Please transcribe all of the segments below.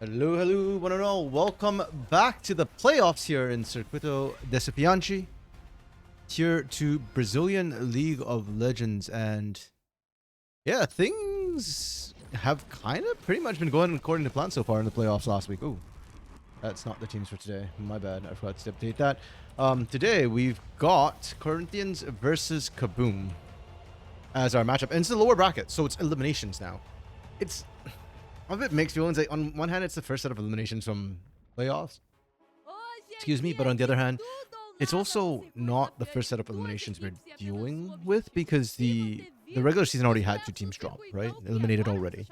Hello, hello, one and all. Welcome back to the playoffs here in Circuito Desafiante, Tier 2 Brazilian League of Legends. And yeah, things have kind of pretty much been going according to plan so far in the playoffs last week. Oh, that's not the teams for today. My bad. I forgot to update that. Today we've got Corinthians versus Kaboom as our matchup. And it's the lower bracket, so it's eliminations now. It's a bit mixed feelings. Like, on one hand, it's the first set of eliminations from playoffs. Excuse me, but on the other hand, it's also not the first set of eliminations we're dealing with because the regular season already had 2 teams drop, right? Eliminated already.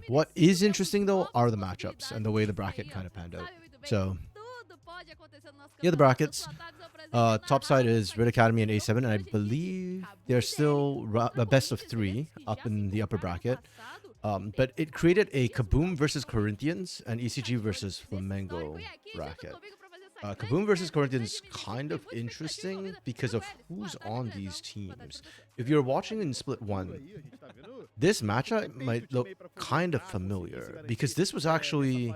What is interesting though are the matchups and the way the bracket kind of panned out. So yeah, the brackets. Top side is Red Academy and A7, and I believe they're still a best of 3 up in the upper bracket. But it created a Kaboom versus Corinthians and ECG versus Flamengo bracket. Kaboom versus Corinthians kind of interesting because of who's on these teams. If you're watching in Split 1, this matchup might look kind of familiar because this was actually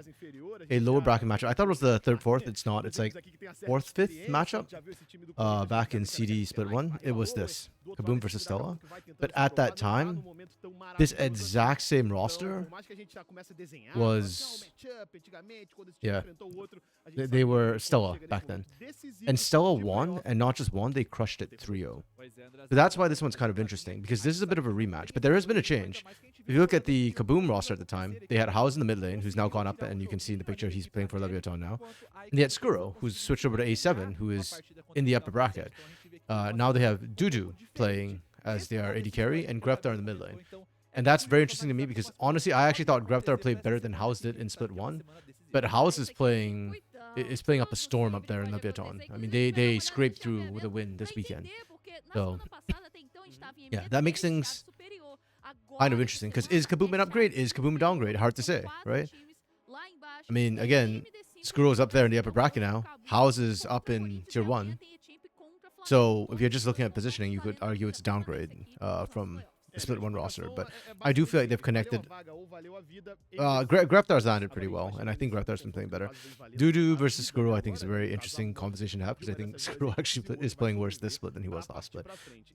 a lower bracket matchup. I thought it was the 3rd, 4th. It's not. It's like 4th, 5th matchup. Back in CD Split 1, it was this. Kaboom versus Stella. But at that time, this exact same roster was... Yeah. They were Stella back then. And Stella won, and not just won, they crushed it 3-0. So that's why this one's kind of interesting, because this is a bit of a rematch. But there has been a change. If you look at the Kaboom roster at the time, they had House in the mid lane, who's now gone up, and you can see in the picture he's playing for Leviathan now. And they had Skuro, who's switched over to A7, who is in the upper bracket. Now they have Dudu playing as their AD carry, and Greftar in the mid lane. And that's very interesting to me because, honestly, I actually thought Greftar played better than House did in Split 1. But House is playing up a storm up there in Leviathan. I mean, they scraped through with a win this weekend. So, yeah, that makes things kind of interesting. Because is Kaboom an upgrade? Is Kaboom a downgrade? Hard to say, right? I mean, again, Skuro is up there in the upper bracket now. House is up in Tier 1. So, if you're just looking at positioning, you could argue it's a downgrade from the Split 1 roster. But I do feel like they've connected. Greftar's landed pretty well, and I think Greftar's been playing better. Dudu versus Skuro, I think, is a very interesting conversation to have, because I think Skuro actually is playing worse this split than he was last split.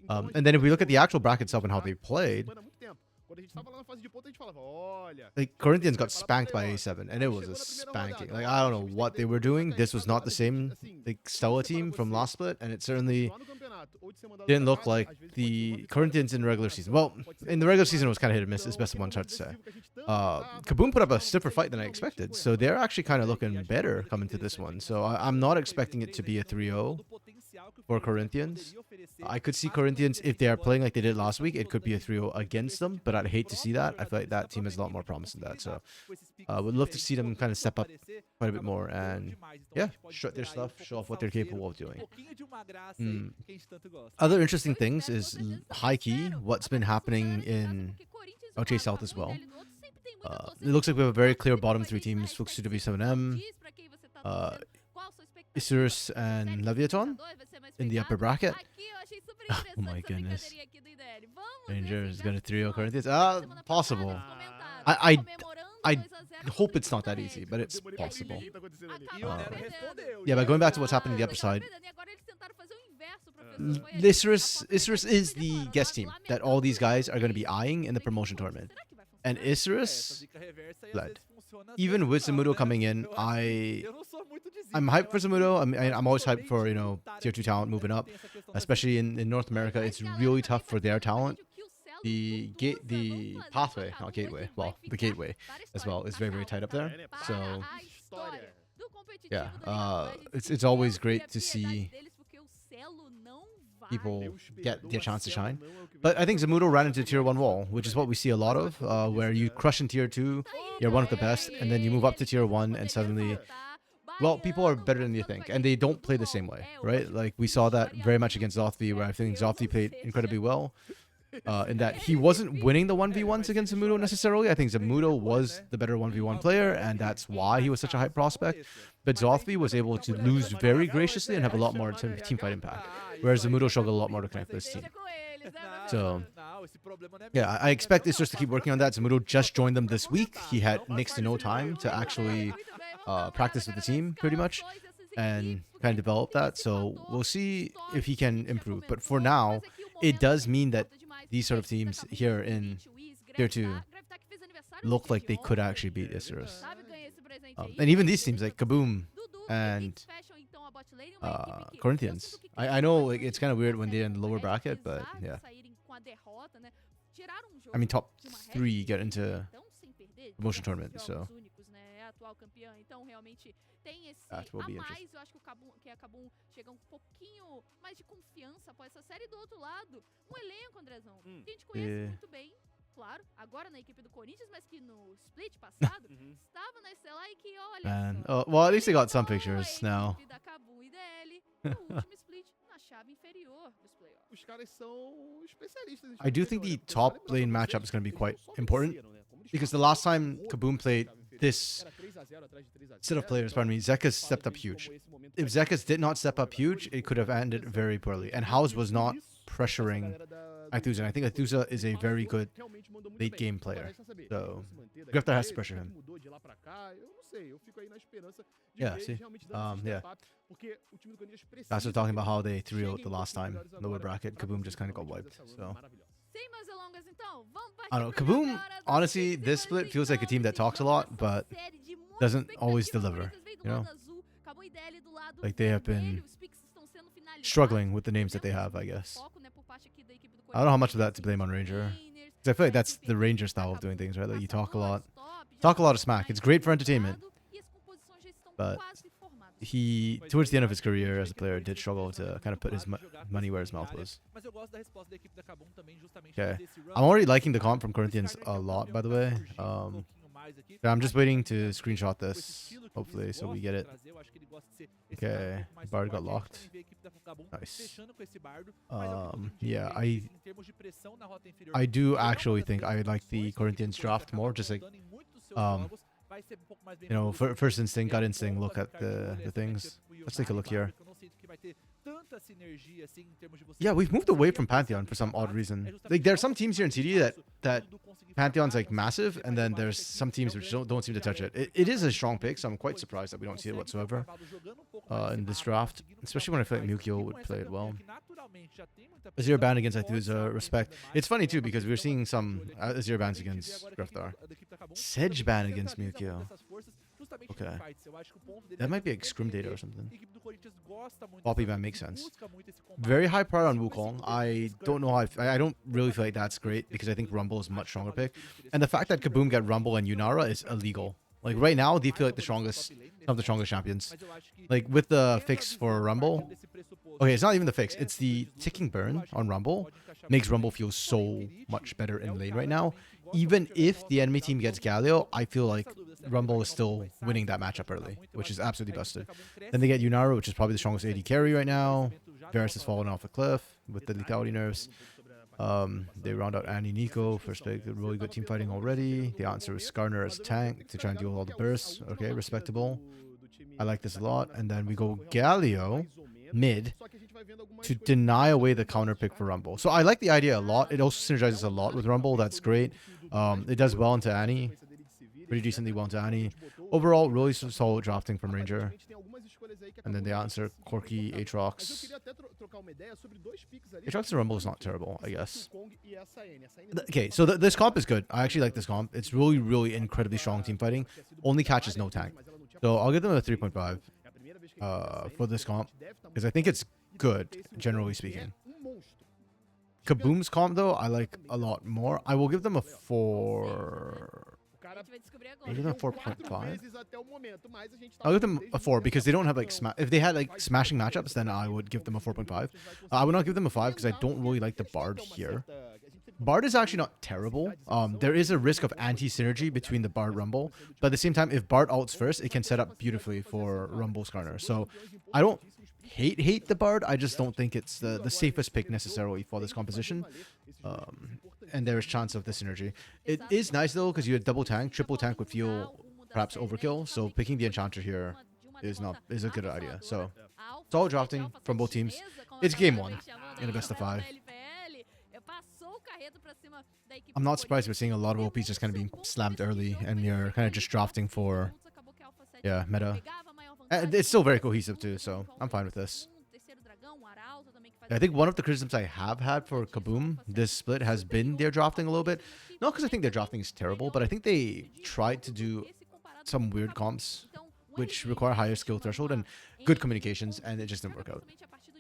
And then if we look at the actual bracket itself and how they played, like, Corinthians got spanked by A7, and it was a spanking. Like, I don't know what they were doing. This was not the same, like, Stella team from last split, and it certainly didn't look like the Corinthians in the regular season. Well, in the regular season, it was kind of hit or miss. It's best of one, hard to say. Kaboom put up a stiffer fight than I expected, so they're actually kind of looking better coming to this one. So I'm not expecting it to be a 3-0 for Corinthians. I could see Corinthians, if they are playing like they did last week, it could be a 3-0 against them, but I'd hate to see that. I feel like that team has a lot more promise than that. So would love to see them kind of step up quite a bit more and, yeah, shut their stuff, show off what they're capable of doing. Other interesting things is high-key, what's been happening in LJ South as well. It looks like we have a very clear bottom 3 teams, Flux to W7M, Isurus and Leviathan in the upper bracket. Oh my goodness. Ranger is going to 3-0 Corinthians. Possible. I hope it's not that easy, but it's possible. Yeah, but going back to what's happening on the upper side, Isurus is the guest team that all these guys are going to be eyeing in the promotion tournament. And Isurus led. Even with Zamudo coming in, I'm hyped for Zamudo. I'm always hyped for, you know, Tier 2 talent moving up, especially in North America. It's really tough for their talent. The pathway, not gateway, well, the gateway as well is very, very tight up there. So, yeah, it's always great to see people get their chance to shine. But I think Zamudo ran into Tier 1 wall, which is what we see a lot of, where you crush in Tier 2, you're one of the best, and then you move up to Tier 1, and suddenly, well, people are better than you think, and they don't play the same way, right? Like, we saw that very much against Zothvi, where I think Zothvi played incredibly well, in that he wasn't winning the 1v1s against Zamudo necessarily. I think Zamudo was the better 1v1 player, and that's why he was such a hype prospect. But Zothvi was able to lose very graciously and have a lot more team fight impact, whereas Zamudo struggled a lot more to connect with this team. So Yeah, I expect Isros to keep working on that. Zamudo just joined them this week. He had next to no time to actually practice with the team, pretty much, and kind of develop that. So we'll see if he can improve. But for now, it does mean that these sort of teams here in Tier 2 look like they could actually beat Isros. And even these teams like Kaboom and Corinthians. I know like, it's kind of weird when they're in the lower bracket, but yeah. I mean, top 3 get into promotion tournament, so that will be interesting. Claro, agora na equipe do Corinthians, mas que no split passado estava na Estelar e que olha. Man, oh, well, at least they got some pictures now. I do think the top lane matchup is going to be quite important because the last time Kaboom played this set of players, pardon me, Zekas stepped up huge. If Zekas did not step up huge, it could have ended very poorly. And House was not pressuring Aithusa. I think Aithusa is a very good late game player. So Grifter has to pressure him. Yeah, see? Yeah. That's what talking about how they 3-0'd the last time. Lower bracket. Kaboom just kind of got wiped. So I don't know. Kaboom, honestly, this split feels like a team that talks a lot, but doesn't always deliver. You know? Like they have been struggling with the names that they have, I guess. I don't know how much of that to blame on Ranger. Because I feel like that's the Ranger style of doing things, right? Like you talk a lot of smack. It's great for entertainment. But he, towards the end of his career as a player, did struggle to kind of put his money where his mouth was. Okay. I'm already liking the comp from Corinthians a lot, by the way. I'm just waiting to screenshot this, hopefully, so we get it. Okay, Bard got locked. Nice. Yeah, I do actually think I like the Corinthians draft more, just like, you know, first instinct, gut instinct, look at the things. Let's take a look here. Yeah, we've moved away from Pantheon for some odd reason. Like, there are some teams here in CD that Pantheon's like massive, and then there's some teams which don't seem to touch it. It is a strong pick, so I'm quite surprised that we don't see it whatsoever in this draft, especially when I feel like Mukio would play it well. Azir ban against Aithusa, respect. It's funny too because we're seeing some Azir bans against Griftar. Sedge ban against Mukio. Okay. That might be like Scrim data or something. Poppy ban makes sense. Very high prior on Wukong. I don't know how I don't really feel like that's great because I think Rumble is a much stronger pick. And the fact that Kaboom get Rumble and Yunara is illegal. Like right now, they feel like some of the strongest champions. Like with the fix for Rumble. Okay, it's not even the fix. It's the ticking burn on Rumble. Makes Rumble feel so much better in lane right now. Even if the enemy team gets Galio, I feel like Rumble is still winning that matchup early, which is absolutely busted. Then they get Yunara, which is probably the strongest AD carry right now. Varus has fallen off a cliff with the lethality nerfs. They round out Annie Nico, first pick, really good team fighting already. The answer is Skarner as tank to try and deal with all the bursts. Okay, respectable. I like this a lot. And then we go Galio mid to deny away the counter pick for Rumble. So I like the idea a lot. It also synergizes a lot with Rumble. That's great. It does well into Annie. Pretty decently well into Annie. Overall, really solid drafting from Ranger. And then the answer, Corki, Aatrox. Aatrox and Rumble is not terrible, I guess. Okay, so this comp is good. I actually like this comp. It's really, really incredibly strong team fighting. Only catches no tank. So I'll give them a 3.5 for this comp. Because I think it's good, generally speaking. Kaboom's comp, though, I like a lot more. I will give them a 4... I'll give them a 4.5. I'll give them a 4 because they don't have like if they had like smashing matchups, then I would give them a 4.5. I would not give them a 5 because I don't really like the Bard here. Bard is actually not terrible. There is a risk of anti-synergy between the Bard Rumble, but at the same time, if Bard ults first, it can set up beautifully for Rumble Skarner. So I don't hate the Bard. I just don't think it's the safest pick necessarily for this composition. And there is chance of the synergy. It is nice though because you had double tank, triple tank would feel perhaps overkill. So picking the Enchanter here is a good idea. So solid drafting from both teams. It's game 1 in a best of 5. I'm not surprised we're seeing a lot of OPs just kind of being slammed early, and you're kind of just drafting for, yeah, meta. And it's still very cohesive too, so I'm fine with this. I think one of the criticisms I have had for Kaboom this split has been their drafting a little bit. Not because I think their drafting is terrible, but I think they tried to do some weird comps which require higher skill threshold and good communications, and it just didn't work out.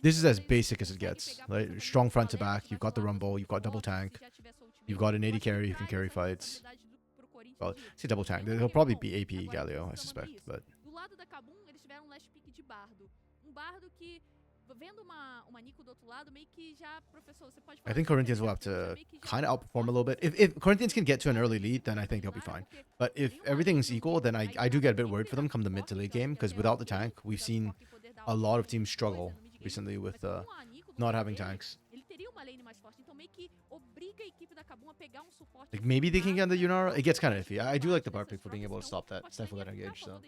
This is as basic as it gets. Like, strong front to back, you've got the rumble, you've got double tank, you've got an AD carry who can carry fights. Well, say double tank. There'll probably be AP Galio, I suspect, but I think Corinthians will have to kind of outperform a little bit. If Corinthians can get to an early lead, then I think they'll be fine. But if everything's equal, then I do get a bit worried for them come the mid to late game, because without the tank, we've seen a lot of teams struggle recently with not having tanks. Like, maybe they can get the Yunara. It gets kind of iffy. I do like the bar pick for being able to stop that, stifle that engage. So.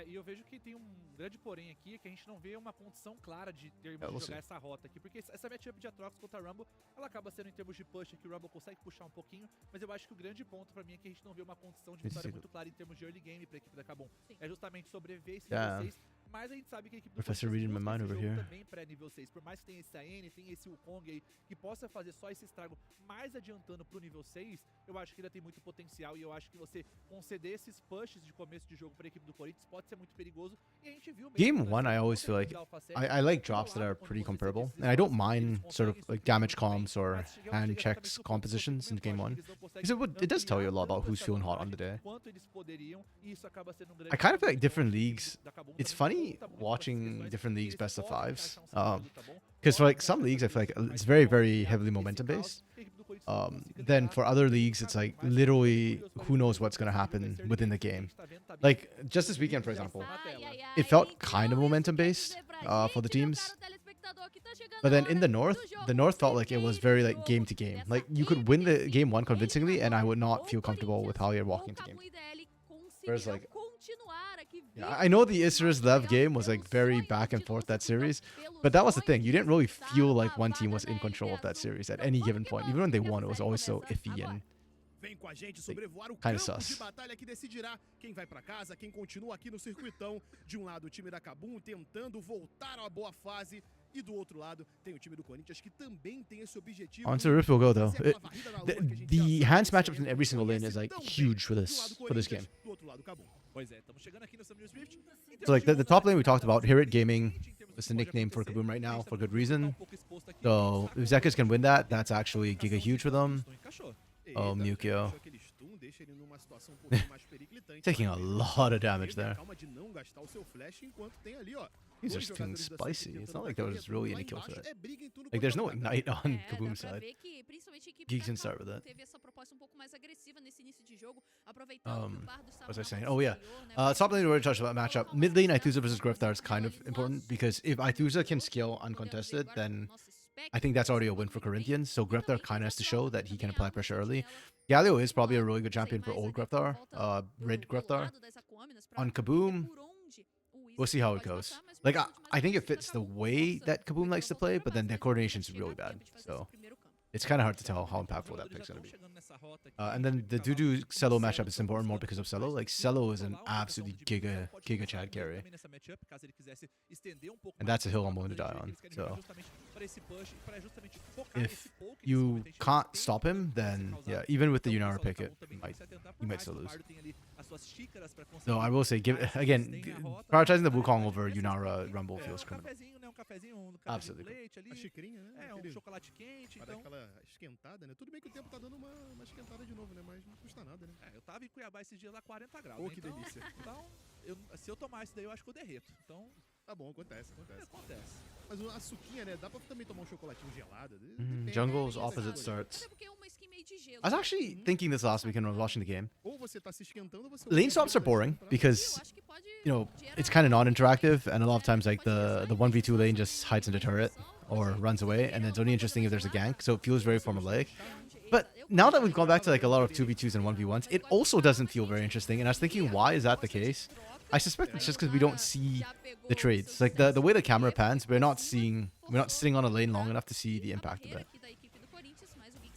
E eu vejo que tem grande porém aqui, que a gente não vê uma condição clara de termos de jogar essa rota aqui, porque essa matchup de Atrox contra a Rumble, ela acaba sendo em termos de push aqui, o Rumble consegue puxar um pouquinho, mas eu acho que o grande ponto pra mim é que a gente não vê uma condição de vitória muito clara em termos de early game pra equipe da Kabum. É justamente sobreviver esse nível 6, mas a gente sabe que a equipe do Professor reading my mind over here. Também pré-nível 6, por mais que tenha esse AN, tem esse Wukong aí, que possa fazer só esse estrago mais adiantando pro nível 6, eu acho que ainda tem muito potencial, e eu acho que você conceder esses pushes de começo de jogo pra equipe do Corinthians pode ser muito perigoso. Game 1, I always feel like I like drops that are pretty comparable, and I don't mind sort of like damage comps or hand checks compositions in Game 1, because it does tell you a lot about who's feeling hot on the day. I kind of feel like different leagues, it's funny watching different leagues best of 5s, because for like some leagues I feel like it's very, very heavily momentum based. Then for other leagues, it's like literally who knows what's going to happen within the game. Like just this weekend, for example, it felt kind of momentum based for the teams. But then in the North felt like it was very like game to game. Like you could win the game 1 convincingly, and I would not feel comfortable with how you're walking into game. Whereas like, yeah, I know the Isra's Lev game was like very back and forth that series, but that was the thing. You didn't really feel like one team was in control of that series at any given point. Even when they won, it was always so iffy and Vem com a gente sobrevoar o kind campo of sus. de batalha que decidirá quem vai pra casa, quem continua aqui no circuitão. De um lado o time da Kabum tentando voltar à boa fase, e do outro lado tem o time do Corinthians que também tem esse objetivo. On to the Rift we'll go though. The hands matchups in every single lane is like huge for this game. So like the top lane we talked about, Hirit Gaming, it's the nickname for Kaboom right now for good reason. So if Zekis can win that, that's actually giga huge for them. Oh, Mukio. Taking a lot of damage there. These are just feeling spicy. It's not like there was really any kill threat. Like there's no ignite on Kaboom's side. Geeks can start with that. What was I saying? Oh yeah. Top lane we already touched about matchup. Mid lane Aithusa versus Griftar is kind of important, because if Aithusa can scale uncontested, then I think that's already a win for Corinthians. So Griftar kind of has to show that he can apply pressure early. Galio is probably a really good champion for old Griftar, Red Griftar. On Kaboom, we'll see how it goes. Like I think it fits the way that Kaboom likes to play, but then their coordination is really bad. So it's kind of hard to tell how impactful that pick's going to be. And then the Dudu Cello matchup is important more because of Cello. Like Cello is an absolutely giga Chad carry. And that's a hill I'm willing to die on. So if you can't stop him, then yeah, even with the Yunara pick, you might still lose. So I will say, again, prioritizing the Wukong over Yunara Rumble feels criminal. Absolutely. Esquentada, né? Tudo bem que o tempo tá dando uma esquentada de novo, né? Mas não custa nada, né? Eu tava em Cuiabá esses dias a 40 graus. Oh, que delícia. Então, se eu tomar isso daí, eu acho que eu derreto. Então, tá bom, acontece. Mas a suquinha, né? Dá pra também tomar um chocolatinho gelado. Jungle's opposite starts. I was actually thinking this last weekend when I was watching the game. Lane swaps are boring because, you know, it's kind of non-interactive, and a lot of times like the 1v2 lane just hides in the turret or runs away, and it's only interesting if there's a gank, so it feels very formulaic. But now that we've gone back to like a lot of 2v2s and 1v1s, it also doesn't feel very interesting, and I was thinking, why is that the case? I suspect it's just because we don't see the trades. Like the way the camera pans, we're not sitting on a lane long enough to see the impact of it.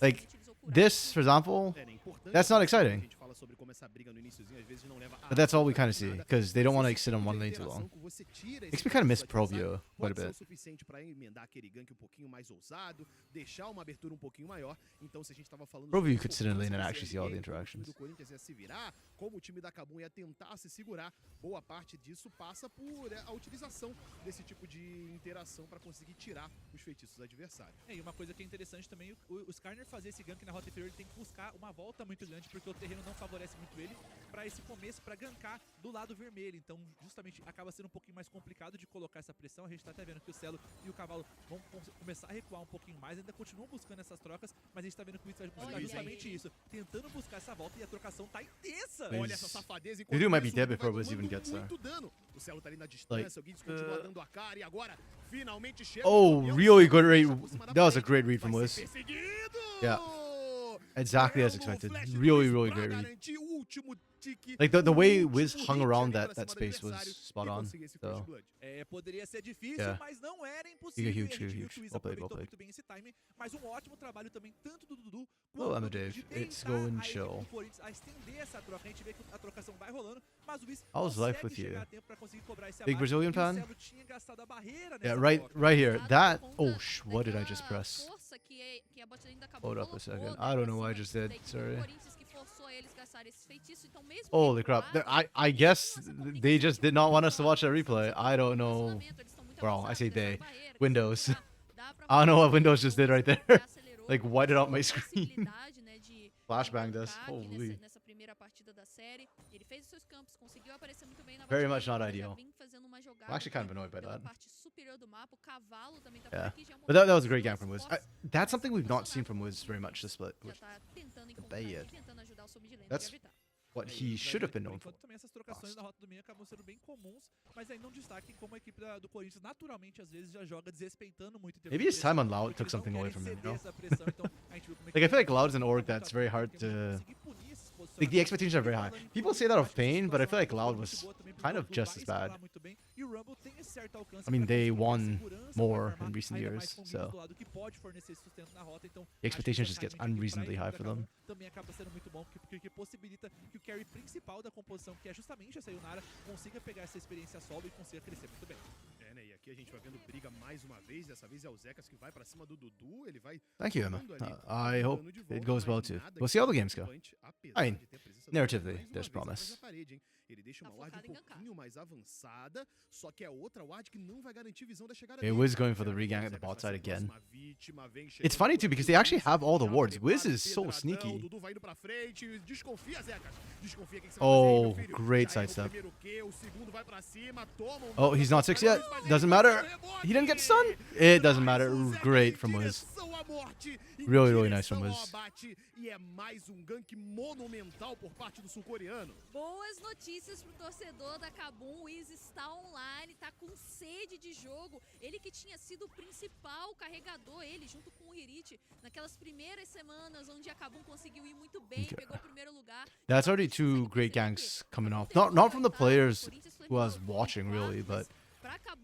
Like, this, for example, that's not exciting. But that's all we kind of see, because they don't want to like, sit on one lane too long. Makes me kind of miss Provio quite a bit. Provio could sit in a lane and actually see all the interactions. Como o time da Kabum ia tentar se segurar, boa parte disso passa por a utilização desse tipo de interação para conseguir tirar os feitiços adversários. E uma coisa que é interessante também, o Skarner fazer esse gank na rota inferior, ele tem que buscar uma volta muito grande, porque o terreno não favorece muito ele para esse começo, para gankar do lado vermelho. Então, justamente, acaba sendo um pouquinho mais complicado de colocar essa pressão. A gente tá até vendo que o Celo e o Cavalo vão começar a recuar um pouquinho mais, ainda continuam buscando essas trocas, mas a gente tá vendo que o Witz vai buscar justamente isso, tentando buscar essa volta, e a trocação tá intensa. Olha essa safadeza, Dudu might be dead before Wiz even gets there. O Celo tá ali na distância, o Guiz continua dando a cara, e agora finalmente chega. Oh, really good read. That was a great read from Wiz. Yeah. Exactly as expected. Really, really great read. Like the way Wiz hung around that space was spot on. So Poderia ser difícil, yeah. mas não era impossível. Huge. O Wiz Well played, aproveitou well played. muito bem esse timing, mas um ótimo trabalho também tanto do Dudu Oh, quanto Emma do Dave, de it's tentar going a chill. equipe do Corinthians a estender essa troca. A gente vê que a trocação vai rolando, mas o Wiz How's life with consegue chegar you? a tempo pra conseguir cobrar esse Big abate, Brazilian e o fan? Celo tinha gastado a barreira Yeah, nessa troca. right here. That. Oh, what did I just press? Hold up a second. I don't know what I just did. Sorry. Holy crap. I guess they just did not want us to watch that replay. I don't know. Well, I say they. Windows. I don't know what Windows just did right there. Like, whited out my screen. Flashbanged us. Holy. Very much not ideal. I'm actually kind of annoyed by that. Yeah. But that was a great game from Wiz. That's something we've not seen from Wiz very much this split. Bad. That's what he should have been known for. Também essas trocações na rota do meio acabam sendo bem comuns, mas ainda um destaque como a equipe do Corinthians naturalmente às vezes já joga desrespeitando muito. Maybe his time on Loud took something away from him, you know? Like, I feel like Loud's an org that's very hard to... Like, the expectations are very high. People say that of Pain, but I feel like Loud was kind of just as bad. I mean, they won more in recent years, so... The expectations just get unreasonably high for them. Também acaba sendo muito bom, porque possibilita que o carry principal da composição, que é justamente essa Yunara, consiga pegar essa experiência solo e consiga crescer muito bem. E aqui a gente vai vendo briga mais uma vez, dessa vez é o Zekas que vai pra cima do Dudu, ele vai... Thank you, Emma. I hope it goes well too. We'll see how the games go. I mean, narratively, there's promise. Ele deixa uma ward um pouquinho mais avançada, só que é outra ward que não vai garantir visão da chegada Okay, dele. Wiz going for the regang at the bot side again. It's funny too because they actually have all the wards. Wiz is so sneaky. Dudu vai indo pra frente, desconfia, Zekas. Desconfia, que você vai fazer, Oh, meu filho? great Já errou o sidestep. primeiro Q, o segundo vai pra cima, toma Oh, he's not 6 yet. Doesn't matter. He didn't get stunned. It doesn't matter. Great from Wiz. Really, really nice from Wiz. E é mais um gank monumental por parte do sul-coreano. Boas notícias pro torcedor da Kabum. O Wiz está online, tá com sede de jogo. Ele que tinha sido o principal carregador, ele junto com o Hirit, naquelas primeiras semanas onde a Kabum conseguiu ir muito bem, pegou o primeiro lugar. That's already two great ganks coming off. Not from the players who I was watching really, but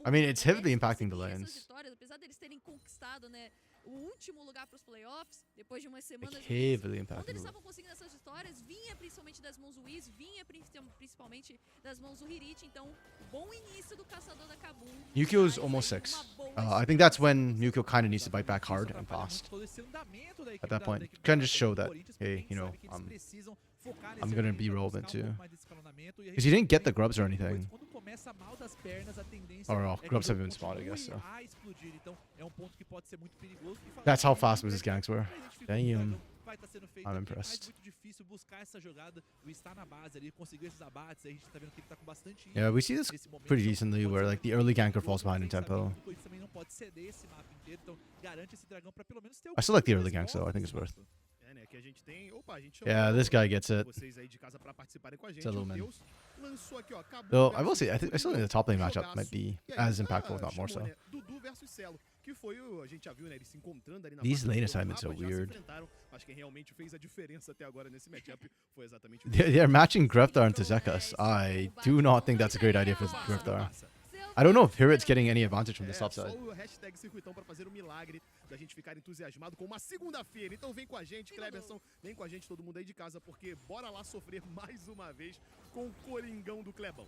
I mean it's heavily impacting the lanes. Apesar deles terem conquistado, né, o último lugar para os playoffs, depois de umas semanas Like heavily quando impacting. eles estavam conseguindo essas vitórias, vinha principalmente das mãos do Wiz, vinha principalmente das mãos do Hirit, então bom início do caçador da Kabum. Yukio's almost 6. I think that's when Yukio kind of needs to bite back hard and fast. At that point, kind of just show that, hey, you know, I'm gonna be relevant too. Because he didn't get the grubs or anything. Or well, grubs haven't been spawned, I guess so. That's how fast his ganks were. Damn. I'm impressed. Yeah, we see this pretty decently where like the early ganker falls behind in tempo. I still like the early ganks though, I think it's worth. Yeah, this guy gets it. It's a little man. Though I will say, I still think the top lane matchup might be as impactful, if not more so. These lane assignments are weird. They're matching Greftar into Zekas. I do not think that's a great idea for Greftar. I don't know if Hirit's getting any advantage from this Só topside. o hashtag Circuitão para fazer o milagre da gente ficar entusiasmado com uma segunda-feira. Então vem com a gente, Kleberson, vem com a gente, todo mundo aí de casa, porque bora lá sofrer mais uma vez com o Coringão do Clebão.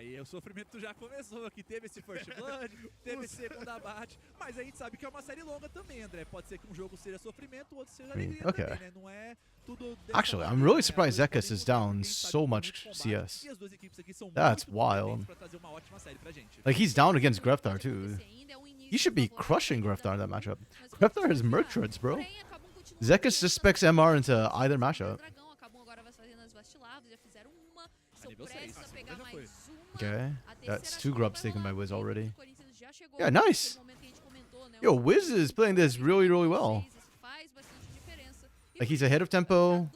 E o sofrimento já começou aqui. Teve esse First Blood, teve esse segundo abate, mas a gente sabe que é uma série longa também, André. Pode ser que um jogo seja sofrimento, o outro seja alegria okay. também, né? Não é tudo... Actually, I'm really surprised Zekas is down so much CS. That's wild. Like, he's down against Greftar, too. He should be crushing Greftar in that matchup. Greftar has Merc Treads, bro. Zekas just specs MR into either matchup. Okay, that's 2 grubs taken by Wiz already. Yeah, nice. Yo, Wiz is playing this really, really well. Like, he's ahead of tempo.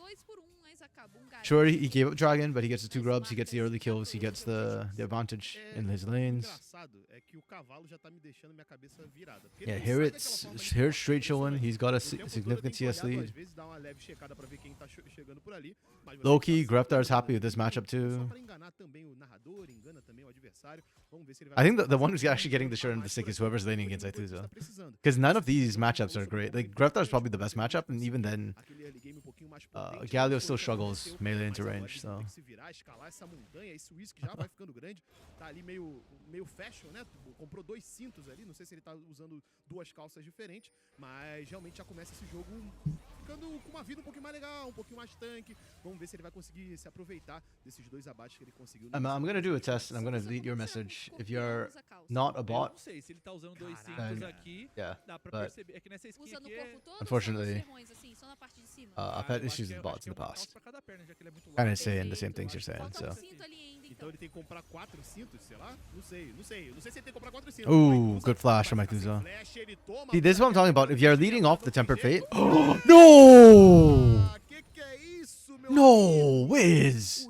Sure, he gave up Dragon, but he gets the 2 grubs, he gets the early kills, he gets the advantage in his lanes. Yeah, Hirit's straight showing, he's got a significant CS lead. Low-key, Greftar's happy with this matchup too. I think the one who's actually getting the shirt and the stick is whoever's laning against Aituza. Because none of these matchups are great. Like, Greftar's probably the best matchup, and even then, Galio still struggles melee into range, so... Tá ali meio fashion, né? Comprou 2 cintos ali, não sei se ele tá usando 2 calças diferentes, mas realmente já começa esse jogo ficando com uma vida um pouquinho mais legal, um pouquinho mais tanque. Vamos ver se ele vai conseguir se aproveitar desses 2 abates que ele conseguiu. I'm gonna do a test, and I'm gonna delete your message. If you're not a bot, não sei se ele tá usando 2 cintos aqui, yeah, dá pra but perceber. É que nessa skin aqui unfortunately, I've had issues with bots in the past. Kind of saying the same things you're saying, so... Então ele tem que comprar 4 cintos, sei lá? Não sei se ele tem que comprar 4 cintos. Ooh, good flash from Aituza. See, this is what I'm talking about. If you're leading off the Tempered Fate... No! No, Wiz!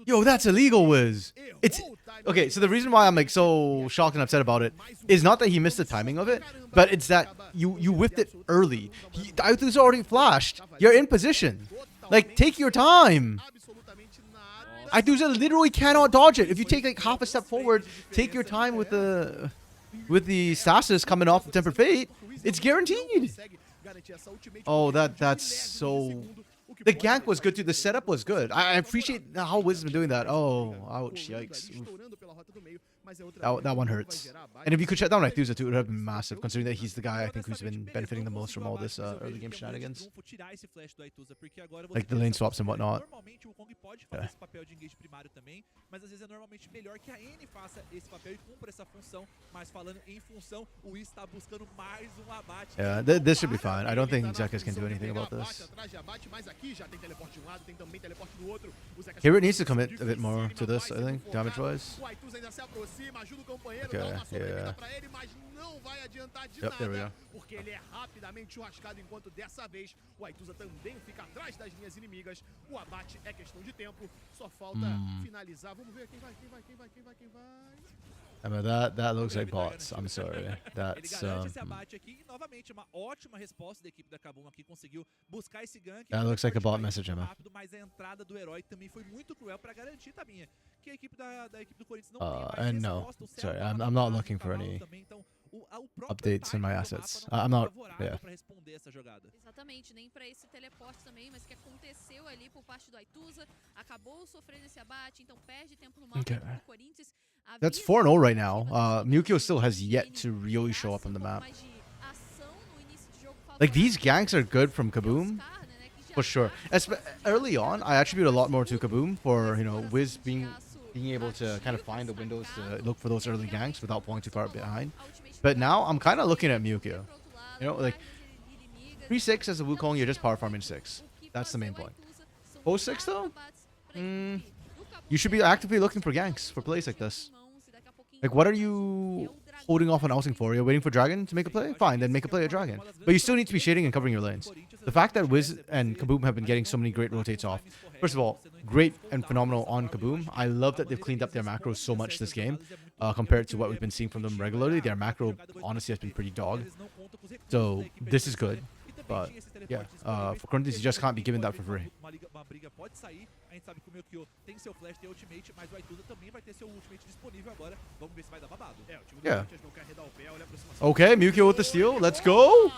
Yo, that's illegal, Wiz. It's... Okay, so the reason why I'm like so shocked and upset about it is not that he missed the timing of it, but it's that you whiffed it early. Aituza already flashed. You're in position. Like, take your time. Aituza literally cannot dodge it. If you take like half a step forward, take your time with the stasis coming off the Tempered Fate, it's guaranteed. Oh, that's so... The gank was good too. The setup was good. I appreciate how Wiz has been doing that. Oh, ouch, yikes. Oof. That one hurts. And if you could shut down Aituza too, it would have been massive, considering that he's the guy I think who's been benefiting the most from all this early game shenanigans. Like the lane swaps and whatnot. Yeah. Yeah, this should be fine. I don't think Zekas can do anything about this. Hirit needs to commit a bit more to this, I think, damage-wise. Okay, yeah. Yep, there we go. Porque ele é rapidamente churrascado, enquanto dessa vez o Aituza também fica atrás das linhas inimigas. O abate é questão de tempo, só falta finalizar. Vamos ver quem vai. I mean, that looks like bots. I'm sorry. That's that looks like a bot message, Emma. And no, sorry, I'm not looking for any updates in my assets. I'm not. Yeah. Exatamente, nem para esse teleporte também, mas que aconteceu ali por parte do Aituza, acabou sofrendo esse abate, então perde tempo no mapa do Corinthians. That's 4-0 right now. Mukio still has yet to really show up on the map. Like, these ganks are good from Kaboom, for sure. Early on, I attribute a lot more to Kaboom for, you know, Wiz being able to kind of find the windows to look for those early ganks without falling too far behind. But now, I'm kind of looking at Mukio. You know, like, 3-6 as a Wukong, you're just power farming 6. That's the main point. Post 6, though? You should be actively looking for ganks for plays like this. Like, what are you holding off on ousting for? You're waiting for Dragon to make a play? Fine, then make a play at Dragon. But you still need to be shading and covering your lanes. The fact that Wiz and Kaboom have been getting so many great rotates off. First of all, great and phenomenal on Kaboom. I love that they've cleaned up their macros so much this game compared to what we've been seeing from them regularly. Their macro, honestly, has been pretty dog. So, this is good. But yeah, for Corinthians, you just can't be given that for free. Uma briga pode sair. A gente sabe que o Milkyo tem seu flash, tem ultimate, mas o Aituza também vai ter seu ultimate disponível agora. Vamos ver se vai dar babado. É, o time do Yeah. Corinthians não quer arredar o pé, olha a aproximação. Okay, Mukio with the steal. Let's go.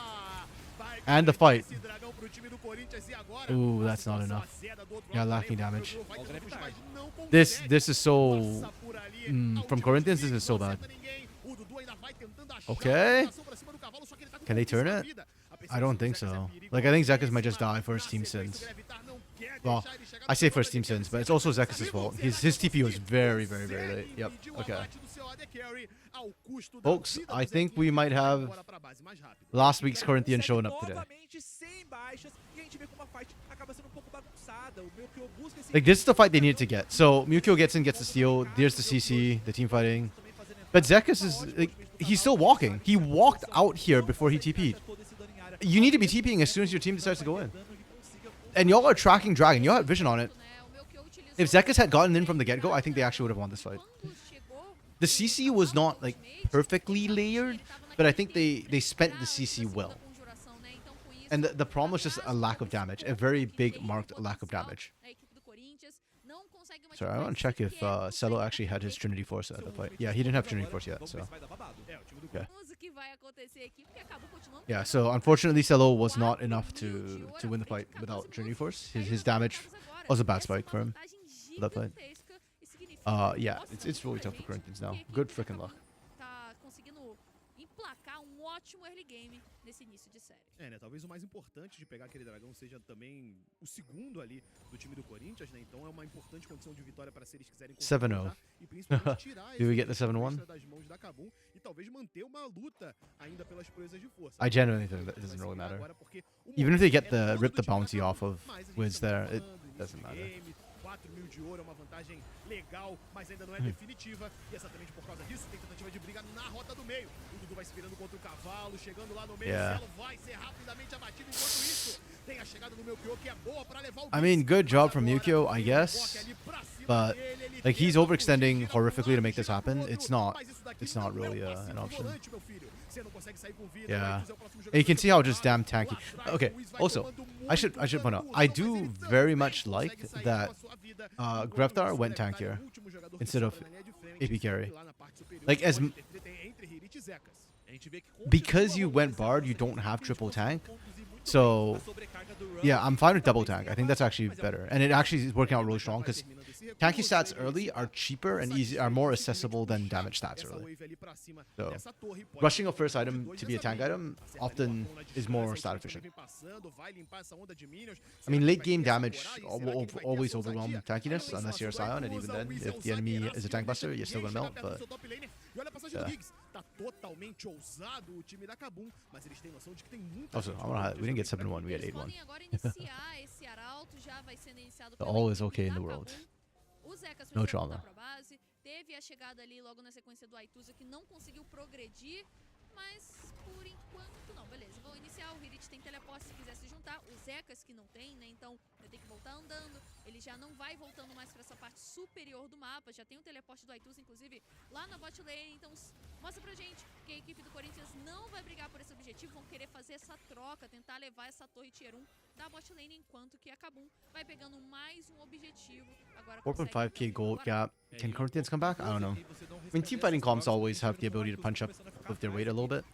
And the fight. Esse dragão pro time do Corinthians e agora Ooh, that's a not situação enough. azeda do outro Yeah, lado, lacking porém, o damage. jogador vai tentando puxar, mas não consegue. This is so Passa por ali, a from última Corinthians. chance, This is so não bad. acerta ninguém. O Dudu ainda vai tentando achar Okay. a marcação pra cima do cavalo, só que ele tá com Can they turn pouquíssima it? vida. A I percepção don't do think Zekas é so. perigosa, Like I think Zekas na might just die sequência, first team o sins. Gravitar não quer Well, deixar ele chegar I no say final first da team defesa. sins, but it's also Zekas' fault. His TP was very late. Yep. Okay. Folks, I think we might have last week's Corinthians showing up today. Novamente sem baixas e a gente vê como a fight acaba sendo um pouco bagunçada. O Milkyo busca esse Like this is the fight they needed to get. So Mukio gets in, gets the steal. There's the CC, the team fighting. But Zekas is like he's still walking. He walked out here before he TP'd. You need to be TPing as soon as your team decides to go in. And y'all are tracking Dragon. Y'all had vision on it. If Zekas had gotten in from the get-go, I think they actually would have won this fight. The CC was not like perfectly layered, but I think they spent the CC well. And the problem was just a lack of damage, a very big marked lack of damage. Sorry, I want to check if Celo actually had his Trinity Force at the fight. Yeah, he didn't have Trinity Force yet, so. Okay. Yeah, so unfortunately Celo was not enough to win the fight without Trinity Force. His damage was a bad spike for him for that fight. Yeah, it's really tough for Corinthians now. Good freaking luck. Tá conseguindo emplacar ótimo early game nesse início de série. É, né? Talvez o mais importante de pegar aquele dragão seja também o segundo ali do time do Corinthians, né? Então é uma importante condição de vitória para se eles quiserem 7-0. e principalmente tirar Do we esse get the 7-1? extra das mãos da Kabum e talvez manter uma luta ainda pelas proezas de força. I genuinely think that it doesn't really matter. Agora, porque o Even if they momento get the é todo rip do the time da bounty Kabum, off of mas a gente Wiz tá there, it falando, doesn't início matter. de game, 4 mil de ouro é uma vantagem legal, mas ainda não é definitiva. E exatamente por causa disso, tem tentativa de briga na rota do meio. O Dudu vai se virando contra o cavalo, chegando lá no meio. Yeah. O Celo vai ser rapidamente abatido. Enquanto isso, tem a chegada do Milkyo, que é boa pra levar o I mean, good job from Mukio, I guess. But like he's overextending horrifically to make this happen. It's not really an option. Yeah. And you can see how just damn tanky. Okay. Also, I should point out, I do very much like that Grevtar went tankier instead of AP carry. Like because you went Bard, you don't have triple tank. So yeah, I'm fine with double tank. I think that's actually better, and it actually is working out really strong because tanky stats early are cheaper and are more accessible than damage stats early. So rushing a first item to be a tank item often is more stat efficient. I mean, late game damage will always overwhelm tankiness unless you're a Scion, and even then, if the enemy is a tank buster, you're still gonna melt. But yeah. Also, I wanna highlight, we didn't get 7-1, we had 8-1. So all is okay in the world. No trauma. Teve a chegada ali logo na sequência do Aituza, que não conseguiu progredir, mas por enquanto não. Beleza, vou iniciar. O Hirit tem teleporte se quiser se juntar. O Zekas que não tem, né? Então vai ter que voltar andando. Ele já não vai voltando mais para essa parte superior do mapa. Já tem um teleporte do Aituza, inclusive, lá na bot lane. Então mostra pra gente que a equipe do Corinthians não vai brigar por esse objetivo. Vão querer fazer essa troca, tentar levar essa torre tier 1 da bot lane, enquanto que a Kabum vai pegando mais um objetivo. Agora 4.5k gold gap. Can Corinthians come back? I don't know. I mean, team fighting comps always have the ability to punch up with their weight a little bit,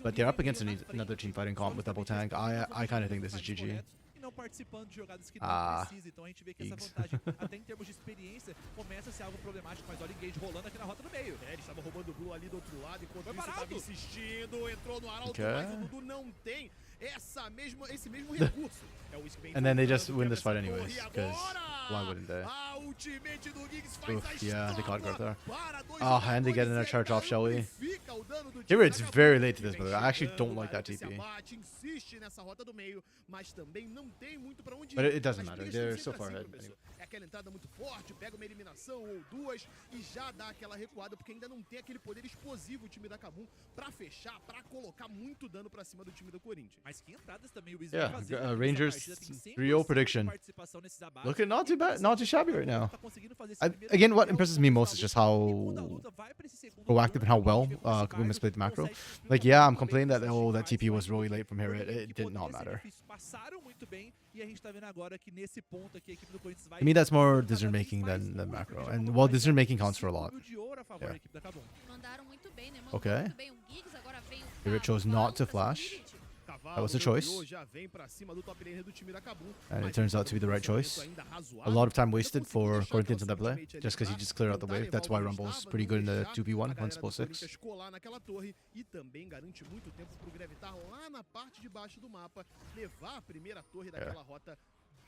but they're up against another team fighting comp with double tank. I kind of think this is GG. Não participando de jogadas que não precisa, então a gente vê que essa vantagem, até em termos de experiência, começa a ser algo problemático, mas olha o engage rolando aqui na rota do meio. É, ele estava roubando o Blue ali do outro lado, enquanto Foi isso parado. estava insistindo, entrou no arauto, Okay. mas o Dudu não tem esse mesmo recurso. É o Spen And then they just voltando, win this pega fight essa anyways, torre because agora. why wouldn't they? A ultimate do Giggs faz a Yeah, they caught Grevtar. para dois Oh, and they get jogadores, another charge off, shall we? amplifica o dano do Here time it's da Kabum. very late to this, Vem brother. I actually chegando, don't like that esse TP. abate, insiste nessa rota do meio, mas também não tem muito pra onde But ir. it doesn't As matter. brigas They're estão so far sempre ahead. assim, professor. É aquela entrada muito forte, pega uma eliminação ou duas e já dá aquela recuada, porque ainda não tem aquele poder explosivo o time da Kabum pra fechar, pra colocar muito dano pra cima do time do Corinthians. Mas que entradas também o Wiz Yeah, vai fazer, né? Rangers Essa partida tem 3-0 100% prediction. de participação nesses abates. Looking not too bad, not too shabby right now. Tá conseguindo fazer esse primeiro Again, what papel impresses me como most is just how segunda luta, vai pra esse segundo proactive turno, and how a well gente vê como esse Kaboom has Bardo played the macro. consegue suprir Like, uma yeah, I'm bomba bem complaining that bastante that demais TP was aqui. really late from here. Dois It did not poderes matter. benefícios passaram muito bem e a gente tá vendo agora que nesse ponto aqui a equipe do Corinthians vai To me, that's more cada decision vez making mais than longe, macro. porque já And vamos well, mais decision making de counts for a 5 lot. mil de ouro a favor da Yeah. equipe da Kabum. Mandaram muito bem, né? Mandou Okay. muito bem o Giggs, agora veio o Here it chose not to Cavalo pra cima flash. do Irit. That was a choice. Já vem pra cima do top laner do time da Kabum, And it mas turns ele out to be the tá right num choice. posicionamento ainda A razoável, lot of time ainda wasted conseguiu for deixar Corinthians in aquela that play, ultimate ali just because he pra just cleared out the tentar wave. levar That's o why que Rumble's estava, pretty não good in the deixar 2v1 a once galera do pull 6. Corinthians colar naquela torre e também garante muito tempo pro Gravitar lá na parte de baixo do mapa, levar a primeira torre daquela rota.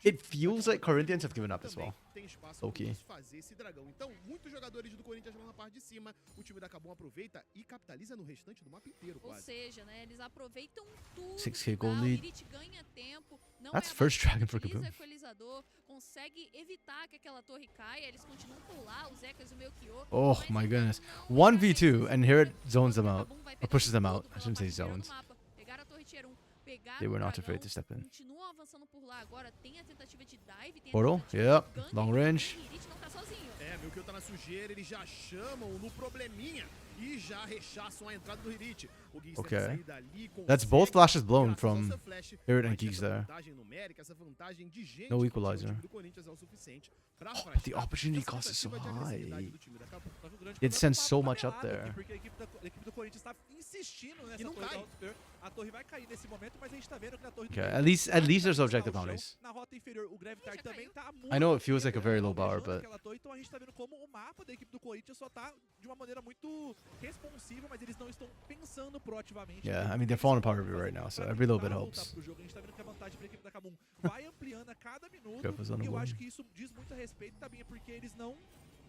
It feels like Corinthians have given up as Também well. tem espaço Okay. para fazer esse dragão. Então, muitos jogadores do Corinthians lá na parte de cima, o time da Kabum aproveita e capitaliza no restante do mapa inteiro, Ou quase. seja, né, eles aproveitam tudo. 6K que dá, gold o lead. Irit ganha tempo, não That's é first abatido, dragon for utiliza Kaboom. equalizador, consegue evitar que aquela torre caia, eles continuam por lá, os Zekas e o Melchior. Oh mas my ainda goodness. não 1v2, vai and here it conseguir. zones them A out. Kabum vai Or pegar pushes them todo out. I pela shouldn't say parte inteira do zones. mapa. Pegaram a torre tier 1, pegaram They were o not dragão, afraid to step in. continuam avançando por lá agora, tem a tentativa de dive, tem a Portal? tentativa Yep. de gank, Long e range. o Irit não tá sozinho. É, Melchior tá na sujeira, eles já chamam no probleminha e já rechaçam a entrada do Irit. O Giggs Okay. tenta sair dali, That's consegue, both flashes blown graças ao from seu flash, Irit and mas Giggs essa there. vantagem numérica, essa vantagem de gente No que equalizer. o time do Corinthians é o suficiente pra But the afastar opportunity essa cost is so tentativa de agressividade high. do time da Kabum. Só que o grande It problema sends é o so mapa much up tabelado aqui, there. porque a equipe do Corinthians tá insistindo nessa não torre cai. da Alto. A torre vai cair nesse momento, mas a gente tá vendo que na torre do Okay, meio, at least there's tá objective no chão. bounties. Na rota inferior, o Gravitar Já também caiu. tá muito I know it feels like a very almejando low bar, but aquela torre, então a gente tá vendo como o mapa da equipe do Corinthians só tá de uma maneira muito responsiva, mas eles não estão pensando proativamente. Yeah, no I que mean, they're eles falling podem apart a bit fazer right now, so pra every little tentar bit voltar helps. pro jogo. A gente tá vendo que a vantagem pra equipe da Kabum vai ampliando a cada minuto, Careful zone e eu blow. acho que isso diz muito a respeito, Tabinha, porque eles não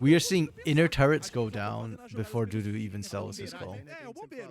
We are seeing inner turrets go down before Dudu even sells his call.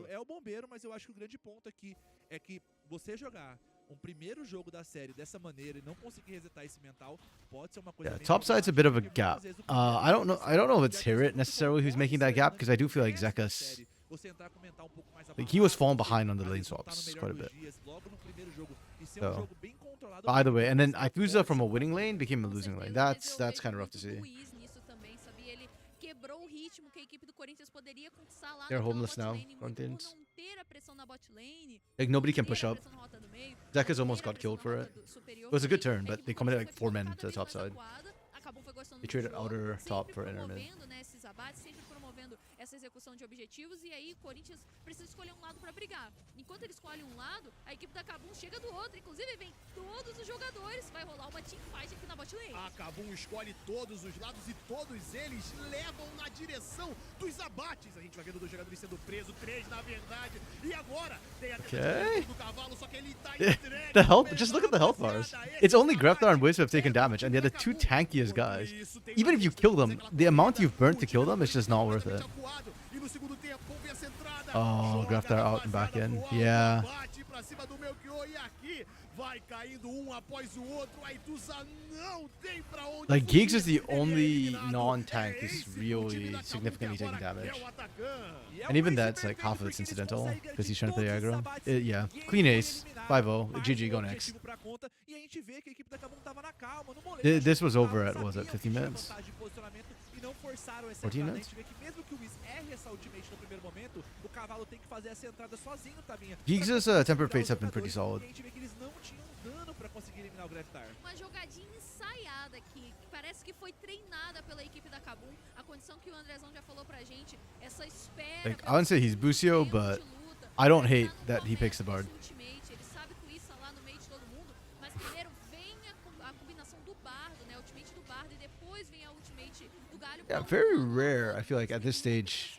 É o bombeiro, mas eu acho que o grande ponto aqui é que você jogar um primeiro jogo da série dessa maneira e não conseguir resetar esse mental pode ser uma coisa Yeah, bem top side's a bit of a porque gap. muitas vezes o I don't know if it's Hirit necessarily who's making that gap, because I do feel like Zekas, você entrar com o mental um pouco mais like, he was abalado, falling behind on the às lane vezes não tá no swaps melhor quite a dos bit. dias, logo no primeiro jogo, e ser So, um jogo bem controlado. But either way, and then Ifusa from a Com winning lane became a losing lane. certeza, mas eu That's vejo kind of rough to muito see. do Wiz nisso também, sabia? Ele quebrou o ritmo que a equipe do Corinthians poderia conquistar lá They're naquela homeless bot now, lane, muito por Corinthians. não ter a pressão na bot lane, Like, nobody não can ter push a up. pressão na rota do meio, Zekas não almost ter a got killed pressão for na it. rota do superior It was a good também. turn, A but equipe they do committed Corinthians like 4 foi men ficando to the cada top vez mais side. acuada, a Kabum foi gostando They do traded jogo, outer sempre top for inner mid. promovendo, né, esses abates, sempre promovendo essa execução de objetivos, e aí o Corinthians precisa escolher um lado pra brigar. Enquanto ele escolhe um lado, a equipe da Kabum chega do outro, inclusive vem todos os jogadores, vai rolar uma teamfight aqui na bot lane. A Kabum escolhe todos os lados e todos eles levam na direção dos abates. A gente vai vendo dois jogadores sendo presos, 3 na verdade. E agora tem a Okay. do cavalo, só que ele tá The health, just look at the health bars. It's only Greftar and Wiz who have taken damage, and they're the two tankiest guys. Even if you kill them, the amount you've burnt to kill them is just not worth it. E no segundo tempo, vamos ver essa entrada. Oh, Joga Greftar a out and back rapaziada in. pro alto, Yeah. bate pra cima do Melchior e aqui vai caindo um após o outro. A Ituza não tem pra onde Like, fugir. Giggs is the Ele é only eliminado. non-tank É who's esse o time really da Kabum significantly que taking agora damage. é o atacante. And even that's like half of it's incidental, because he's trying to play aggro. Yeah, clean ace, 5-0, GG, go next. This was over at, what was it, 15 minutes? 14 minutes? Giggs' tempered fates have been pretty solid. Uma jogadinha ensaiada aqui, que parece que foi treinada pela equipe da Kabum. A condição que o Andrezão já falou pra gente, essa espera. Like, I wouldn't say he's Busio, but I don't hate that he picks the Bard. Ele sabe que o Issa lá no meio de todo mundo, mas primeiro vem a combinação do Bardo, né? O ultimate do Bardo, e depois vem a ultimate do Galho. Yeah, very rare, I feel like, at this stage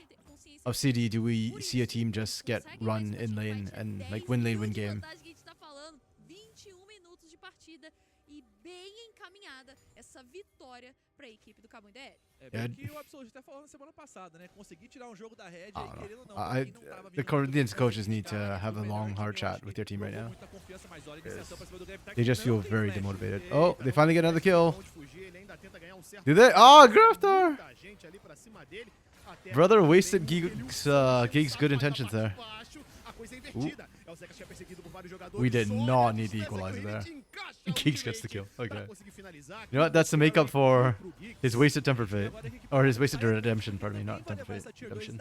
of CD, do we see a team just get run in lane and, like, win lane, win game. A gente tá falando 21 minutos de partida e bem encaminhada essa vitória pra equipe do Kabum DL. É Yeah. bem que o Absolute até falou na semana passada, né? Conseguir tirar um jogo da Red, I don't know. querendo ou não, pra quem não tava The vivendo Corinthians muito coaches bem, need to cara, have a o long, melhor hard time, eu chat acho with que their team right provou now. muita confiança, mas olha a iniciação pra cima do Gravitar, They que just feel não tem very flash. demotivated. Ele Oh, they finally get another kill. Onde fugir, ele ainda tenta ganhar um certo Did they? Oh, Graftar! muita gente ali pra cima dele, até Brother que wasted vem Giggs' good intentions there. baixo, a coisa é invertida. É o Zeca que tinha perseguido por vários jogadores. We did Olha not a need the distância que o equalizer Irit there. encaixa Geeks gets the kill. Okay. You know what? That's the makeup for his wasted Tempered Fate. Or his wasted Redemption, pardon me, not Tempered Fate. Redemption.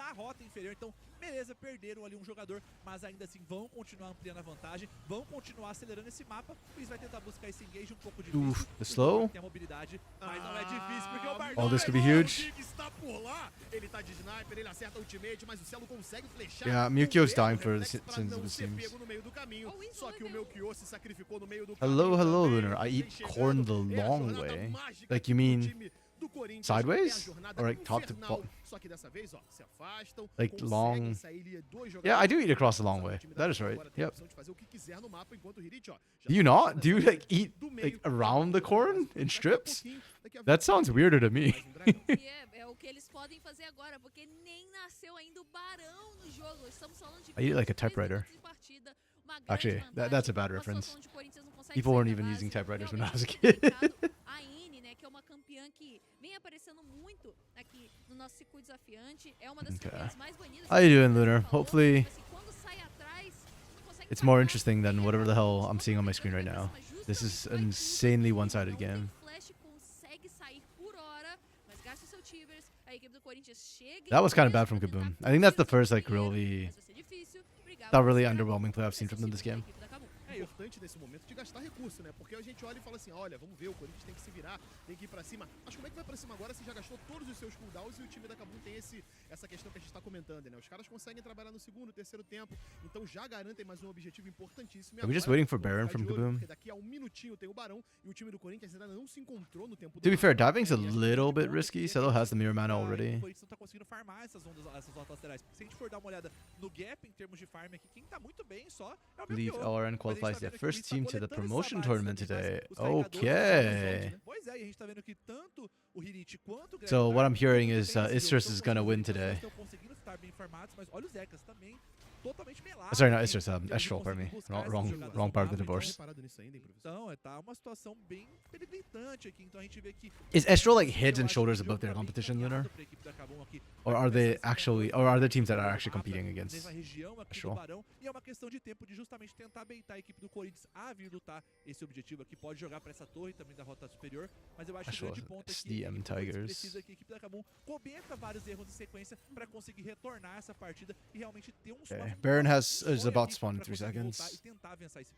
Beleza, perderam ali jogador, mas ainda assim vão continuar ampliando a vantagem, vão continuar acelerando esse mapa. O Wiz vai tentar buscar esse engage pouco difícil. Oof, the slow. Tem a mobilidade, mas não é difícil porque o Bardal Oh, this could be huge. Está por lá. Ele tá de sniper, ele acerta o ultimate, mas o Cielo consegue flechar. Yeah, Mukyo's dying for the sins of the seams. seams. Só que o Melchior se sacrificou no meio do Hello, hello, Lunar. I eat corn the long way. Like, you mean sideways? Or like top to bottom? Like long. Yeah, I do eat across the long way. That is right. Yep. Do you not? Do you like eat like around the corn in strips? That sounds weirder to me. É o que eles podem fazer agora, porque nem nasceu ainda o Barão no jogo. Estamos falando de I eat like a typewriter. Actually, that's a bad reference. People weren't even using typewriters when I was a kid. A Ine, né, que é uma campeã que vem aparecendo muito aqui no nosso circuito desafiante, é uma das campeãs mais banidas. How you doing, Lunar? Hopefully, it's more interesting than whatever the hell I'm seeing on my screen right now. This is an insanely one-sided game. That was kind of bad from Kaboom. I think that's the first like really underwhelming play I've seen from them this game. Importante nesse momento de gastar recurso, né? Porque a gente olha e fala assim, olha, vamos ver, o Corinthians tem que se virar, tem que ir pra cima. Mas como é que vai pra cima agora se já gastou todos os seus cooldowns e o time da Kabum tem essa questão que a gente tá comentando, né? Os caras conseguem trabalhar no segundo, terceiro tempo, então já garantem mais um objetivo importantíssimo. Are we just waiting for Baron from Kaboom? Daqui a minutinho tem o Barão e o time do Corinthians ainda não se encontrou no tempo. To be fair, diving's a little bit risky. Celo has the mirror mana already. O Corinthians não tá conseguindo farmar essas rotas laterais. Se a gente for dar uma olhada no gap em termos de farm aqui, quem tá muito bem só é o Believe Melchior. LRN qualifies the first team to the promotion tournament today. Okay. So what I'm hearing is Istris is gonna win today. Sorry, not Istris, Estral, pardon me. Wrong part of the divorce. Is Estral like heads and shoulders above their competition, Lunar? Or are they actually, or are there teams that are actually competing against Estral? E é uma questão de tempo de justamente tentar baitar a equipe do Corinthians a vir lutar esse objetivo aqui. Pode jogar para essa torre também da rota superior, mas eu acho que o grande ponto aqui precisa que a equipe da Kabum cometa vários erros em sequência para conseguir retornar essa partida e realmente ter um Okay, Baron is about to spawn in 3 seconds.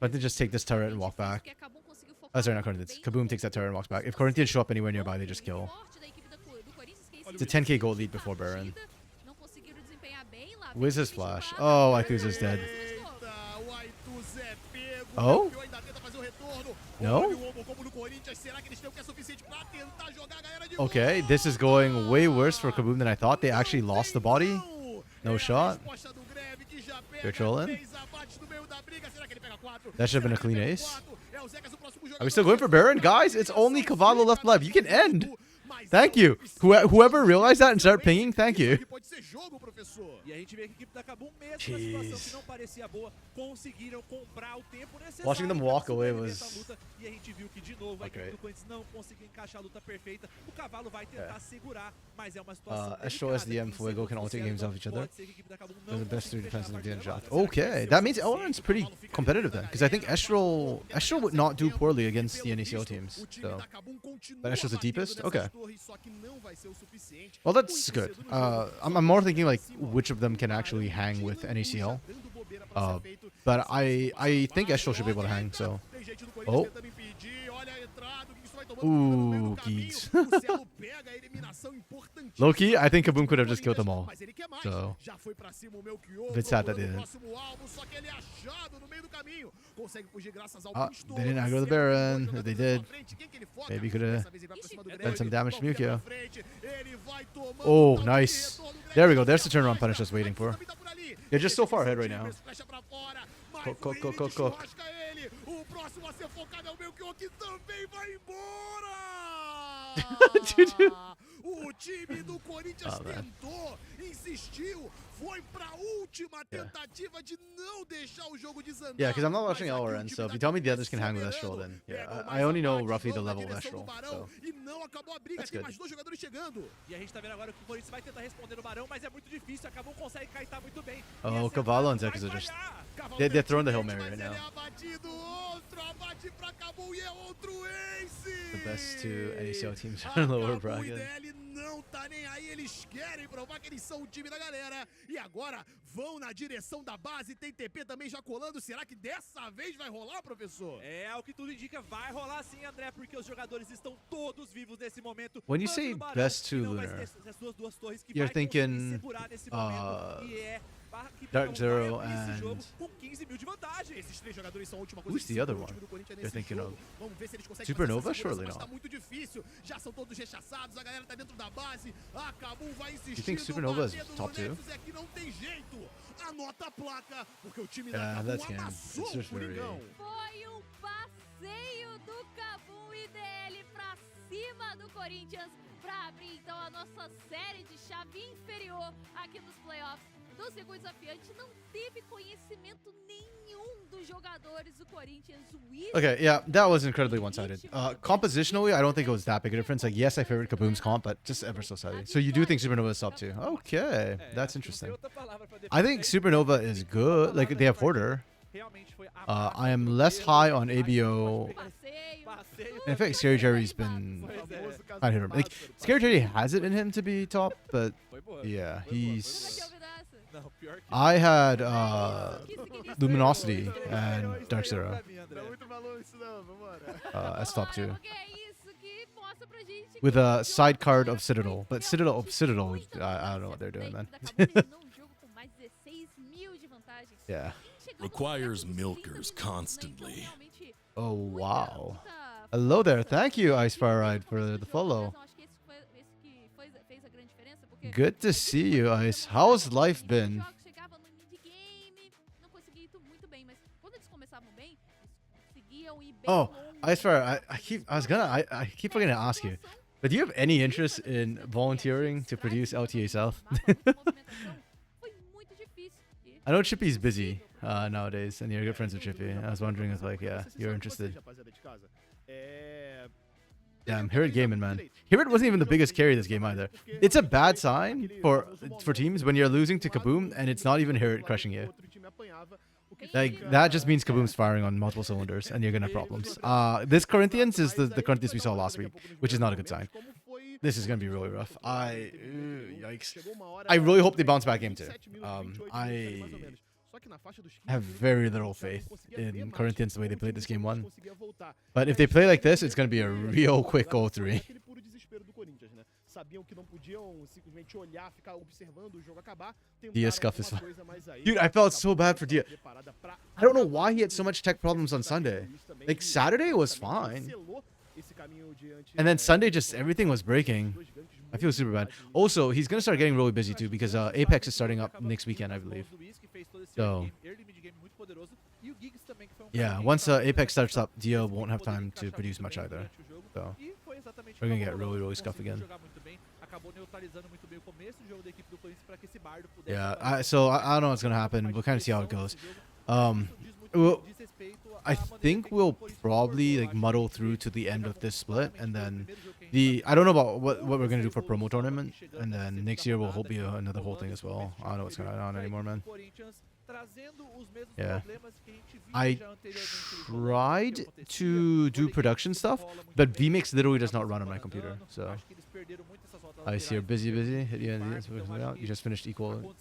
But they just take this turret and walk back. Oh, sorry, not Corinthians. Kaboom takes that turret and walks back. If Corinthians show up anywhere nearby, they just kill. It's a 10k gold lead before Baron. Wiz his flash. Oh, Aikuza's dead. Oh? No? Okay, this is going way worse for Kaboom than I thought. They actually lost the body. No shot. They're trolling. That should have been a clean ace. Are we still going for Baron? Guys, it's only Cavallo left alive. You can end. Thank you. Whoever realized that and started pinging, thank you. Jeez. Watching them walk away was... Okay. Estro SDM Fuego can all take games off each other. They're the best 3 defensive in the end shot. Okay, that means LRN's pretty competitive then. Because I think Estro would not do poorly against the NECO teams. So. But Estro's the deepest? Okay. Well, that's good. I'm more thinking like which of them can actually hang with NACL. But I think Estro should be able to hang, so... Oh. Ooh, geeks. Low-key, I think Kaboom could have just killed them all. So, a bit sad that they didn't. They didn't aggro the Baron. If they did, maybe could have done some damage to Mukyo. Oh, nice. There we go. There's the turnaround punish I was waiting for. They're just so far ahead right now. Cook. O próximo a ser focado é o Melchior, que também vai embora! O time do Corinthians man. tentou, insistiu, foi pra última tentativa de não deixar o jogo desandar. Yeah, because I'm not watching Mas aqui o LRN, time so if da you tell me the Corinthians others can hang with soberano, Estral, then yeah, pegam I mais only know abate, roughly the vão na level of direção do Estral. Barão So e não acabou a briga, That's tem good. mais 2 jogadores chegando. E a gente tá vendo agora que o Corinthians vai tentar responder no Barão, mas é muito difícil. Acabou, consegue kaitar muito bem. Oh, Cavallo and Zex are just they're throwing the Hail Mary right now. Abatido, outro abate pra Cabum e é outro ace. The best two NACL teams are in lower bracket. Não tá nem aí, eles querem provar que eles são o time da galera. E agora vão na direção da base, tem TP também já colando. Será que dessa vez vai rolar, professor? É, o que tudo indica, vai rolar sim, André, porque os jogadores estão todos vivos nesse momento. When you say best two Lunar, you're thinking Dark Zero and who's the other one you're thinking of? Supernova? Surely not. Já são todos rechaçados, a galera tá dentro da base. A Cabum vai insistir. You think Supernova is top 2? Aqui não tem jeito. Anota a placa, porque o time Yeah, da that's Cabum game. amassou It's o just very... Coringão. Foi um passeio do Cabum e DL pra cima do Corinthians pra abrir então a nossa série de chave inferior aqui nos playoffs do Circuito Desafiante. Não teve conhecimento nenhum dos jogadores do Corinthians. Okay, yeah, that was incredibly one-sided. Compositionally, I don't think it was that big a difference. Like, yes, I favorite Kaboom's comp, but just ever so slightly. So you do think Supernova is top 2? Okay, that's interesting. I think Supernova is good. Like, they have Hoarder. I am less high on ABO. And in fact, Scary Jerry's been kind of hit or miss. Like, Scary Jerry has it in him to be top, but yeah, he's... I had Luminosity and Dark Zero as top 2. With a side card of Citadel. But Citadel, I don't know what they're doing, man. Yeah. Requires milkers constantly. Oh, wow. Hello there. Thank you, Ice Fire Ride, for the follow. Good to see you, Ice. How's life been? Oh, Ice Fire, I keep forgetting to ask you. But do you have any interest in volunteering to produce LTA South? I know Chippy's busy nowadays, and you're good friends with Chippy. I was wondering if, like, yeah, you're interested. Damn, Hirit gaming, man. Hirit wasn't even the biggest carry this game either. It's a bad sign for teams when you're losing to Kaboom and it's not even Hirit crushing you. Like, that just means Kaboom's firing on multiple cylinders and you're gonna have problems. This Corinthians is the Corinthians we saw last week, which is not a good sign. This is gonna be really rough. Yikes. I really hope they bounce back game 2. I have very little faith in Corinthians the way they played this game 1. But if they play like this, it's going to be a real quick 0-3. Dia scuff is fine. Dude, I felt so bad for Dia. I don't know why he had so much tech problems on Sunday. Like, Saturday was fine. And then Sunday, just everything was breaking. I feel super bad. Also, he's going to start getting really busy too because Apex is starting up next weekend, I believe. So, yeah, once Apex starts up, Dia won't have time to produce much either. So, we're going to get really, really scuffed again. Yeah, so I don't know what's going to happen. We'll kind of see how it goes. Well, I think we'll probably like muddle through to the end of this split, and then I don't know about what we're gonna do for promo tournament, and then next year will be another whole thing as well. I don't know what's going on anymore, man. Yeah, I tried to do production stuff, but VMix literally does not run on my computer. So I see you're busy. Hit you in the You just finished Equal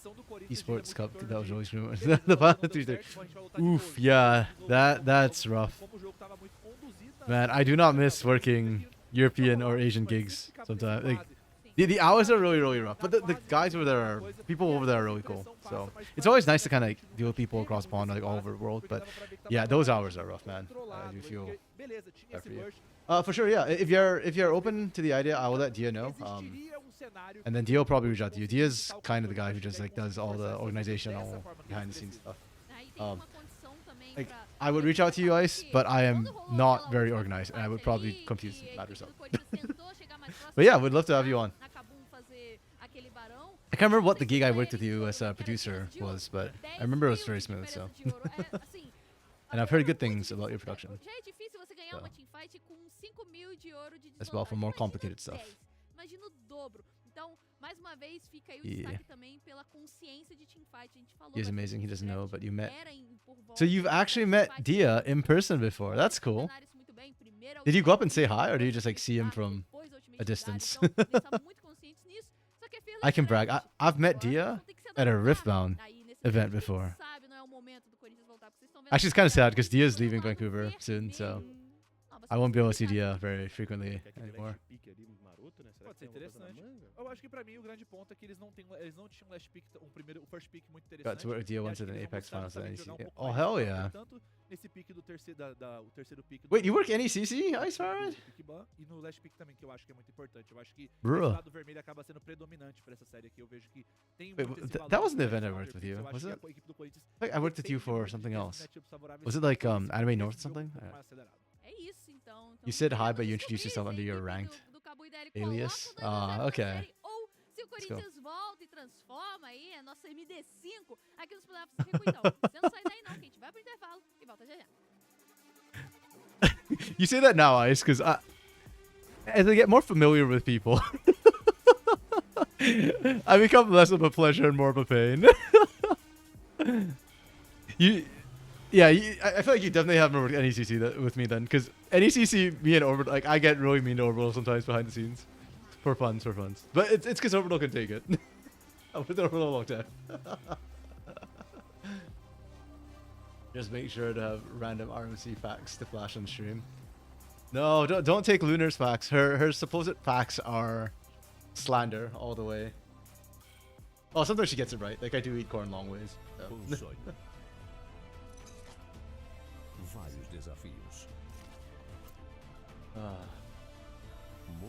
Esports Cup. That was really screaming. The final 3-3. Oof, yeah, that's rough. Man, I do not miss working European or Asian gigs sometimes. Like, the hours are really, really rough. But the guys over there, people over there are really cool. So it's always nice to kind of deal with people across pond, like all over the world. But yeah, those hours are rough, man. I do feel bad for you. For sure, yeah. If you're open to the idea, I will let Dia know. And then Dia will probably reach out to you. Dia's kind of the guy who just like does all the organizational behind the scenes stuff. Like, I would reach out to you, Ice, but I am not very organized, and I would probably confuse matters up. But yeah, we'd love to have you on. I can't remember what the gig I worked with you as a producer was, but I remember it was very smooth. So, and I've heard good things about your production. Já é difícil você ganhar uma teamfight com 5.000 de ouro de As well for more complicated stuff. Imagina o dobro. Então, mais uma vez, fica aí o destaque também pela consciência de teamfight. A gente falou. He's amazing. He doesn't know, but you met. Por volta So you've actually met Dia in person before. That's cool. muito bem. Primeiro Did you go up and say hi, or did you just like see him from a distance? Então, eles estavam muito conscientes nisso. Só que é I can brag. I've met Dia tem que se at a adaptar Riftbound aí nesse event momento. A gente before. sabe, não é o momento do Corinthians voltar, porque vocês estão vendo Actually, it's kind of sad because que Dia's todo leaving lado Vancouver verde soon, so mesmo. I won't be able to see Dia very frequently anymore. Pode ser interessante. Eu acho que pra mim o grande ponto é que eles não tinham um last pick, o first pick muito interessante. Got to where Dia E went acho to que the eles Apex vão Finals. justamente Then jogar um pouco oh mais hell de yeah! tanto nesse pick do o terceiro pick do Wait, you work NECC? Ice Pirate? pick ban, e no last pick também, que eu acho que é muito importante. Eu acho que Bruh. esse lado vermelho acaba sendo predominante pra essa série aqui. Eu vejo que tem Wait, muito esse that valor wasn't the do event I counter worked with picks. you, Eu acho was que it? a equipe do Corinthians I think I worked with you sempre for muito something desses else. matchups favoráveis Was it pro like Corinthians, Anime e North esse jogo something? um pouco mais acelerado. É isso, então. You said hi, vamos but you introduced yourself under descobrir your se a equipe ranked do Cabo Ideia alias. coloca o 2 a 0 na Okay. série, ou se o Let's go. Corinthians volta e transforma aí a nossa MD5 aqui nos playoffs do Circuitão. Você não sai daí não, que a gente vai pro intervalo e volta já já. You say that now, Ice, because as I get more familiar with people, I become less of a pleasure and more of a pain. I feel like you definitely have more with NECC with me then, because NECC, me and Orbital, like I get really mean to Orbital sometimes behind the scenes, for funs. But it's because Orbital can take it. I've been with Orbital a long time. Just make sure to have random RMC facts to flash on stream. No, don't take Lunar's facts. Her supposed facts are slander all the way. Oh, sometimes she gets it right. Like I do eat corn long ways. So. Vários desafios.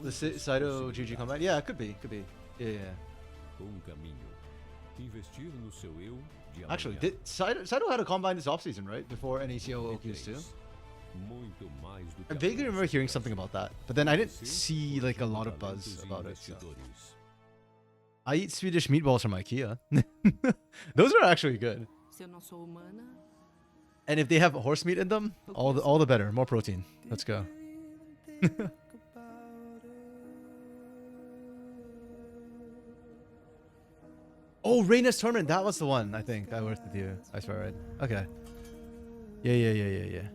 The Saito GG combat? Yeah, could be. Yeah. Caminho. Investir no seu eu de Actually, amanhã. did Saito had a combine this offseason, right? Before NECO OQs too? Muito mais do I que vaguely remember apenas hearing something about that, but then I didn't você, see like a lot of talentos buzz e about it. So. investidores. I eat Swedish meatballs from IKEA. Those are actually good. Se eu não sou humana, And if they have horse meat in them, all the better. More protein. Let's go. Oh, Reina's Tournament. That was the one, I think. I worked with you. I swear, right? Okay. Yeah.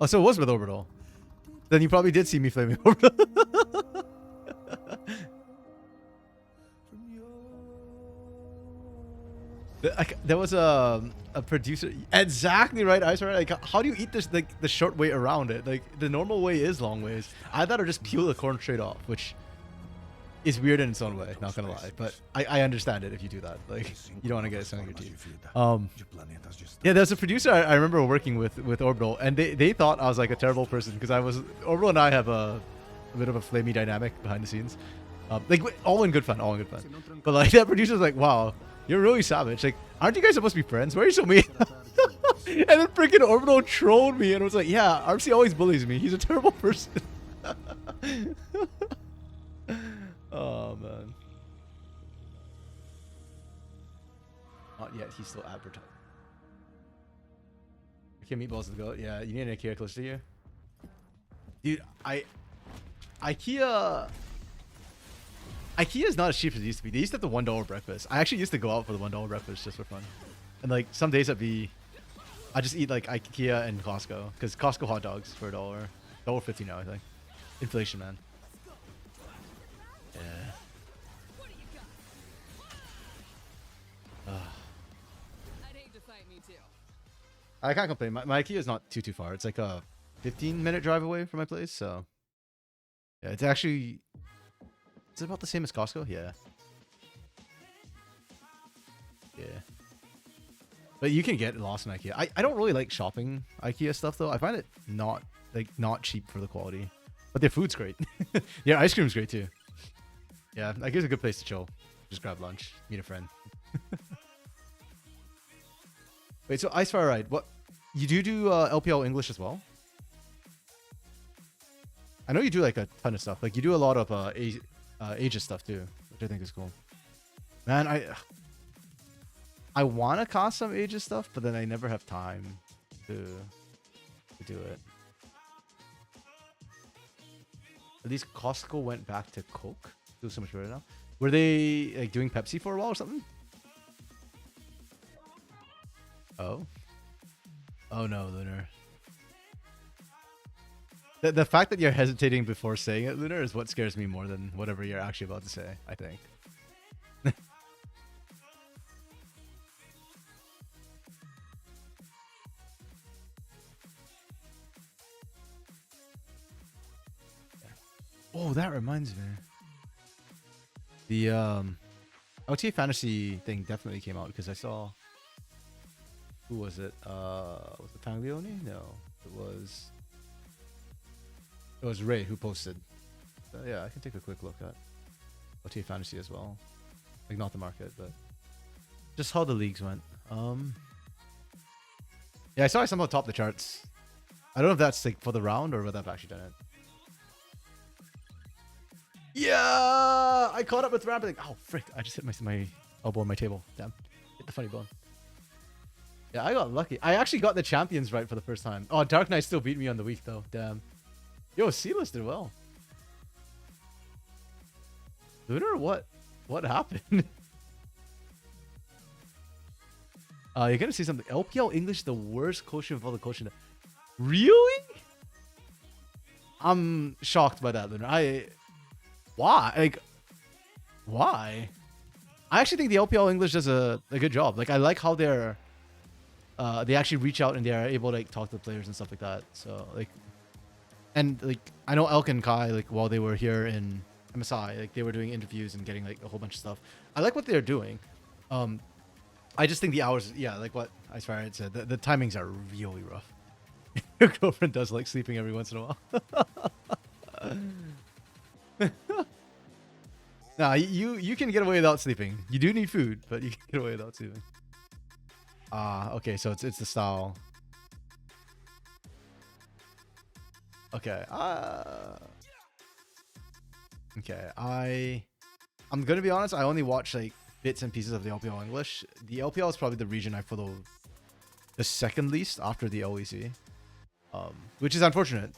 Oh, so it was with Orbital. Then you probably did see me flaming Orbital. There was a producer, exactly right. I swear, like, how do you eat this? Like the short way around it. Like the normal way is long ways. I thought I'd just peel the corn straight off, which is weird in its own way. Not gonna lie, but I understand it if you do that. Like you don't want to get it stuck in your teeth. Yeah, there's a producer I remember working with Orbital, and they thought I was like a terrible person because Orbital and I have a bit of a flamey dynamic behind the scenes. Like all in good fun. But like that producer's like, wow, you're really savage. Like, aren't you guys supposed to be friends? Why are you so mean? And then freaking Orbital trolled me and was like, yeah, RC always bullies me. He's a terrible person. Oh, man. Not yet. He's still advertising. Okay, meatballs to go. Yeah, you need an IKEA close to you. Dude, IKEA is not as cheap as it used to be. They used to have the $1 breakfast. I actually used to go out for the $1 breakfast just for fun. And like some days I just eat like IKEA and Costco, because Costco hot dogs for $1.50 now, I think. Inflation, man. Yeah. I can't complain. My IKEA is not too far. It's like a 15-minute drive away from my place, so yeah, it's actually. Is it about the same as Costco? Yeah. But you can get lost in IKEA. I don't really like shopping IKEA stuff though. I find it not cheap for the quality. But their food's great. Yeah, ice cream's great too. Yeah, IKEA's a good place to chill. Just grab lunch, meet a friend. Wait, so Ice Fire Ride, what you do LPL English as well? I know you do like a ton of stuff. Like you do a lot of Asia stuff too, which I think is cool. Man, I want to cost some Aegis stuff, but then I never have time to do it. At least Costco went back to Coke. Do so much better now. Were they like doing Pepsi for a while or something? Oh. Oh no, Lunar. The fact that you're hesitating before saying it, Lunar, is what scares me more than whatever you're actually about to say, I think. Oh, that reminds me. The LTA Fantasy thing definitely came out because I saw. Who was it? Was it Tanglioni? No, it was Ray who posted. Yeah, I can take a quick look at LTA Fantasy as well. Like not the market, but just how the leagues went. Yeah, I saw I somehow topped the charts. I don't know if that's like for the round or whether I've actually done it. Yeah, I caught up with Ramping. Oh, frick. I just hit my elbow on my table. Damn. Hit the funny bone. Yeah, I got lucky. I actually got the champions right for the first time. Oh, Dark Knight still beat me on the week, though. Damn. Yo, Sealess did well. Lunar, what happened? You're going to see something. LPL English, the worst quotient of all the quotient. Really? I'm shocked by that, Lunar. Why? Like, why? I actually think the LPL English does a good job. Like, I like how they actually reach out and they are able to like talk to the players and stuff like that. So like, and like I know Elk and Kai, like while they were here in MSI, like they were doing interviews and getting like a whole bunch of stuff. I like what they're doing. I just think the hours, yeah, like what Icefired said, the timings are really rough. Your girlfriend does like sleeping every once in a while. Nah, you can get away without sleeping. You do need food, but you can get away without sleeping. Okay, so it's the style. Okay. Okay. I'm gonna be honest. I only watch like bits and pieces of the LPL English. The LPL is probably the region I follow the second least after the OEC, which is unfortunate.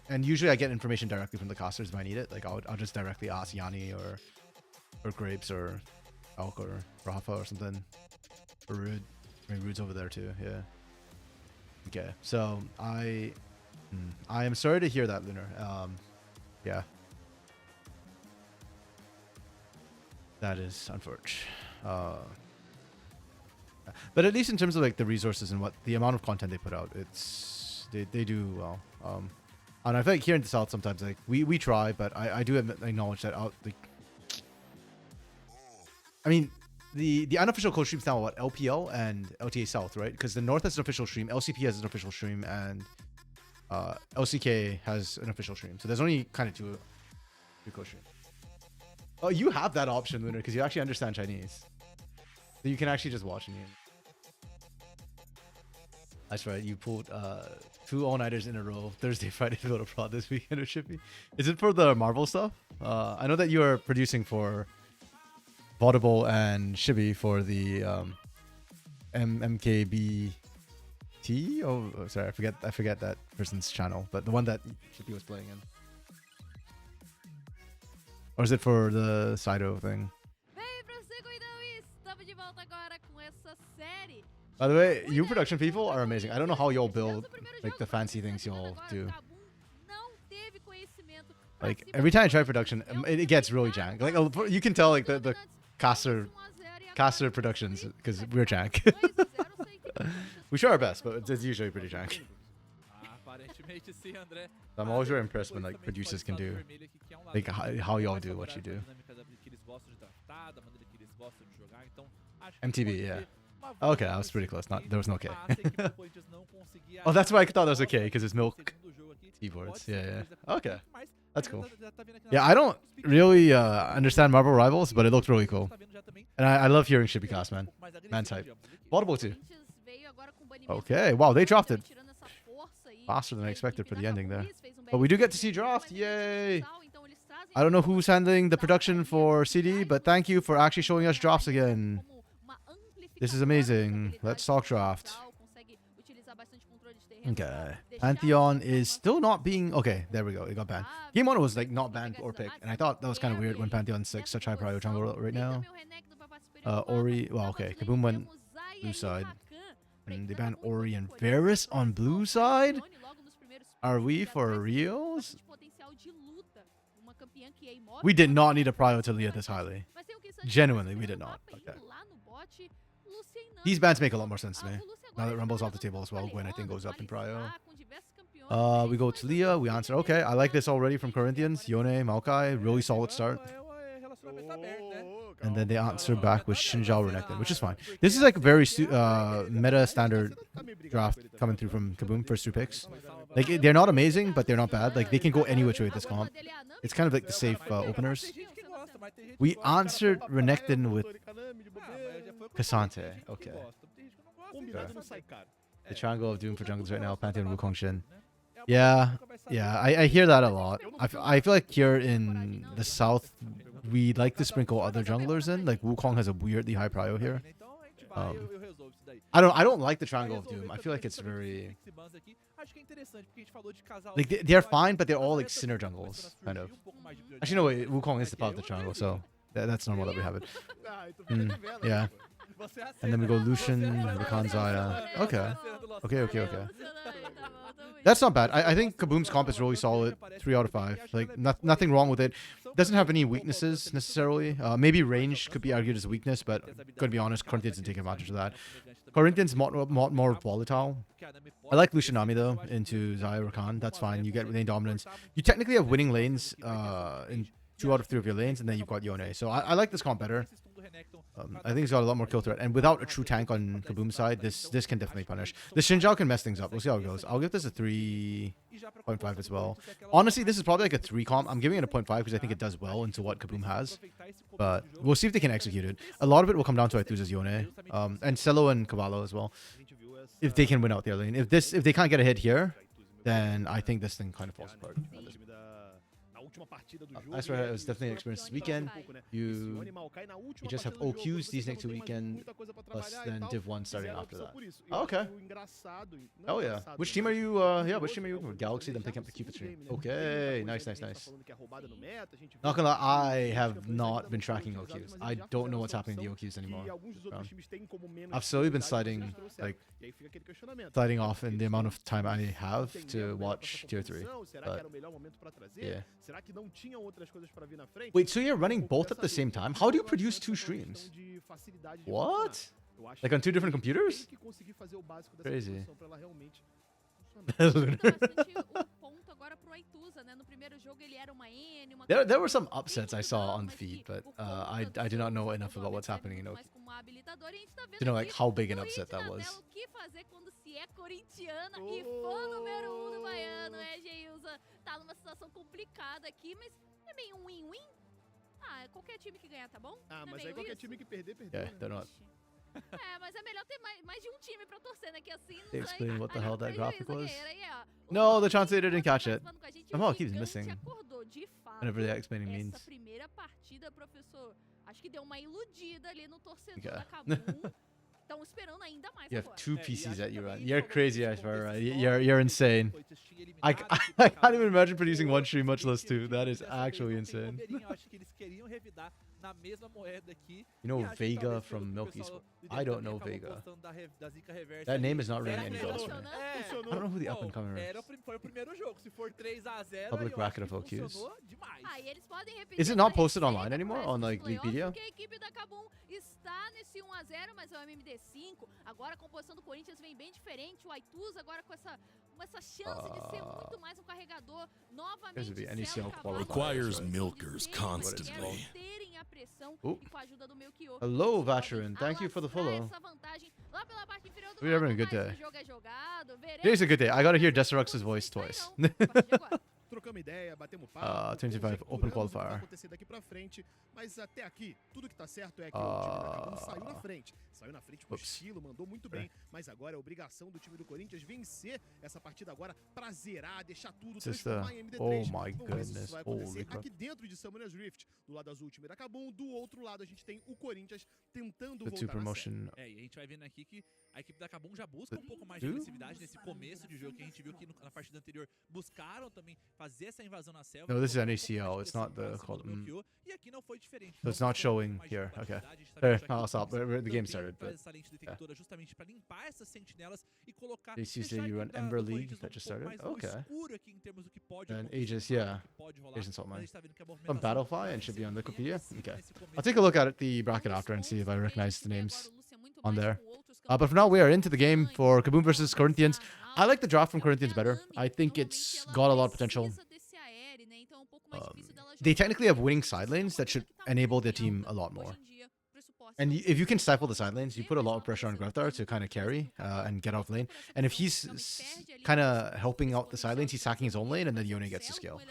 And usually I get information directly from the casters if I need it. Like I'll just directly ask Yanni or Grapes or Elk or Rafa or something. Or Rude. I mean, Rude's over there too. Yeah. Okay. So I am sorry to hear that, Lunar. Yeah. That is unfortunate. But at least in terms of like the resources and what the amount of content they put out, they do well. And I feel like here in the South sometimes like we try, but I do acknowledge that I mean the unofficial code streams now are what, LPL and LTA South, right? Because the North has an official stream, LCP has an official stream, and LCK has an official stream. So there's only kind of two code streams. Oh, you have that option, Lunar, because you actually understand Chinese. So you can actually just watch me. That's right. You pulled 2 all-nighters in a row, Thursday, Friday to go to prod this weekend with Shippy. Is it for the Marvel stuff? I know that you are producing for Vaudable and Shippy for the MKBT. Oh, sorry, I forget that person's channel, but the one that Shippy was playing in. Or is it for the Sido thing? By the way, you production people are amazing. I don't know how y'all build like the fancy things y'all do. Like every time I try production, it gets really jank. Like you can tell like the caster productions because we're jank. We try our best, but it's usually pretty jank. I'm always very impressed when like producers can do like how y'all do what you do. MTV, yeah. Okay, I was pretty close. There was no K. Oh, that's why I thought that was a K, because it's milk keyboards. Yeah. Okay, that's cool. Yeah, I don't really understand Marvel Rivals, but it looked really cool, and I love hearing Shippy cast, man. Man type. Vaudable too. Okay, wow, they dropped it faster than I expected for the ending there. But we do get to see draft. Yay! I don't know who's handling the production for CD, but thank you for actually showing us drops again. This is amazing. Let's talk draft. Okay. Pantheon is still not being... Okay, there we go. It got banned. Game 1 was like not banned or picked. And I thought that was kind of weird when Pantheon's like such high priority jungle right now. Ori... Well, okay. Kaboom went blue side. And they banned Ori and Varus on blue side? Are we for reals? We did not need a prio to Leah this highly. Genuinely, we did not. Okay. These bans make a lot more sense to me. Now that Rumble's off the table as well, Gwen I think goes up in prio. We go to Leah, we answer. Okay, I like this already from Corinthians. Yone, Maokai, really solid start. And then they answer back with Shinjao Renekton, which is fine. This is like a very meta standard draft coming through from Kaboom, first 2 picks. Like, they're not amazing, but they're not bad. Like, they can go any which way with this comp. It's kind of like the safe openers. We answered Renekton with Cassante. Okay. The triangle of doom for jungles right now, Pantheon, Wukong, Shin. Yeah, I hear that a lot. I feel like here in the south, we like to sprinkle other junglers in. Like Wukong has a weirdly high prio here. I don't like the triangle of doom. I feel like it's very like they're fine, but they're all like sinner jungles, kind of. Actually, no wait, Wukong is the part of the triangle, so that's normal that we have it. Yeah. And then we go Lucian, Rakan, Zaya. Okay. That's not bad. I think Kaboom's comp is really solid. 3 out of 5. Like, nothing wrong with it. Doesn't have any weaknesses, necessarily. Maybe range could be argued as a weakness, but gonna be honest, Corinthians didn't take advantage of that. Corinthians more volatile. I like Lucianami, though, into Zaya, Rakan. That's fine. You get lane dominance. You technically have winning lanes in 2 out of 3 of your lanes, and then you've got Yone. So I like this comp better. I think he's got a lot more kill threat, and without a true tank on Kaboom's side, this can definitely punish. The Shinjao can mess things up. We'll see how it goes. I'll give this a 3.5 as well. Honestly, this is probably like a 3 comp. I'm giving it a 0.5 because I think it does well into what Kaboom has, but we'll see if they can execute it. A lot of it will come down to Aithuza's Yone, and Celo and Cavallo as well, if they can win out their lane. If they can't get a hit here, then I think this thing kind of falls apart. That's right. It was definitely an experience this weekend. You just have OQs these next 2 weekends, plus then Div 1 starting after that. Oh, okay. Oh yeah. Which team are you? Which team are you? Galaxy, then picking up the Cupid stream. Okay. Nice. Not gonna lie, I have not been tracking OQs. I don't know what's happening to the OQs anymore. I've slowly been sliding off in the amount of time I have to watch Tier 3. But, yeah. Wait, so you're running both at the same time? How do you produce 2 streams? What? Like on 2 different computers? Crazy. There were some upsets I saw on the feed, but I do not know enough about what's happening in Oki to know like how big an upset that was. Tá numa situação complicada aqui, mas é meio um win-win. Ah, qualquer time que ganhar tá bom? Ah, mas aí qualquer time que perder, perdeu. Yeah, they're not. É, mas é melhor ter mais de um time pra torcer, né? Que assim não They explain what the hell that graphic was? Yeah. No, the translator didn't catch it. Somehow it keeps missing. Whenever the explaining means. Essa primeira partida, professor, acho que deu uma iludida ali no torcedor da Kabum. You have 2 PCs that you run. You're crazy, I swear. Right? You're insane. I can't even imagine producing 1 stream, much less 2. That is actually insane. You know Vega from Milky's? I don't know Vega. That name is not ringing any bells for me. I don't know who the up-and-comer is. Public bracket of OQs. Is it not posted online anymore on like Wikipedia? Está nesse 1-0, mas é o MMD5. Agora a composição do Corinthians vem bem diferente. O Aithuza agora com essa chance de ser muito mais um carregador. Novamente, requires milkers constantly. Hello, Veteran. Thank you for the follow. We're having a good day. Today's a good day. I gotta hear Desarux's voice twice. trocamos ideia, batemos papo. 25 Open Qualifier. Vai acontecer daqui pra frente, mas até aqui, tudo que tá certo é que o time da Kabum saiu na frente. Saiu na frente com estilo, mandou muito bem, mas agora é obrigação do time do Corinthians vencer essa partida agora pra zerar, deixar tudo, transformar em MD3. Oh my Vamos ver se goodness, isso vai acontecer aqui dentro de Summoner's Rift. Do lado azul, o time da Kabum, do outro lado a gente tem o Corinthians tentando voltar na série. promotion. E a gente vai vendo aqui que a equipe da Kabum já busca um pouco mais de agressividade nesse começo de jogo, que a gente viu que na partida anterior buscaram também fazer essa invasão na selva. No, this is NACL. It's not the E aqui não foi diferente. So it's not showing here. Okay. There, I'll stop. The game started. But justamente para limpar essas sentinelas e colocar this is you run Ember League that just started. Okay. And Aegis, yeah. Aegis and Saltmine. Some Battlefly and should be on Wikipedia. Okay. I'll take a look at the bracket after and see if I recognize the names on there. But for now, we are into the game for Kabum versus Corinthians. I like the draft from Corinthians better. I think it's got a lot of potential. They technically have winning side lanes that should enable their team a lot more. And if you can stifle the side lanes, you put a lot of pressure on Greftar to kind of carry and get off lane. And if he's kind of helping out the side lanes, he's sacking his own lane, and then Yone gets to scale.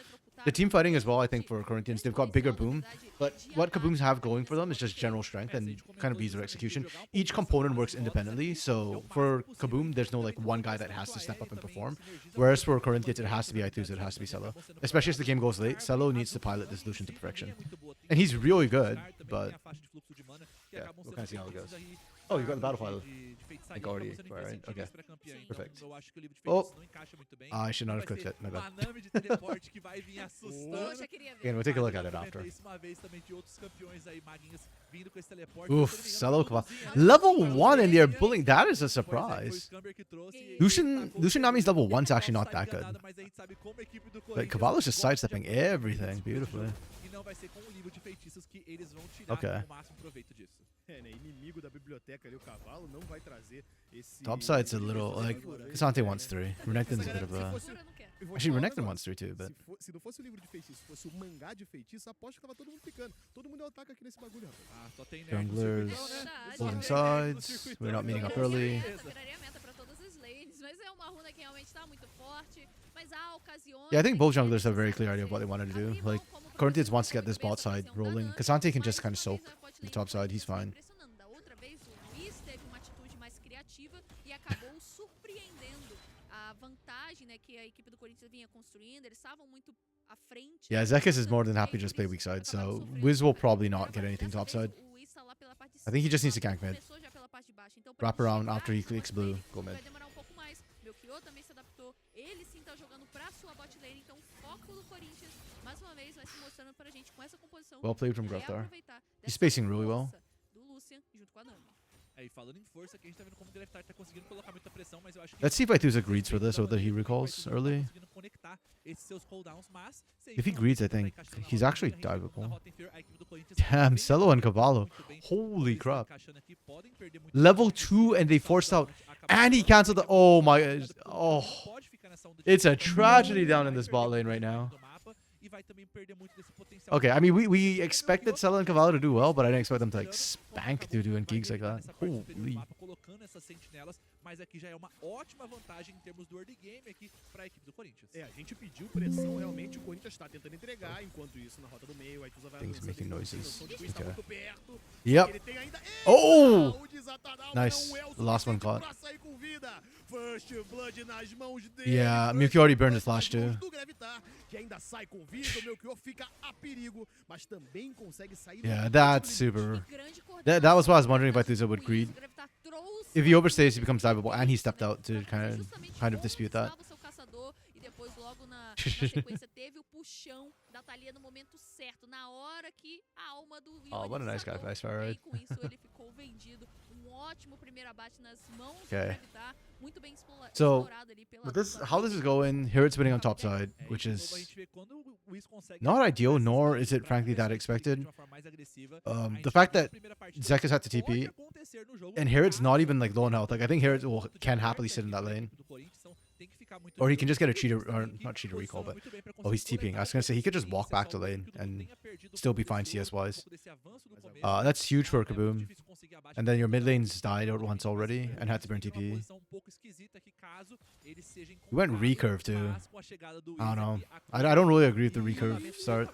The team fighting as well, I think, for Corinthians, they've got bigger boom, but what Kaboom's have going for them is just general strength and kind of ease of execution. Each component works independently, so for Kaboom, there's no like one guy that has to step up and perform, whereas for Corinthians, it has to be Aituz, it has to be Cello. Especially as the game goes late, Cello needs to pilot the solution to perfection. And he's really good, but yeah, we'll kind of see how it goes. Oh, you got the battle file. I think already, right? Okay. Perfect. Oh, I should not have clicked it. My bad. Again, we'll take a look at it after. Oof, Cello. Level 1 and they're bullying. That is a surprise. Lucian Nami's level 1's actually not that good. But Cavallo's just sidestepping everything beautifully. Okay. Topside's a little, like, Kasante wants 3. Renekton's a bit of a... Actually, Renekton wants 3 too, but... Se não fosse o livro de feitiço, fosse o mangá de feitiço, aposto que tava todo mundo picando. Todo mundo ataca aqui nesse bagulho, rapaz. Junglers, holding sides, we're not meeting up early. Yeah, I think both junglers have a very clear idea of what they wanted to do. Like, Corinthians wants to get this bot side rolling. Kasante can just kind of soak the top side, he's fine. Yeah, Zekis is more than happy to just play weak side, so Wiz will probably not get anything top side. I think he just needs to gank mid. Wrap around after he clicks blue, go mid. Well played from Greftar. He's spacing really well. Let's see if Aituz greets for this or whether he recalls early. If he greets, I think he's actually diveable. Damn, Cello and Cavallo. Holy crap. Level 2 and they forced out. And he canceled the... Oh my... Oh. It's a tragedy down in this bot lane right now. Okay, I mean, we expected Cello and Cavallo to do well, but I didn't expect them to like spank Dudu and Geeks like that. Holy. Mas aqui já é uma ótima vantagem em termos do early game aqui para a equipe do Corinthians. É, a gente pediu pressão, realmente o Corinthians está tentando entregar, enquanto isso na rota do meio, Aituz vai Things making noises. Okay. Yep. Oh! Nice. The last one caught. Yeah, Mewtwo already burned his flash too. Yeah, that's super. That was what I was wondering if Aituz would greed. If he overstays, he becomes diveable, and he stepped out to kind of dispute that. Oh, what a nice guy, Vice Fire. Okay. So, with this, how this is going, here it's winning on top side, which is not ideal, nor is it frankly that expected. The fact that Zekis had to TP, and Herod's not even like low on health. Like I think Herod can happily sit in that lane. Or he can just get a cheater, or not cheater recall, but oh, he's TPing. I was gonna say he could just walk back to lane and still be fine CS wise. That's huge for Kaboom. And then your mid lane's died out once already and had to burn TP. He went recurve too. I don't know. I don't really agree with the recurve start.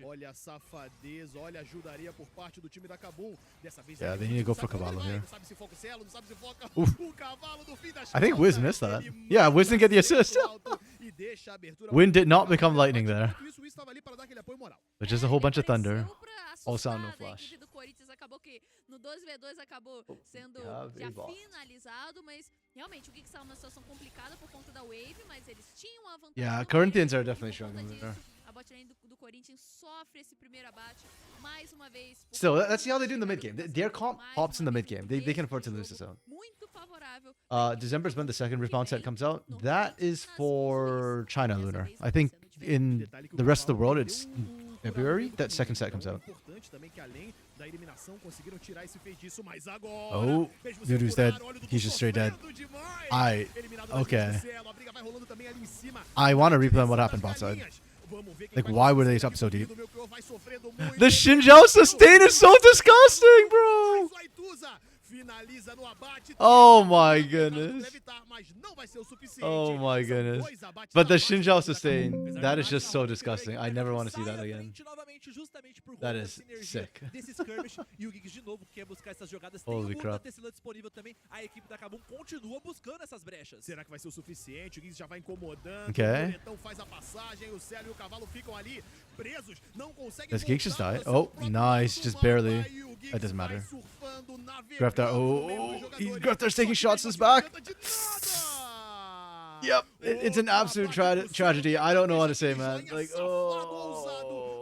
Olha a safadeza, olha a ajudaria por parte do time da Kabum. Dessa vez Yeah, they need to go for Cavallo here. Não sabe se foca o Celo, não sabe se foca Oof. o cavalo do fim das I think Wiz contas. missed that. Ele Yeah, manda Wiz didn't get the pra assist. cima do alto e deixa a abertura Wind did not pra become galera. lightning there. Enquanto isso, o Wiz estava ali para dar aquele apoio moral. But just a whole bunch of thunder. Apareceu pra All sound, no assustar, né? A flash. equipe do Corinthians acabou que no 2v2 acabou sendo yeah, já very bad. finalizado, mas realmente o Geeks estava numa situação complicada por conta da Wave, mas eles tinham a vantagem. Yeah, no Corinthians começo, are definitely por conta struggling there. disso, a botlane do Corinthians sofre esse primeiro abate mais uma vez. por Still, conta let's see how they do do in the mid game. jogador Their mais comp uma pops in the vez, mid game. They can afford to jogo lose this out. Muito favorável. December's when the second respawn set comes out. That is for China Lunar. I think in the rest of the world it's February that second set comes out. Importante também que além da eliminação conseguiram tirar esse feitiço, mas agora, Oh, mesmo Dudu's sem dead. curar, olha o Dudu He's just straight dead. sofrendo demais. I Eliminado da okay. frente do Celo, a briga vai rolando também ali em cima. I want to replay what happened bot side. Vamos ver quem Like, vai why were they conseguir up so aqui. deep? O meu Kyo vai sofrendo muito. The Xinjiao sustain is so disgusting, bro. Mas o Aituza finaliza no abate. Oh Tenta my tentar goodness. levitar, mas não vai ser o suficiente. Oh my São goodness. dois abates But the na base Xinjiao da sustain, Kabum. that is just so disgusting. I never want to see that again. That is sick. Desses skirmish e o Giggs de novo quer buscar essas jogadas. Tem Holy o crap. Tesla disponível também. A equipe da Kabum continua buscando essas brechas. Será que vai ser o suficiente? O Giggs já vai incomodando. Okay. O Bonetão faz a passagem. O Celo e o Cavalo ficam ali presos. Não conseguem Does Giggs just voltar die? pro seu Oh, próprio nice. mundo. Just barely. Vai, e o Giggs That doesn't vai matter. surfando, navegando Graftar. no meio dos Oh, jogadores. Graftar's taking Só que shots não this back. adianta de nada. Yep, it's an absolute tragedy. I don't know what to say, man. Like,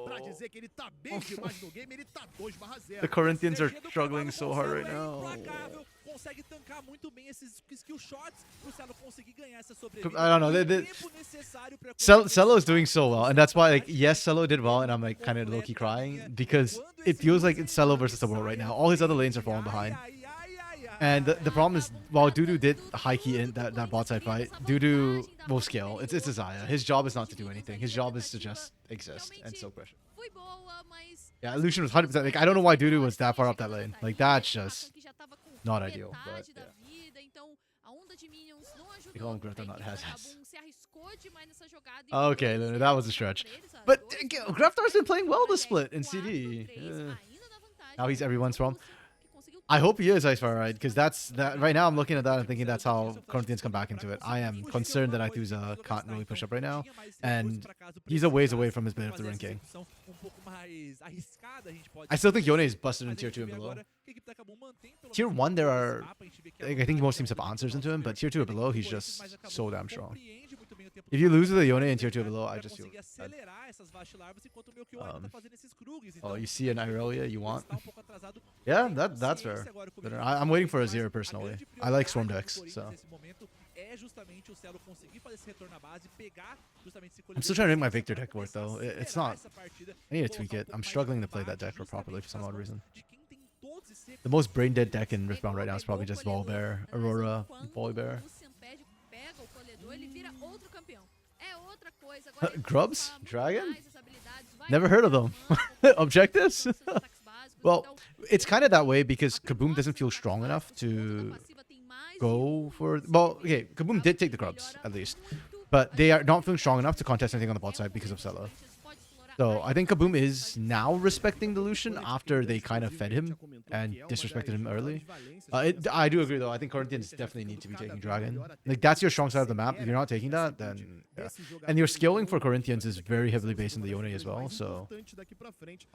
Pra dizer que ele tá bem demais no game, ele tá 2/0. the Corinthians are CG do struggling Cavalo so hard com right Celo é now. implacável, consegue tancar muito bem esses skill shots pro Celo conseguir ganhar essa sobrevida. I don't know. O tempo necessário pra Celo is doing so well, and that's why, like, yes, Celo did well, and I'm like kind of low-key crying because it feels like it's Celo versus the world right now. All his other lanes are falling behind. And the problem is, while Dudu did high key in that bot side fight, Dudu will scale. It's a Zaya. His job is not to do anything. His job is to just exist and soak pressure. Foi boa, mas Yeah, Lucian was 100%. Like, I don't know why Dudu was that far up that lane. Like, that's just que já tava com not ideal. But metade da yeah. vida, então a onda de minions não They ajudou. call him Graftar, A not equipe da Has-Has. Kabum se arriscou demais nessa jogada e Okay, foi Luna, that was a stretch. pra eles, sabe? But Dois again, gols. Graftar's been playing well this Olha, split in CD. 4-3, ainda na vantagem. Now he's everyone's from. Que conseguiu I hope he is Icefire, right? Because that's that. Right now, I'm looking at that and thinking that's how Corinthians come back into it. I am concerned that Aituza can't really push up right now, and he's a ways away from his bit of the ranking. I still think Yone is busted in tier 2 and below. Tier 1, there are, like, I think most teams have answers into him, but tier 2 or below, he's just so damn strong. If you lose with a Yone in tier 2 or below, I just feel bad. Oh, you see an Irelia you want? Yeah, that's fair. But I'm waiting for a 0 personally. I like Swarm decks, so. I'm still trying to make my Victor deck work though. It's not. I need to tweak it. I'm struggling to play that deck properly for some odd reason. The most brain dead deck in Riftbound right now is probably just Volibear, Aurora, Volibear. Grubs? Dragon? Never heard of them. Objectives? Well, it's kind of that way because Kaboom doesn't feel strong enough to go for... Well, okay, Kaboom did take the Grubs, at least. But they are not feeling strong enough to contest anything on the bot side because of Celo. So I think Kaboom is now respecting the Lucian after they kind of fed him and disrespected him early. I do agree though. I think Corinthians definitely need to be taking Dragon. Like that's your strong side of the map. If you're not taking that, then yeah. And your scaling for Corinthians is very heavily based on the Yone as well. So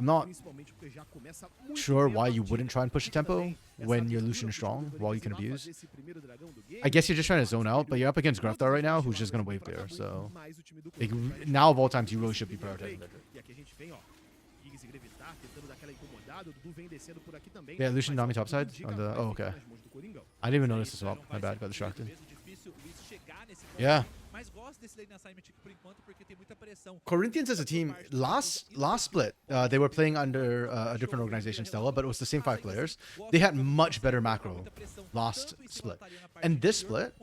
I'm not sure why you wouldn't try and push a tempo when your Lucian is strong while you can abuse. I guess you're just trying to zone out, but you're up against Graftar right now, who's just gonna wave there. So like, now of all times, you really should be prioritizing Ledger. Yeah, Lucian Nami topside on the. Oh, okay. I didn't even notice the swap. My bad, got distracted. Yeah, Mas gosto desse lane assignment aqui por enquanto porque tem muita pressão. Corinthians as a team, last split, they were playing under a different organization, Stella, but it was the same 5 players. They had much better macro last split. And this split,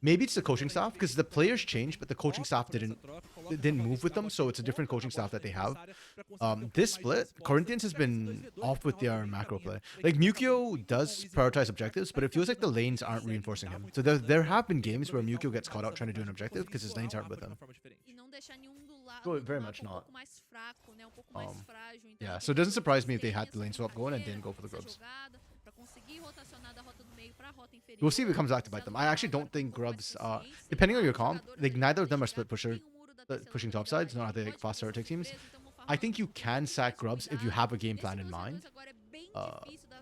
maybe it's the coaching staff, because the players changed, but the coaching staff didn't move with them, so it's a different coaching staff that they have. This split, Corinthians has been off with their macro play. Like, Mukio does prioritize objectives, but it feels like the lanes aren't reinforcing him. So there have been games where Mukio gets caught out trying to do an objective because his lanes aren't with him. Oh, very much not. Yeah, so it doesn't surprise me if they had the lane swap going and didn't go for the grubs. We'll see if it comes back to bite them. I actually don't think grubs, depending on your comp, like neither of them are split pushing top sides, not they like fast start take teams. I think you can sack grubs if you have a game plan in mind.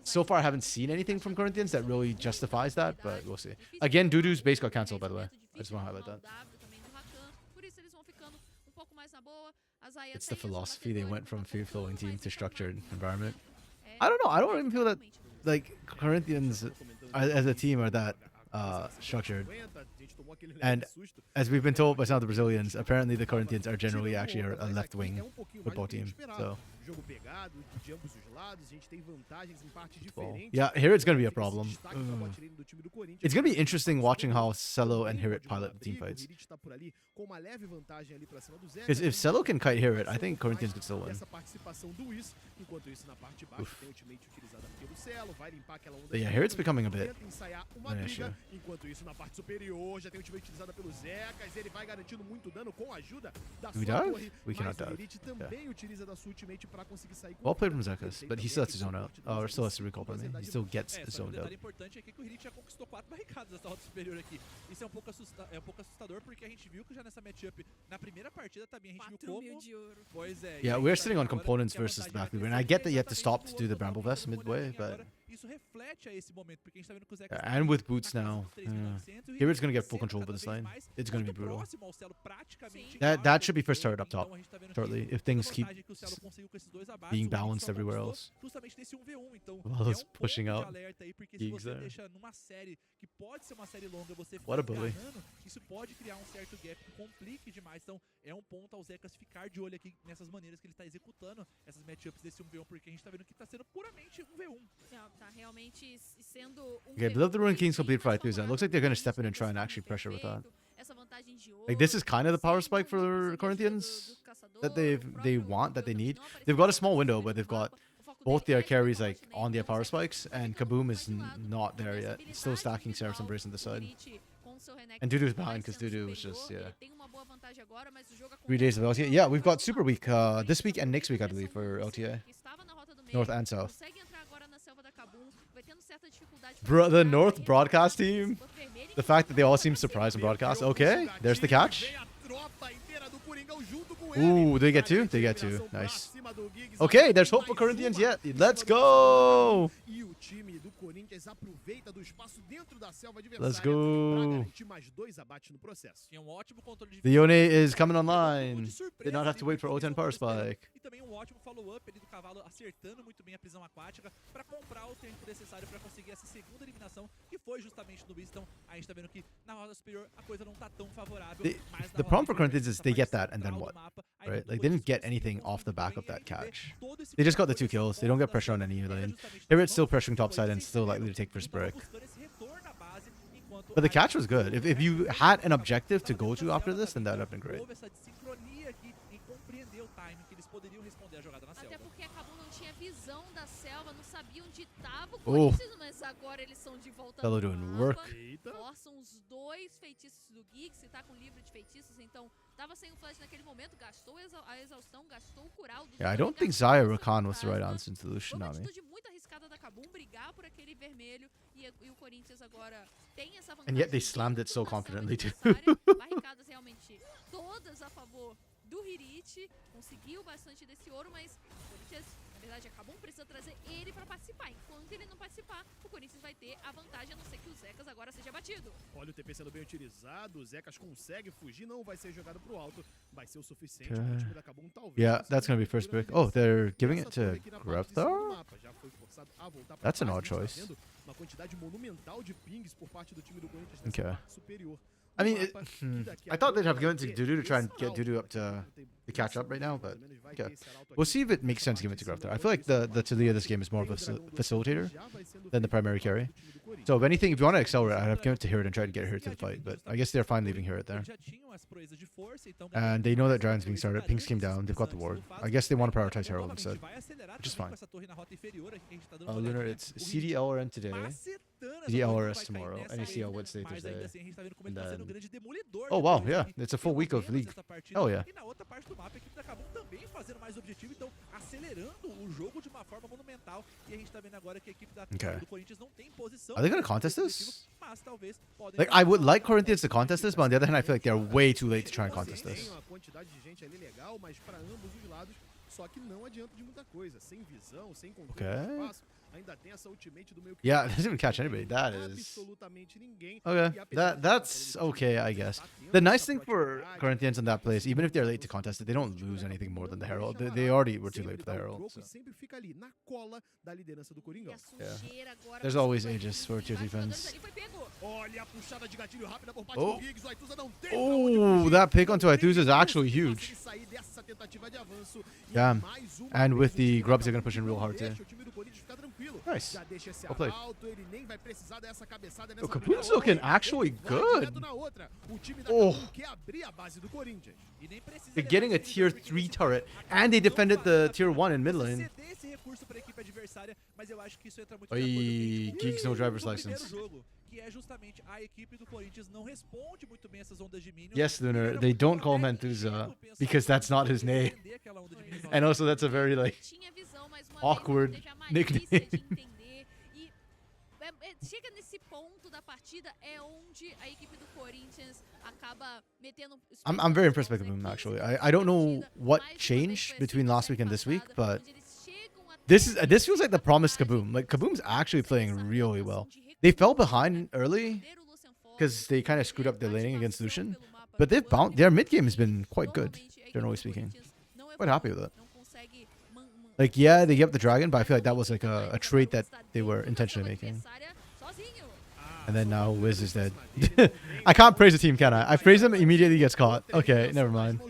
So far, I haven't seen anything from Corinthians that really justifies that, but we'll see. Again, Dudu's base got cancelled, by the way. I just want to highlight that. It's the philosophy. They went from free-flowing team to structured environment. I don't know. I don't even feel that like Corinthians as a team are that structured. And as we've been told by some of the Brazilians, apparently the Corinthians are generally actually a left-wing football team. So. Yeah, here it's going to be a problem. It's going to be interesting watching how Celo and Hirit pilot the team fights. Because if Celo can kite Hirit, I think Corinthians could still win. But yeah, Hirit's becoming a bit an issue. Do we dive? We cannot dive. Yeah. Well played from Zekas, but he still has to zone out. Or still has to recall from me. He still gets zoned out. Yeah, we're sitting on components versus the back lever, and I get that you have to stop to do the Bramble Vest midway, but... and with boots now, Hirit's going to get full control over this lane. It's going to be brutal. That should be first turret up top shortly, if things keep being balanced everywhere else. Well, pushing out gigs there. What a bully. Isso pode criar certo gap que complique demais. Então, é ponto ao Zekas ficar de olho aqui nessas maneiras que ele está executando essas matchups desse 1v1, porque a gente tá vendo que tá sendo puramente 1v1. Tá realmente sendo Okay, but love the Ruin Kings complete fight through. It looks like they're going to step in and try and actually pressure with that. Like, this is kind of the power spike for Corinthians that they want, that they need. They've got a small window, but they've got both their carries like on their power spikes, and Kaboom is not there yet. It's still stacking Seraph's Embrace on the side. And Dudu's behind because Dudu was just, yeah. 3 days of LTA. Yeah, we've got Super Week this week and next week, I believe, for LTA. North and South. Bro, the North broadcast team. The fact that they all seem surprised on broadcast. Okay, there's the catch. Ooh, they get 2? They get 2. Nice. Okay, there's hope for Corinthians yet. Let's go. Let's go. The Yone is coming online. Did not have to wait for O10 power spike. Follow-up do cavalo acertando muito bem a prisão aquática para comprar o tempo necessário para conseguir essa segunda eliminação, que foi justamente no Beast. Então, a gente tá vendo que na roda superior a coisa não tá tão favorável. The problem for Corinthians is they get that and then what? Right? Like, they didn't get anything off the back of that catch. They just got the 2 kills. They don't get pressure on any lane. Hirit's still pressuring topside and still likely to take first break. But the catch was good. If you had an objective to go to after this, then that would have been great. Até porque a Kabum não tinha visão da selva, não sabia onde estava o Oh. Corinthians, mas agora eles são de volta Fellow no doing mapa. work. Forçam os 2 feitiços do Giggs, tá com livro de feitiços, então tava sem o flash naquele momento, gastou a exaustão, gastou o cural. Yeah, I don't think Zaya Rakan was the right answer to the Foi uma Tsunami. atitude muito arriscada da Kabum brigar por aquele vermelho e o Corinthians agora tem essa vantagem. And yet they slammed it so confidently too. Barricadas realmente todas a favor do Hirit, conseguiu bastante desse ouro, mas o Corinthians, na verdade, acabou precisa trazer ele para participar. Enquanto ele não participar, o Corinthians vai ter a vantagem, a não ser que o Zekas agora seja batido. Olha o TP sendo bem utilizado, o Zekas consegue fugir, não vai ser jogado pro alto, vai ser o suficiente para o time da Kabum, talvez. Yeah, that's gonna be first pick. Oh, they're giving it to Grubthar? That's an odd choice. Uma quantidade monumental de pings por parte do time do Corinthians Okay. superior. I mean, I thought they'd have given it to Dudu to try and get Dudu up to catch up right now, but okay. We'll see if it makes sense giving it to Grub there. I feel like the Talia this game is more of a facilitator than the primary carry. So if anything, if you want to accelerate, I'd have given it to Hirt and try to get Hirt to the fight, but I guess they're fine leaving Hirt there. And they know that Dragon's being started. Pinks came down. They've got the ward. I guess they want to prioritize Herald instead, which is fine. Lunar, it's CDLRN today, CDLRS tomorrow, NACL Wednesday, Thursday. And then... Oh wow, yeah, it's a full week of League. Oh yeah. Okay. Are they gonna contest this? Like, I would like Corinthians to contest this, but on the other hand, I feel like they're way too late to try and contest this. Okay. Yeah, it doesn't even catch anybody. That is okay. That's okay, I guess. The nice thing for Corinthians in that place, even if they're late to contest it, they don't lose anything more than the Herald. They already were too late for the Herald. So. Yeah. There's always Aegis for tier defense. Oh, oh, that pick onto Aethusa is actually huge. Damn. And with the Grubs, they're gonna push in real hard too. Nice. Well played. Oh, Kaboom's looking actually good. Oh. They're getting a tier 3 turret, and they defended the tier 1 in mid lane. Oi, Geeks no driver's license. Yes, Lunar, they don't call him Aethusa because that's not his name. And also that's a very like awkward nickname. Chega nesse ponto da partida é onde a equipe do Corinthians acaba metendo. I'm very impressed by Kaboom actually. I don't know what changed between last week and this week, but this feels like the promised Kaboom. Like Kaboom's actually playing really well. They fell behind early because they kind of screwed up their laning against Lucian, but they've their mid game has been quite good, generally speaking. Quite happy with it. Like, yeah, they gave up the dragon, but I feel like that was like a trait that they were intentionally making. And then now Wiz is dead. I can't praise the team, can I? I praise him, immediately gets caught. Okay, never mind.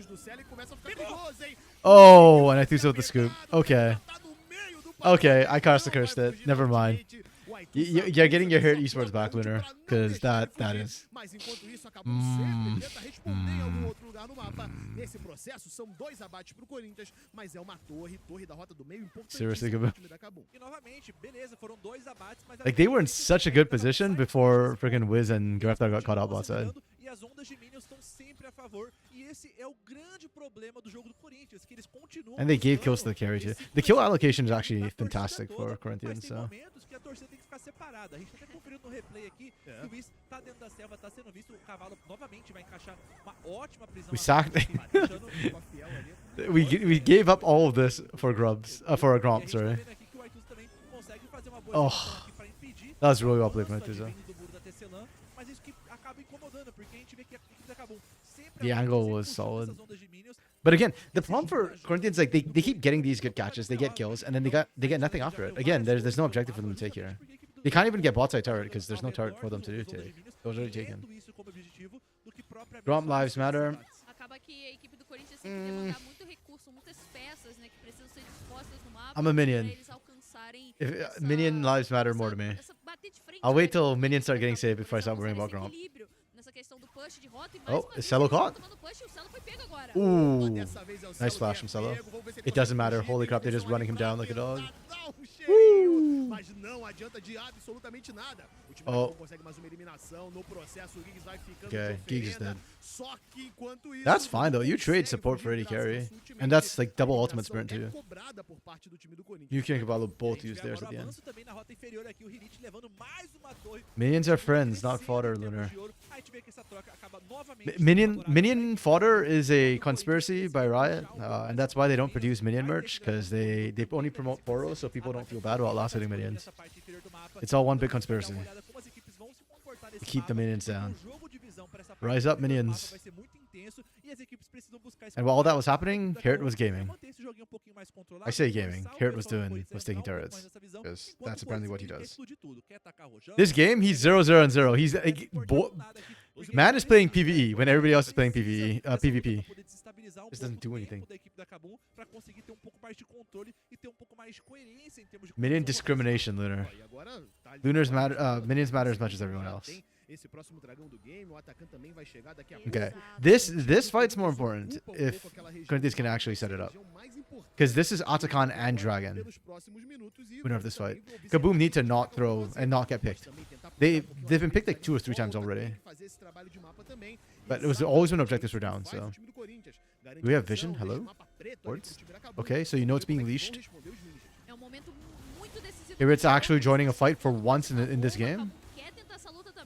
Oh, and I threw so with the scoop. Okay. Okay, I cursed it. Never mind. You're getting your Hurt esports back, Lunar, because that is. Seriously, like they were in such a good position before freaking Wiz and Graftar got caught out outside. And they gave kills to the carry too. The kill allocation is actually fantastic for Corinthians, so. We sacked. we gave up all of this for Grubs, for a Gromp, sorry. Oh, that was really well played from Aethusa. The angle was solid. But again, the problem for Corinthians, like they keep getting these good catches, they get kills, and then they get nothing after it. Again, there's no objective for them to take here. They can't even get bot side turret because there's no turret for them to do today. It was already taken. Gromp lives matter. I'm a minion. Minion lives matter more to me. I'll wait till minions start getting saved before I start worrying about Gromp. Oh, is Celo caught? Ooh, nice flash from Celo. It doesn't matter. Holy crap, they're just running him down like a dog. Woo! Oh. Okay, Geeks is dead. That's fine though. You trade support for AD carry. And that's like double ultimate sprint too. You can Cavallo both use theirs at the end. Minions are friends, not fodder, Lunar. Minion fodder is a conspiracy by Riot, and that's why they don't produce minion merch, because they only promote Boros so people don't feel bad about last hitting minions. It's all one big conspiracy. To keep the minions down. Rise up, minions. And while all that was happening, Hirt was gaming. I say gaming. Hirt was taking turrets. Because that's apparently what he does. This game, he's 0-0-0. He's like, Man is playing PvE when everybody else is playing PvE, PvP. This doesn't do anything. Minion discrimination, Lunar. Lunar's matter. Minions matter as much as everyone else. Okay, this fight's more important if Corinthians can actually set it up. Because this is Atakan and Dragon. Winner of this fight. Kaboom need to not throw and not get picked. They've been picked like 2 or 3 times already. But it was always when objectives were down, so. Do we have vision? Hello? Words? Okay, so you know it's being leashed. Here it's actually joining a fight for once in this game.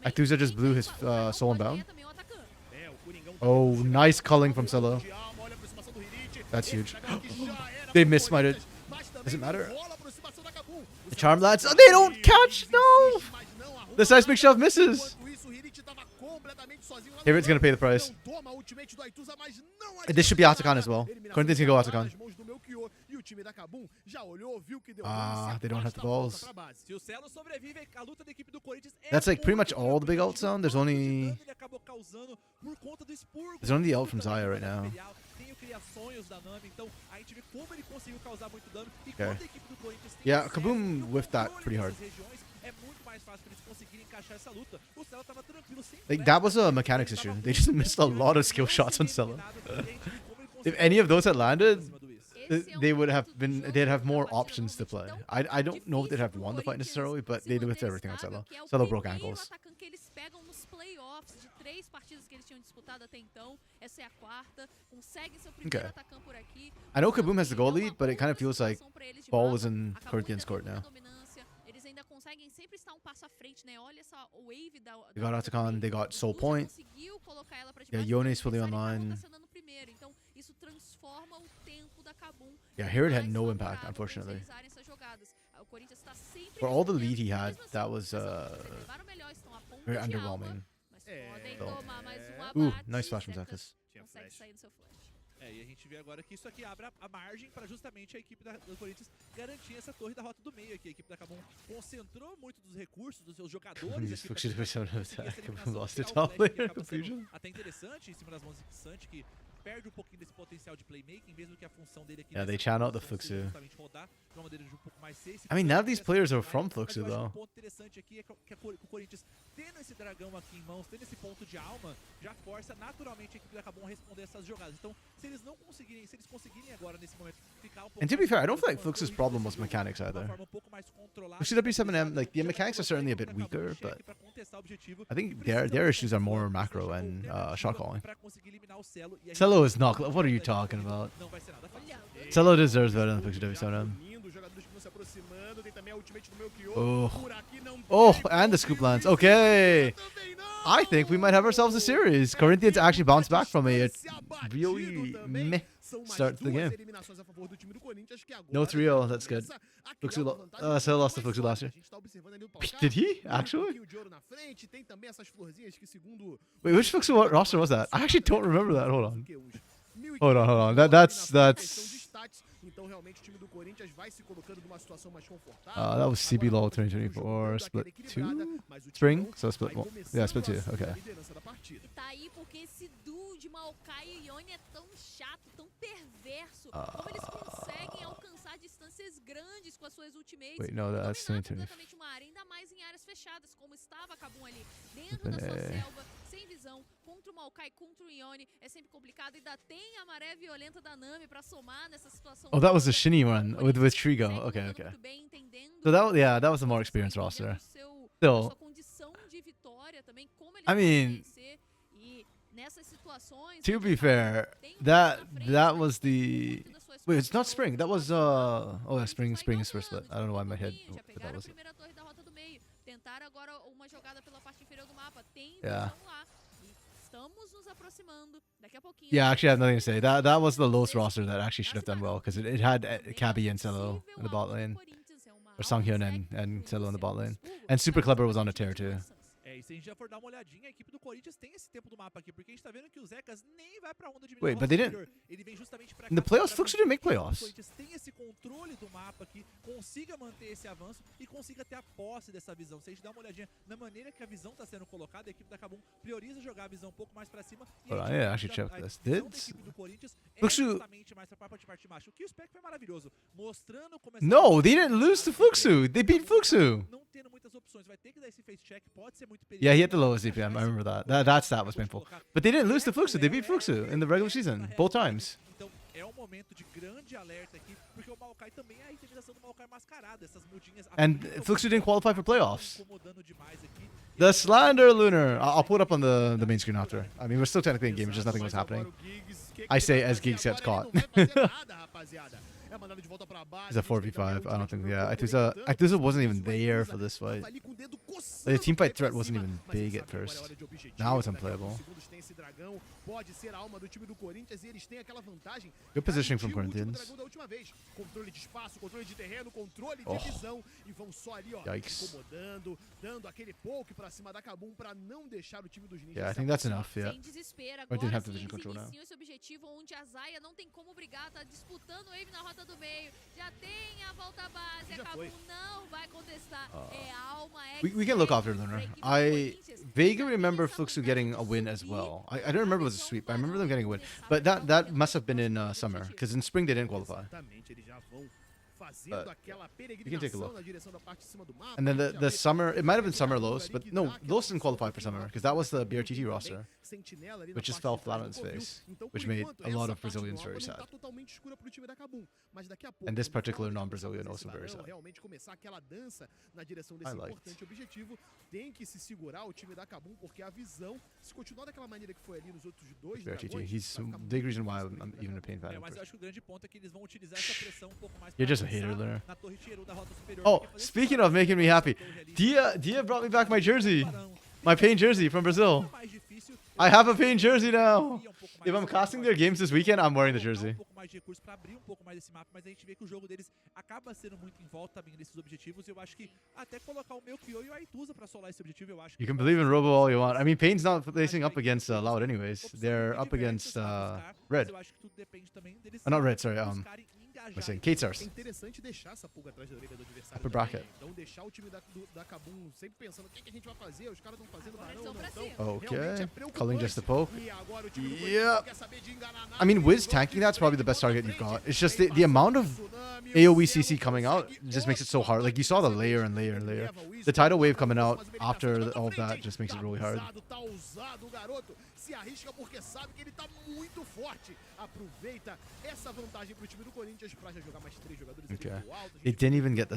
Akthusa just blew his soul unbound. Oh, nice culling from Solo. That's huge. They missmited. Does it matter? The charm lads. Oh, they don't catch. No. The seismic shove misses. Hirit's gonna pay the price. This should be Atakan as well. Corinthians can go Atakan. They don't have the balls. That's like pretty much all the big ult zone. There's only the ult from Zaya right now. Okay. Yeah, Kaboom whiffed that pretty hard. Like that was a mechanics issue. They just missed a lot of skill shots on Sella. If any of those had landed, they would have been. They'd have more options to play. I don't know if they'd have won the fight necessarily, but they did with everything on Sella. Sella broke ankles. Okay. I know Kaboom has the goal lead, but it kind of feels like ball was in Corinthians' court now. They got Atakan, they got Soul Point. Yeah, Yone's fully online. Yeah, Hirit had no impact, unfortunately. For all the lead he had, that was very underwhelming. So. Ooh, nice flash from Zakas. E a gente vê agora que isso aqui abre a margem para justamente a equipe do Corinthians garantir essa torre da rota do meio aqui. A equipe da Kabum concentrou muito dos recursos dos seus jogadores. Até interessante em cima das mãos de Sante, que perde um pouquinho desse potencial de playmaking, mesmo que a função dele aqui. Yeah, they channel the Fluxu. I mean, none of these players are from Fluxu, though. O ponto interessante aqui é que o Corinthians, tendo esse dragão aqui em mãos, tendo esse ponto de alma, já força naturalmente a equipe da Kabum a responder essas jogadas. Então, se eles conseguirem agora nesse momento ficar um pouco. And to be fair, I don't feel like Fluxu's problem was mechanics either. Fluxu W7M, like the mechanics are certainly a bit weaker, but I think their issues are more macro and shot calling. Celo is not. What are you talking about? Celo deserves better than Fluxu W7M. Oh, and the scoop lands. Okay. I think we might have ourselves a series. Corinthians actually bounced back from a really meh start to the game. No 3-0, that's good. Celo lost to Fluxu last year. Did he? Actually? Wait, which Fluxu roster was that? I actually don't remember that. Hold on. Hold on. That's... That was CB LOL 2024, split 2? Spring? So split 1. Yeah, split 2. Okay. Wait, no, that's 2020. Sem visão, contra o Maokai, contra o Ione, é sempre complicado. Ainda tem a maré violenta da Nami pra somar nessa situação. Oh, that was the Shinny one with Trigo. Okay. So that was a more experienced roster. Still, I mean, to be fair, that was the. Wait, it's not Spring. That was Spring is first split. I don't know why my head. But that was. Yeah. Yeah, actually I have nothing to say. That was the lowest roster that actually should have done well, because it had Cabby and Celo in the bot lane. Or Songhyun and Celo in the bot lane. And Super Clever was on a tear too. E se a gente já for dar uma olhadinha, a equipe do Corinthians tem esse tempo do mapa aqui, porque a gente tá vendo que o Zekas nem vai pra onda de Wait, but they didn't. In the playoffs, Fluxu didn't make playoffs. controle do mapa aqui, consiga manter esse avanço e consiga ter a posse dessa visão. Se a gente dá uma olhadinha na maneira que a visão está sendo colocada, a equipe da Kabum prioriza jogar a visão um pouco mais pra cima. E Hold on, a yeah, gente actually vê check this. a visão Did da equipe do Corinthians é Fluxo- justamente mais pra parte de baixo. O que o Spec foi maravilhoso, mostrando como No, they didn't lose to Fluxo. They beat Fluxo. não tendo muitas opções, vai ter que dar esse face check, pode ser muito Yeah, he had the lowest CPM. I remember that. That stat was painful. But they didn't lose to Fluxo. They beat Fluxo in the regular season both times. Então é um momento de grande alerta aqui, porque o Maokai também é a intimidação do Maokai mascarada, essas mudinhas. And Fluxo didn't qualify for playoffs. Incomodando demais aqui. The slander, Lunar. I'll put it up on the main screen after. I mean, we're still technically in game, just nothing was happening. I say as Giggs gets caught. He's a 4v5. I don't think. Yeah, Ituza wasn't even there for this fight. The team fight threat wasn't even big at first. Now it's unplayable. Good positioning from Corinthians. Oh. Yikes. Yeah, I think that's enough. Yeah. Sem desespero, Or didn't agora have sim division eles control now. iniciam esse objetivo onde a Zaya não tem como brigar, tá disputando ele na rota do meio. Já tem a volta base, a Kabum não vai contestar. É alma, é We can look after Lunar. I vaguely remember Fluxo getting a win as well. I don't remember it was a sweep. I remember them getting a win. But that must have been in summer, because in spring they didn't qualify. You can take a look. And then the summer, it might have been summer Los, but no, Los didn't qualify for summer, because that was the BRTT roster, which just fell flat on its face, which made a lot of Brazilians very sad. And this particular non-Brazilian also very sad. I liked. BRTT, he's a big reason why I'm even a pain fan. Mas eu acho que o grande ponto é que eles vão utilizar essa pressão um pouco mais You're just a pra hater, avançar Lunar. na torre Tieru da rota superior. Oh, Porque fazer speaking esse of making me happy, torre ali, Dia brought me back my jersey, barão, my pain jersey from Brazil. mais difícil, I have a pain jersey now. cria um pouco mais If I'm de casting espaço their games this weekend, I'm wearing the colocar jersey. um pouco mais de recurso pra abrir um pouco mais esse mapa, mas a gente vê que o jogo deles acaba sendo muito em volta também desses objetivos. Eu acho que até colocar o Melchior e o Aituza pra solar esse objetivo, eu acho que You can believe in Robo all you want. I mean, Pain's not facing up against Loud anyways. opção They're bem up diversas against pra buscar, mas Red. eu acho que tudo depende também deles Not Red, sorry. buscarem Am I engajar saying em Kate Stars? É interessante deixar essa pulga atrás da orelha do adversário. Upper também, bracket. né? Então deixar o time da Kabum sempre pensando o que a gente vai fazer, os caras estão fazendo Agora barão, eles vão não pra estão. cima. Okay. Calling just the poke. E agora o time do Yeah. Corinthians não quer saber de enganar nada. I mean, Wiz tanking that's probably the best target you've got. It's just the amount of AoE CC coming out just makes it so hard. Like, you saw the layer and layer and layer. The tidal wave coming out after all of that just makes it really hard. Tá ousado, o garoto se arrisca porque sabe que ele tá muito forte. Aproveita essa vantagem pro time do Corinthians pra já jogar mais 3 jogadores ali Okay. pro alto. A They gente didn't even get the...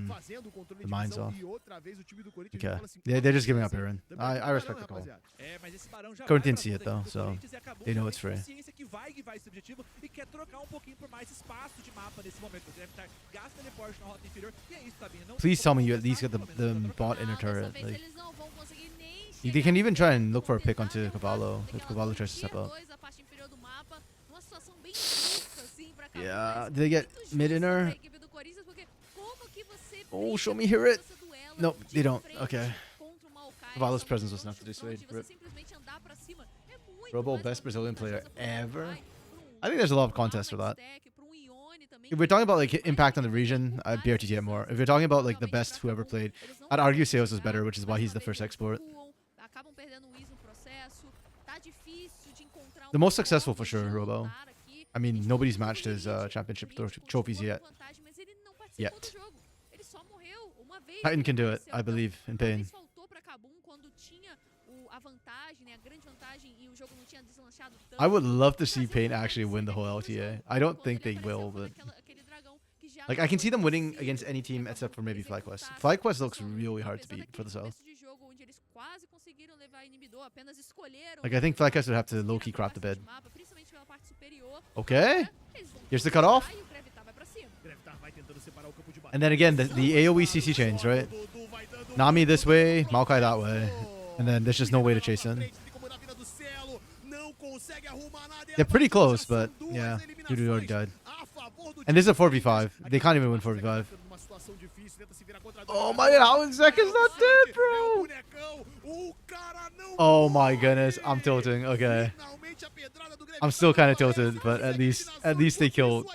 fazendo o controle the de minds visão off. e outra vez o time do Corinthians Okay. fala assim, Yeah, they're just giving up "Também Aaron. é I respect the call. rapaziada." É, mas esse barão já Corinthians vai see pra it, cima though, da equipe do so Corinthians e acabou they know já it's tem free. consciência que vai guivar esse objetivo e quer trocar um pouquinho por mais espaço de mapa nesse momento. Deve estar gasta teleporte na rota inferior e é isso, Tabinha. Não Please tem como tell me you at contestar, least get pelo menos the pra trocar. bot inner Não, dessa turret. vez Like, eles não vão conseguir nem they chegar can even no try and look for a pick contestar, onto Cavallo porque if ela Cavallo tá tries to no step up. tier 2, a parte inferior do mapa, uma situação bem justa, assim, pra Kabum, Yeah, mas did they get muito mid justa inner? pra equipe do Corinthians, porque como que você Oh, briga show me com here it. essa duela Nope, de they don't. frente Okay. contra o Maokai, Cavallo's são presence was confrontos enough to dissuade. de você Rip. simplesmente andar pra cima. É muito Robo, mais best Brazilian player vantajosa pro ever. Maokai, I think there's a lot of contests for that. pro Ione também, If we're talking about like impact on the region, I'd BRTT it more. If you're talking about like the best who ever played, I'd argue Seos is better, which is why he's the first export. acabam perdendo o Wiz no processo. Tá difícil de encontrar The most forma successful for de sure, Robo. lutar aqui. I mean, nobody's matched his championship trophies yet. Vantagem, mas ele não participou Yet. do jogo. Ele só morreu uma vez. Titan can do it, Venceu. I believe, in Talvez pain. faltou pra Kabum quando tinha a vantagem, né, a grande vantagem e o jogo não tinha deslanchado tanto. I would love to see Pain actually win the whole LTA. I don't think they will, but like I can see them winning against any team except for maybe FlyQuest. FlyQuest looks really hard to beat for the South. Like I think FlyQuest would have to low-key crap the bed. Okay, here's the cutoff. And then again, the AoE CC chains, right? Nami this way, Maokai that way. And then there's just no way to chase in. They're pretty close, but yeah, dude already died. And this is a 4v5. They can't even win 4v5. Oh my god, how is Zeka's not dead, bro? Oh my goodness, I'm tilting. Okay. I'm still kind of tilted, but at least they killed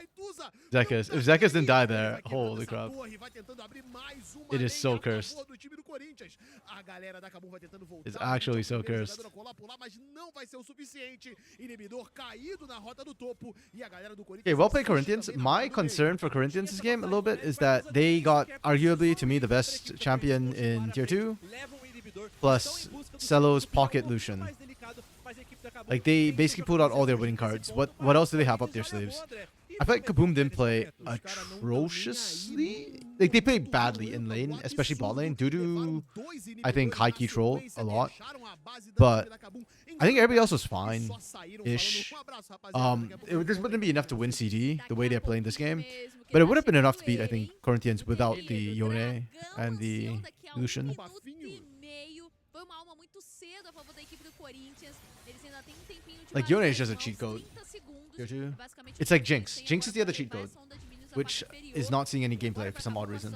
Zekis. If Zekis didn't die there, holy crap. It is so cursed. It's actually so cursed. Okay, well played Corinthians. My concern for Corinthians this game a little bit is that they got arguably to me the best champion in tier 2 plus Celo's pocket Lucian. Like they basically pulled out all their winning cards. What else do they have up their sleeves? I feel like Kaboom didn't play atrociously. Like they played badly in lane, especially bot lane, due to I think high key troll a lot. But I think everybody else was fine-ish. This wouldn't be enough to win CD the way they're playing this game, but it would have been enough to beat I think Corinthians without the Yone and the Lucian. Like Yone is just a cheat code. It's like Jinx. Jinx is the other cheat code, which is not seeing any gameplay for some odd reason.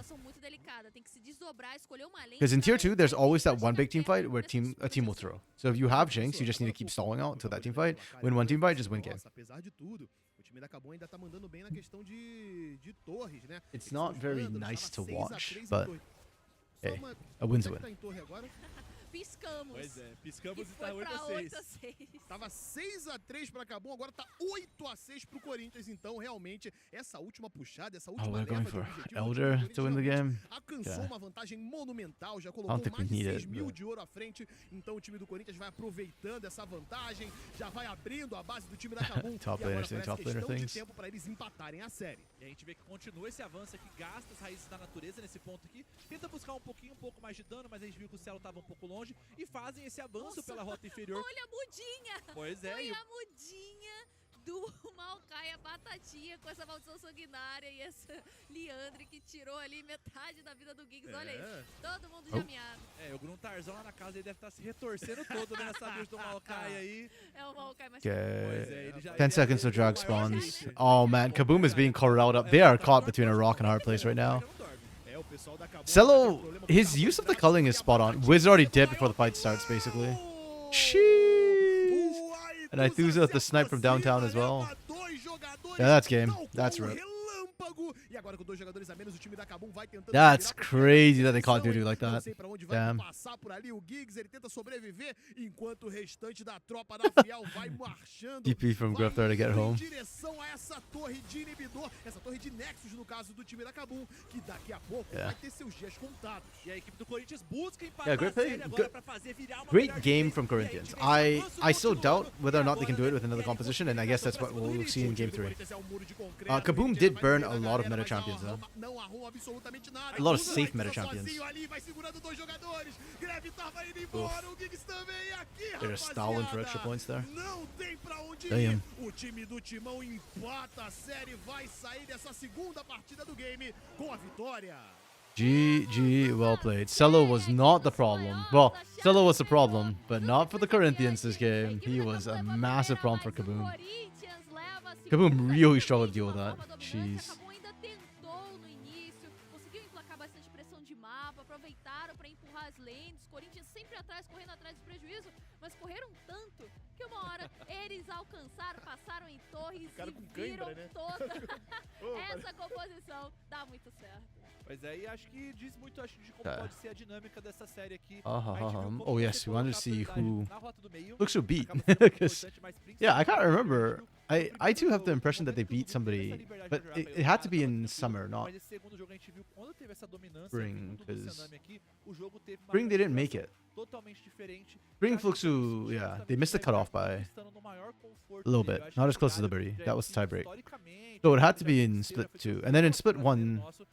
Because in tier 2, there's always that one big team fight where a team will throw. So if you have Jinx, you just need to keep stalling out until that team fight. Win one team fight, just win game. It's not very nice to watch, but hey, a win's a win. Piscamos. Pois é, piscamos e foi tá 8 a 6. 6. Tava 6-3 pra Cabum, agora tá 8-6 pro Corinthians. Então, realmente, essa última puxada, essa última we're going leva de for objetivo Elder to win the game. alcançou uma vantagem monumental, já I colocou don't think we mais de need 6 it, mil but- de ouro à frente. Então, o time do Corinthians vai aproveitando essa vantagem, já vai abrindo a base do time da Cabum. Top e agora laner saying parece top laner questão de things. tempo pra eles empatarem a série. E a gente vê que continua esse avanço aqui, gasta as raízes da natureza nesse ponto aqui, tenta buscar um pouco mais de dano, mas a gente viu que o Celo tava um pouco longe e fazem esse avanço pela rota inferior. Olha a mudinha! Pois é, Foi e o- a mudinha do Maokai, a batatinha com essa maldição sanguinária e essa Liandre que tirou ali metade da vida do Giggs. Olha isso, todo mundo Oh. jameado. o Gruntarzão lá na casa ele deve estar se retorcendo todo né, nessa build do Maokai aí. É o Maokai mais Pois Okay. é, ele já 10 seconds to drag spawns. Oh man, Kaboom is being corralled up. They are caught between a rock and a hard place right now. O pessoal da Cabum Celo, his use of the culling is spot on. Wiz already dead before the fight starts, basically. Sheesh. And I threw out the snipe from downtown as well. Yeah, that's game. That's rip. E agora com 2 jogadores a menos, o time da Cabum vai tentando That's virar pra crazy that they posição, caught Dudu hein? like Não that. sei pra onde vai Damn. passar por ali o Giggs, ele tenta sobreviver, enquanto o restante da tropa da Fiel vai marchando. DP from vai Graftar to get indo home. Em direção a essa torre de inibidor, essa torre de Nexus no caso do time da Cabum, que daqui a pouco vai ter seus dias contados. E a equipe do Corinthians busca empatar Yeah, great a série play. agora pra fazer virar uma Great melhor game defesa. from E a Corinthians. gente vê esse I avanço still doubt continua. whether or not they E can do it agora with another composition, and I guess that's what we'll see in game 3. Kaboom did burn a lot of meta champions, though. Não arruma absolutamente nada. A lot of Usa safe vai meta sozinho champions. ali, vai segurando 2 jogadores. Gravitar vai indo embora, o Giggs também aqui, They're stalling for extra rapaziada. points there. Não tem pra onde Damn. ir. O time do Timão empata a série, vai sair dessa segunda partida do game com a vitória. GG, well played. Celo was not the problem. Well, Celo was the problem, but not for the Corinthians this game. He was a massive problem for Kaboom. Kaboom really struggled to deal with that. Jeez. Acabou ainda tentou no início, conseguiu emplacar bastante pressão de mapa, aproveitaram para empurrar as lanes, Corinthians sempre atrás, correndo atrás do prejuízo, mas correram tanto que uma hora eles alcançaram, passaram em torres Cara e com cãibra, viram né? toda essa composição. Dá muito certo. Pois é, e acho que diz muito acho, de como pode ser a dinâmica dessa série aqui. Oh yes, we wanted to see who Na rota do meio, looks who beat. acaba sendo muito 'Cause, importante, mas principalmente yeah, I can't remember. I too have the impression that they beat somebody, but it had to be in summer, not Mas esse segundo jogo a gente viu quando teve essa dominância Spring, junto do 'cause Tsunami aqui, o jogo teve uma Spring they didn't make it. totalmente diferente. Spring Eu acho que Fluxu, isso yeah, they missed the cutoff by estando no maior conforto a little dele. bit. Eu acho Not que as close as o Liberty. Galo That was já tiebreak. historicamente, So it had to be já in foi split terceiro, 2. And then in split brasileiro 1, nosso,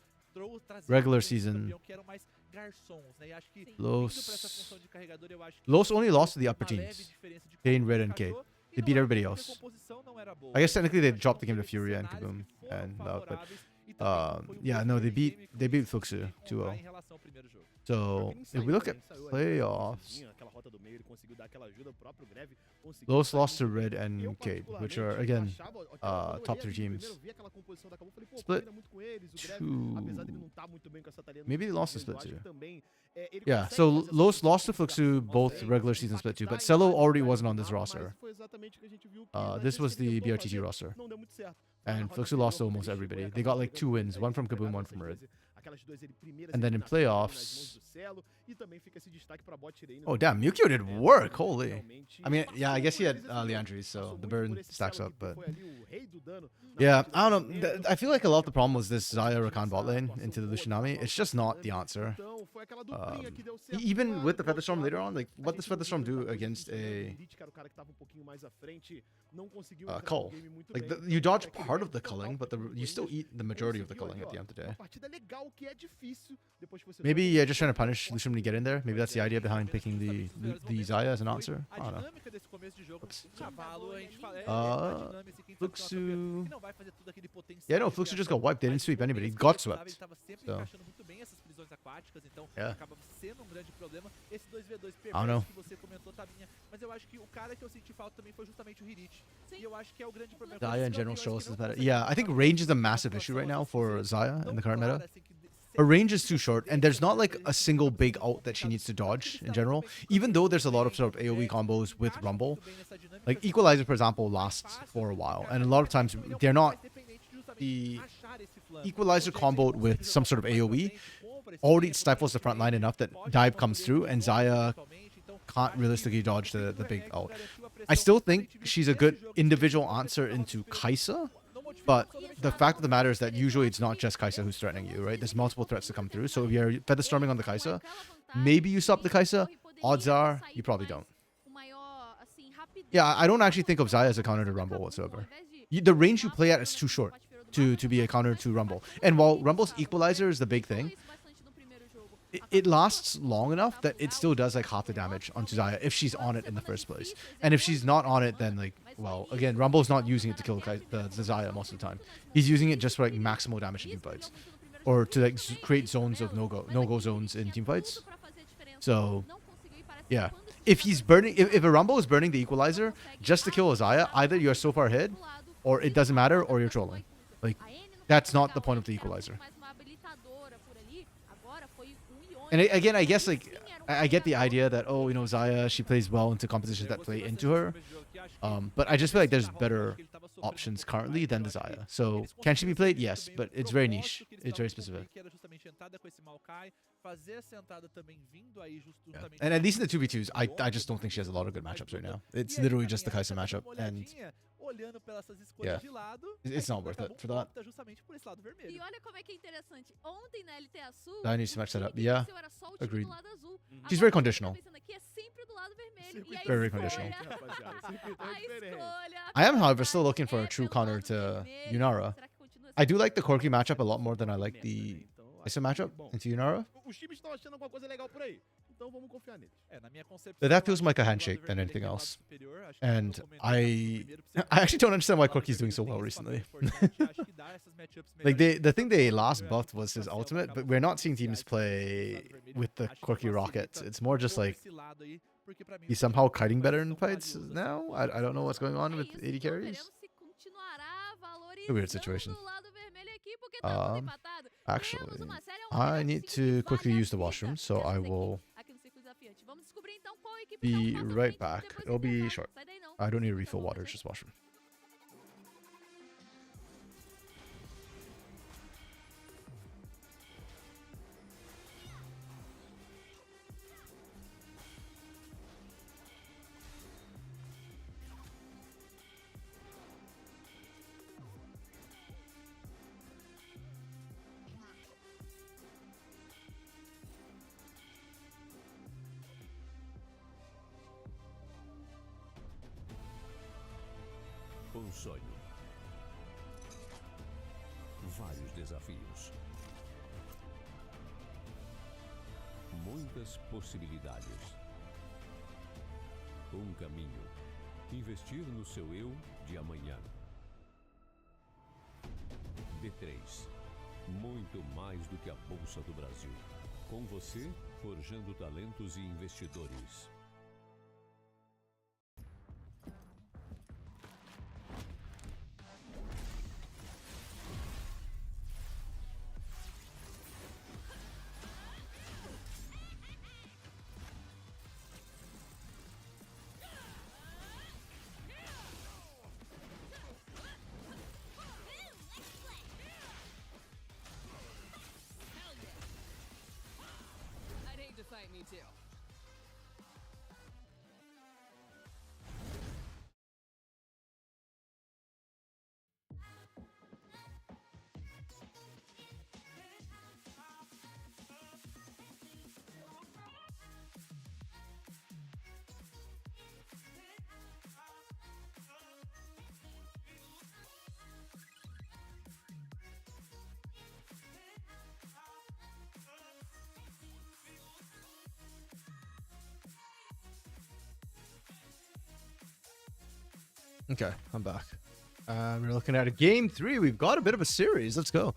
trazia regular um season, campeão que eram mais garçons, né? E acho que Los- indo pra essa função de carregador, eu acho que Los only lost to the upper uma leve teams. diferença de Kane, como Red, and encaixou, Kate. e They não beat é everybody porque a else. composição não era boa. I guess technically they Acho que dropped the game teve to Fury and cenários Kaboom que foram and Loud, but favoráveis e também foi um yeah, pouco no, de game they beat conseguiu Fluxu encontrar 2-0. em relação ao primeiro jogo. So if we look at playoffs, Aquela rota do meio, ele conseguiu dar aquela ajuda, o próprio Greve conseguiu Los sair. lost to Red Eu, and Cade, which particularmente, are again achava- quando eu top olhei tier ali teams. primeiro, eu vi aquela composição da Cabum, falei, pô, Split combina muito com eles, o Greve, two. apesar dele não tá muito bem com essa tarefa. Maybe they lost the mas eu split acho too. que também, ele Yeah, consegue so fazer essa Los composição lost to com Fluxu garçons, both consegue regular season split 2, impactar but em Celo vários already lugares wasn't on do this mapa, roster. mas foi exatamente o que a gente viu que, nas This was vezes que ele the tentou BRTT fazer, roster. não deu muito certo. And Fluxu lost to almost everybody. They got like 2 wins, one from Kaboom, one from Red. And then in playoffs... Oh, damn, Mukio did work. Holy. I mean, yeah, I guess he had Leandries, so the burn stacks up, but... Yeah, I don't know. I feel like a lot of the problem was this Xayah Rakan bot lane into the Lucianami. It's just not the answer. Even with the Featherstorm later on, like, what does Featherstorm do against a cull? Like, you dodge part of the culling, but you still eat the majority of the culling at the end of the day. Maybe yeah, just trying to punish Lucian when you get in there. Maybe that's the idea behind picking the Xayah as an answer. I don't know. Fluxu... Yeah, no, Fluxu just got wiped. They didn't sweep anybody. He got swept. So... Yeah. I don't know. Xayah in general shows is better. Yeah, I think range is a massive issue right now for Xayah in the current meta. Her range is too short, and there's not like a single big ult that she needs to dodge in general. Even though there's a lot of sort of AoE combos with Rumble, like Equalizer, for example, lasts for a while, and a lot of times they're not the Equalizer comboed with some sort of AoE already stifles the front line enough that dive comes through, and Xayah can't realistically dodge the big ult. I still think she's a good individual answer into Kai'Sa. But the fact of the matter is that usually it's not just Kai'Sa who's threatening you, right? There's multiple threats to come through. So if you're Featherstorming on the Kai'Sa, maybe you stop the Kai'Sa. Odds are you probably don't. Yeah, I don't actually think of Xayah as a counter to Rumble whatsoever. The range you play at is too short to be a counter to Rumble. And while Rumble's Equalizer is the big thing, it lasts long enough that it still does like half the damage onto Xayah if she's on it in the first place. And if she's not on it, then like, well, again, Rumble's not using it to kill the Xayah most of the time. He's using it just for like maximal damage in teamfights, or to like create zones of no-go zones in teamfights. So, yeah, if he's burning, if a Rumble is burning the Equalizer just to kill a Xayah, either you're so far ahead, or it doesn't matter, or you're trolling. Like, that's not the point of the Equalizer. And again, I guess like I get the idea that, oh, you know, Xayah, she plays well into compositions that play into her. But I just feel like there's better options currently than the Xayah. So can she be played? Yes, but it's very niche. It's very specific. Yeah. And at least in the 2v2s, I just don't think she has a lot of good matchups right now. It's literally just the Kai'Sa matchup. And yeah, it's not worth it for that. I need to match that up. Yeah, agreed. She's very conditional. Very conditional. I am, however, still looking for a true counter to Yunara. I do like the Corki matchup a lot more than I like the Kai'Sa matchup into Yunara. But that feels like a handshake than anything else. And I actually don't understand why Corki's doing so well recently. Like the thing they last buffed was his ultimate, but we're not seeing teams play with the Corki rocket. It's more just like he's somehow kiting better in fights now. I don't know what's going on with AD carries. A weird situation. Actually, I need to quickly use the washroom, so I will be right back. It'll be short. I don't need to refill water, just washroom. Um sonho. Vários desafios. Muitas possibilidades. Um caminho. Investir no seu eu de amanhã. B3. Muito mais do que a Bolsa do Brasil. Com você, forjando talentos e investidores. invite me to. Okay, I'm back. We're looking at a game 3. We've got a bit of a series. Let's go.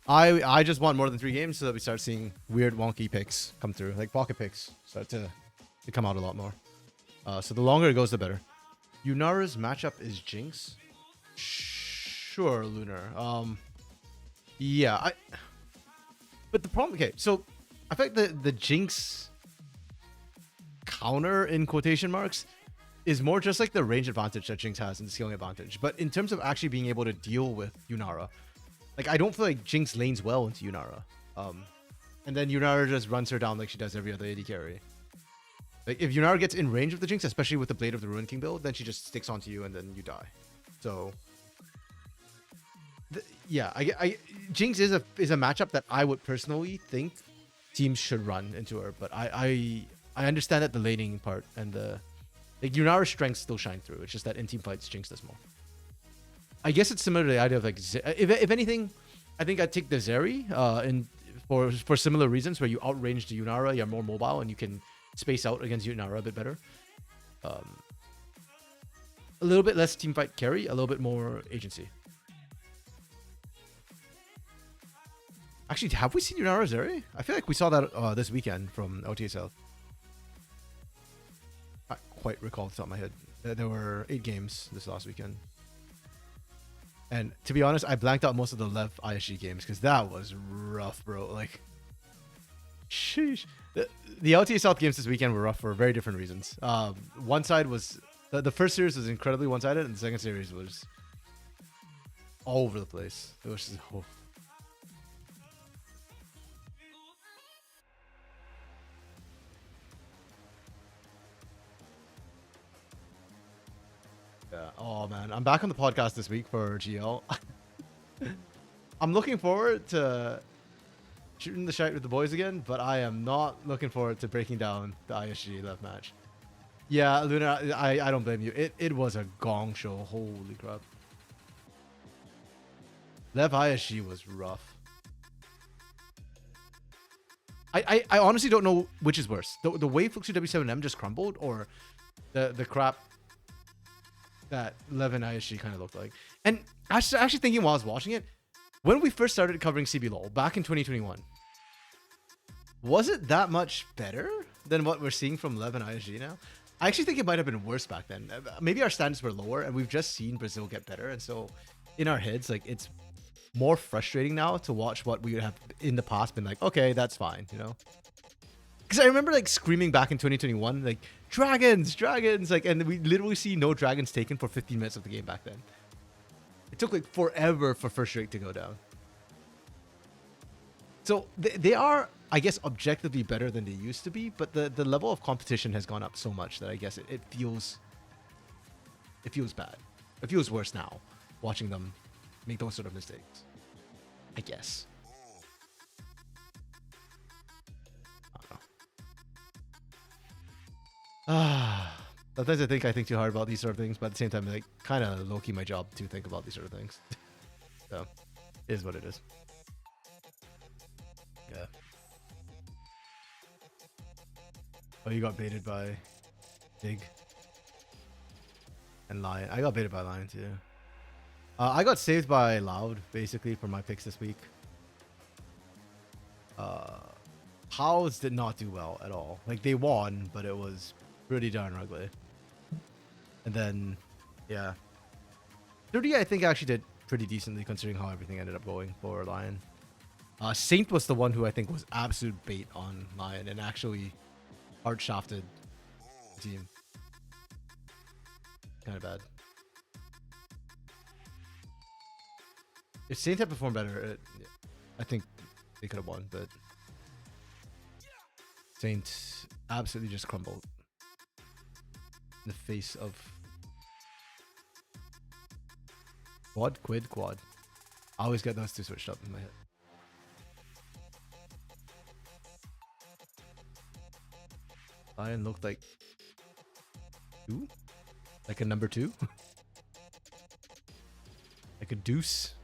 I just want more than 3 games so that we start seeing weird wonky picks come through, like pocket picks start to come out a lot more. So the longer it goes, the better. Yunara's matchup is Jinx. Sure, Lunar. Yeah. But the problem, okay, so I think the Jinx counter in quotation marks is more just like the range advantage that Jinx has and the scaling advantage. But in terms of actually being able to deal with Yunara, like I don't feel like Jinx lanes well into Yunara. And then Yunara just runs her down like she does every other AD carry. Like if Yunara gets in range of the Jinx, especially with the Blade of the Ruin King build, then she just sticks onto you and then you die. So yeah, Jinx is a matchup that I would personally think teams should run into her. But I understand that the laning part and the like Yunara's strengths still shine through. It's just that in team fights, Jinx does more. I guess it's similar to the idea of like, if anything, I think I'd take the Zeri for similar reasons where you outrange the Yunara, you're more mobile and you can space out against Yunara a bit better. A little bit less team fight carry, a little bit more agency. Actually, have we seen Yunara Zeri? I feel like we saw that this weekend from LTSL. I quite recall off the top of my head. There were 8 games this last weekend. And to be honest, I blanked out most of the Lev ISG games because that was rough, bro. Like, sheesh. The LTA South games this weekend were rough for very different reasons. One side was... The first series was incredibly one-sided, and the second series was all over the place. It was just... Oh. Yeah. Oh man, I'm back on the podcast this week for GL. I'm looking forward to shooting the shite with the boys again, but I am not looking forward to breaking down the ISG left match. Yeah, Luna, I don't blame you. It was a gong show. Holy crap. Lev ISG was rough. I honestly don't know which is worse. The way Fluxu W7M just crumbled, or the crap that Lev and ISG kind of looked like. And actually thinking while I was watching it, when we first started covering CBLOL back in 2021, was it that much better than what we're seeing from Lev and ISG now? I actually think it might have been worse back then. Maybe our standards were lower and we've just seen Brazil get better. And so in our heads, like it's more frustrating now to watch what we would have in the past been like, okay, that's fine, you know? Because I remember like screaming back in 2021, like dragons, like, and we literally see no dragons taken for 15 minutes of the game back then. It took like forever for first rate to go down. So they are, I guess, objectively better than they used to be, but the level of competition has gone up so much that I guess it feels bad. It feels worse now, watching them make those sort of mistakes, I guess. Sometimes I think too hard about these sort of things, but at the same time, like, kind of low-key my job to think about these sort of things. So, it is what it is. Yeah. Oh, you got baited by Big and Lion. I got baited by Lion too. I got saved by Loud, basically, for my picks this week. Hows did not do well at all. Like, they won, but it was pretty darn ugly. And then, yeah. 30, I think, actually did pretty decently considering how everything ended up going for Lion. Saint was the one who I think was absolute bait on Lion and actually hard shafted the team. Kind of bad. If Saint had performed better, I think they could have won, but Saint absolutely just crumbled in the face of quad. I always get those two switched up in my head. Lion looked like two? Like a number 2? Like a deuce?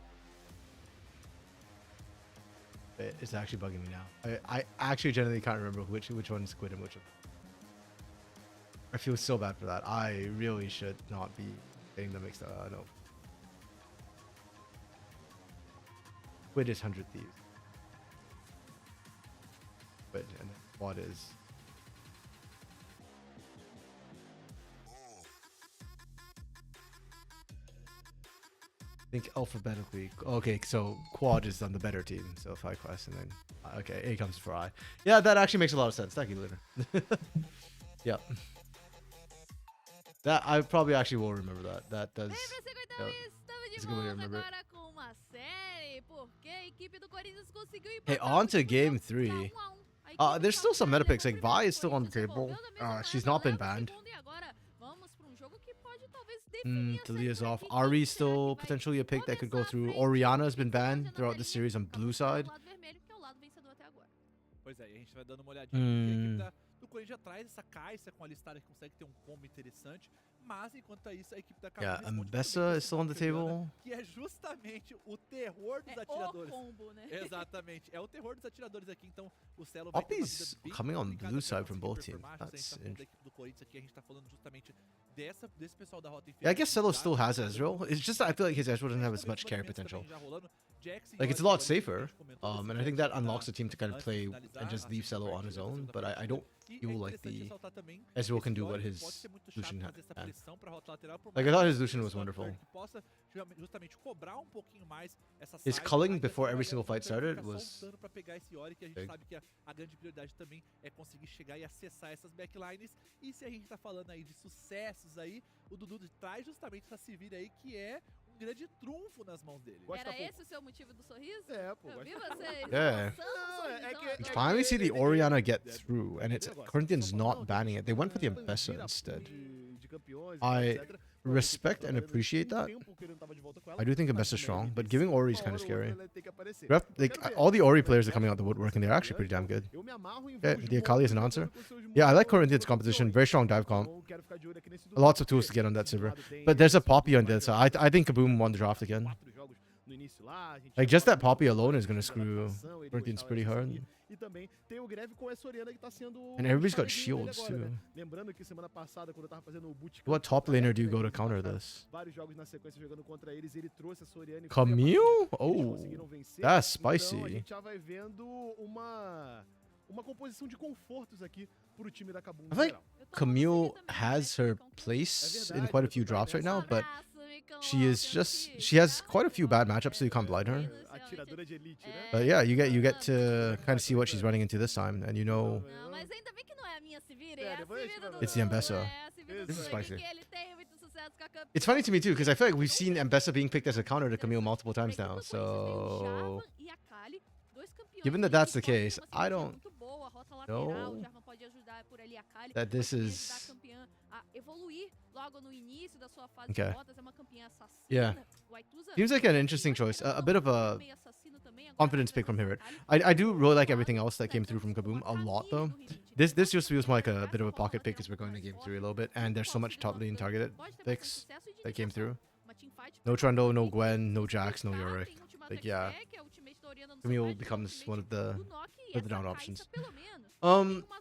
It's actually bugging me now. I actually generally can't remember which one's Squid and which one. I feel so bad for that. I really should not be getting them mixed up. No. Squid is 100 Thieves. Squid and what is... I think alphabetically. Okay, so Quad is on the better team. So 5 quests and then okay, A comes for I. Yeah, that actually makes a lot of sense. Thank you, Lunar. Yep. That I probably actually will remember that. That does. Yep. It's a good way to remember it. Hey, on to game 3. There's still some meta picks. Like Vi is still on the table. She's not been banned. Talia's off. Ari's still potentially a pick that could go through. Orianna's been banned throughout the series on blue side. Pois é, e a gente vai dando uma olhadinha porque a equipe do Corinthians traz essa caixa com a listada que consegue ter combo interessante, mas enquanto isso a equipe da Yeah, Mbessa is still on the table. Que é justamente o terror dos atiradores. Combo, né? Exatamente, é o terror dos atiradores aqui, então o Celo vai ter uma vida Poppy's bem coming on complicada blue pra side from conseguir both performar, teams. a gente That's tá falando da interesting. equipe do Corinthians aqui, a gente tá falando justamente desse pessoal da rota Yeah, I guess Celo still has Ezreal. It's just that I feel like his Ezreal doesn't have as much carry potential. Like, it's a lot safer, and I think that unlocks the team to kind of play and just leave Celo on his own, but I don't feel like the Ezreal can do what his Lucian had. Like, I thought his Lucian was wonderful. His culling before every single fight started was big. E se a gente tá falando aí de sucessos aí, o Dudu traz justamente essa se vira aí que é grande trunfo nas mãos dele. Era esse o seu motivo do sorriso? É, pô. Eu vi você. Yeah. Sorrisão. Finally see the Orianna get through, and it's Corinthians not banning it. They went for the Mbessa instead. I respect and appreciate that. I do think Mbessa's strong, but giving Ori is kind of scary. Like, all the Ori players are coming out the woodwork, and they're actually pretty damn good. Yeah, the Akali is an answer. Yeah, I like Corinthians' composition. Very strong dive comp. Lots of tools to get on that server. But there's a Poppy on the other side. I think Kaboom won the draft again. Like, just that Poppy alone is going to screw Corinthians pretty hard. And everybody's got shields too. What top laner do you go to counter this? Camille? Oh, that's spicy. I think Camille has her place in quite a few drops right now, but she has quite a few bad matchups, so you can't blind her. But yeah, you get to kind of see what she's running into this time, and you know it's the Mbessa. This is spicy. It's funny to me too, because I feel like we've seen Mbessa being picked as a counter to Camille multiple times now. So given that that's the case, I don't know that this is okay. Yeah, seems like an interesting choice. A bit of a confidence pick from here. I do really like everything else that came through from Kaboom a lot though. This just feels more like a bit of a pocket pick because we're going to game 3 a little bit, and there's so much top lane targeted picks that came through. No Trundle, no Gwen, no Jax, no Yorick. Like, yeah, Camille becomes one of the down options.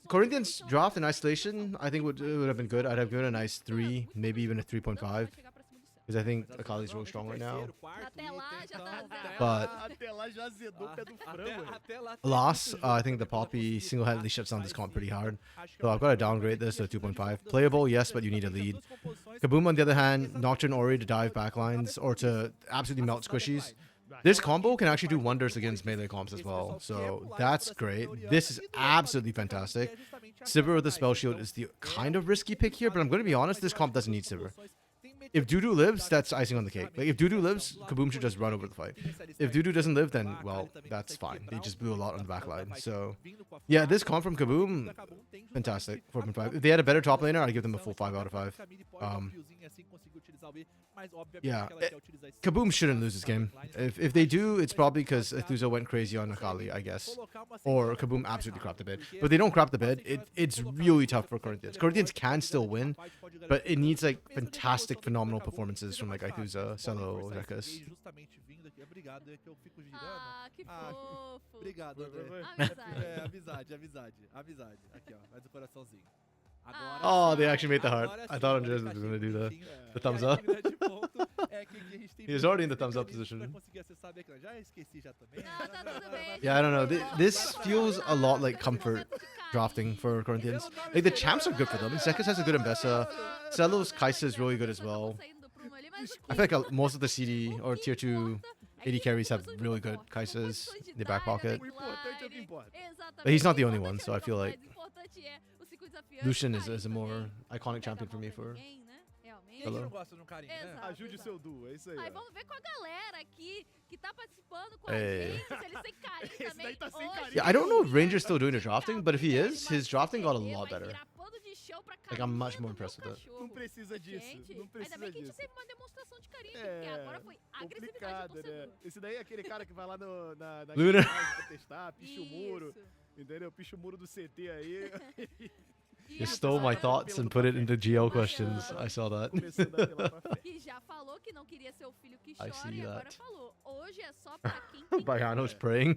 Corinthians draft in isolation, I think would have been good. I'd have given a nice 3, maybe even a 3.5. Because I think Akali's really strong right now. But loss, I think the Poppy single-handedly shuts down this comp pretty hard. So I've got to downgrade this to a 2.5. Playable, yes, but you need a lead. Kaboom, on the other hand, Nocturne Ori to dive backlines or to absolutely melt squishies. This combo can actually do wonders against melee comps as well. So that's great. This is absolutely fantastic. Sivir with the spell shield is the kind of risky pick here, but I'm going to be honest, this comp doesn't need Sivir. if Dudu lives, that's icing on the cake. Like if Dudu lives, Kaboom should just run over the fight. If Dudu doesn't live, then well, that's fine. They just blew a lot on the back line. So yeah, this comp from Kaboom, fantastic. 4.5. If they had a better top laner, I'd give them a full 5 out of 5. Yeah, Kaboom shouldn't lose this game. If they do, it's probably because Athuzo went crazy on Akali, I guess. Or Kaboom absolutely crapped the bed. But if they don't crap the bed, it's really tough for Corinthians. Corinthians can still win, but it needs like fantastic, phenomenal performances from like Aithuza, Celo, Zekas. Ah, que fofo. Obrigado, André. Amizade. Aqui, ó, faz o coraçãozinho. Agora, Oh, they actually made the heart. I thought Andres was going to do the thumbs up. He was already in the thumbs up position. Não, tá tudo bem. Yeah, I don't know. This feels a lot like comfort drafting for Corinthians. Like the champs are good for them. Zekas has a good Mbessa. Celo's Kaisa is really good as well. I feel like most of the CD or tier 2 AD carries have really good Kaisas in the back pocket. But he's not the only one, so I feel like Lucian is a more iconic champion for me for Hello. Ajude seu duo, é isso aí. Aí vamos ver com a galera aqui que tá participando com a Hey. gente, se eles têm carinho Esse também. daí tá sem Hoje, carinho. Yeah, I don't know if Ranger's still doing the drafting, but if he is, his drafting got a lot better. Vai virar pano de chão pra Like, I'm much carinho more do impressed with it. cachorro. Não precisa disso, Gente, não ainda precisa bem que a gente disso. teve uma demonstração de carinho aqui, porque agora foi agressividade do Complicado, né? torcedor. Esse daí é aquele cara que vai lá na Lunar. garagem pra testar, picha o muro, Isso. entendeu? Picha o muro do CT aí. E You a stole my galera thoughts and put it into GL questions. I saw that. Começando a apelar pra fé. que já falou que não queria ser o filho que I chora see e agora that. falou. Hoje é só pra quem tem Baiano's praying.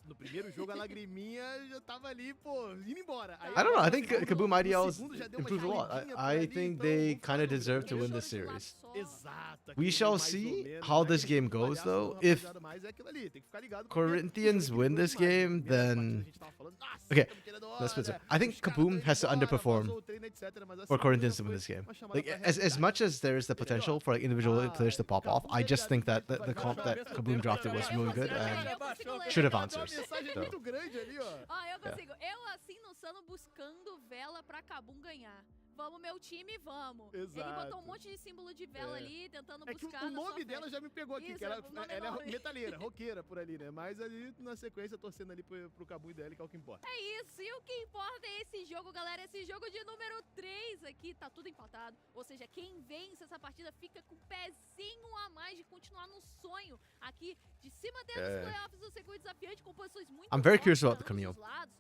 No primeiro jogo, a lagriminha já tava ali, pô, indo embora. Aí I don't know. I no think segundo- Kaboom no IDLs segundo já deu uma improved a lot. chamadinha por I ali, think então they vamos kind fazer of um deserve to jogo win choro this de lá series. só. Exato. We aquele shall mais see ou menos, how né? this Aquele game goes, palhaço, though. uma If rapaziada mais é aquilo ali, tem que ficar ligado, porque Corinthians o jogo é win this demais, né? game, Primeira partida then a gente tava falando, "Nossa, Okay, tamo querendo let's put it. hora, I think os caras Kaboom tão has to indo embora, underperform vazou o treino, etc., mas a for segunda Corinthians já to win foi this game. uma chamada Like pra as realidade. much as there's the potential for like individual players to pop off, I just think that the comp that Kaboom drafted was really good and Eu consigo ler. should have Uma answers. mensagem So. muito grande ali, ó. Ó, eu consigo. Eu assim no Sano buscando vela pra Kabum ganhar. Vamos, meu time, vamos. Ele Exato. botou um monte de símbolo de vela É. ali, tentando É que buscar o na sua nome dela frente. já me pegou aqui, Isso, que ela, o nome ela é é metaleira, roqueira por ali, né? Mas ali na sequência, torcendo ali pro Cabu e dela, que é o que importa. É isso, e o que importa é esse jogo, galera. Esse jogo de número 3 aqui, tá tudo empatado. Ou seja, quem vence essa partida fica com um pezinho a mais de continuar no sonho aqui de se manter nos playoffs do Circuito Desafiante com posições muito I'm very fortes curious about pra the ambos Camille. os lados.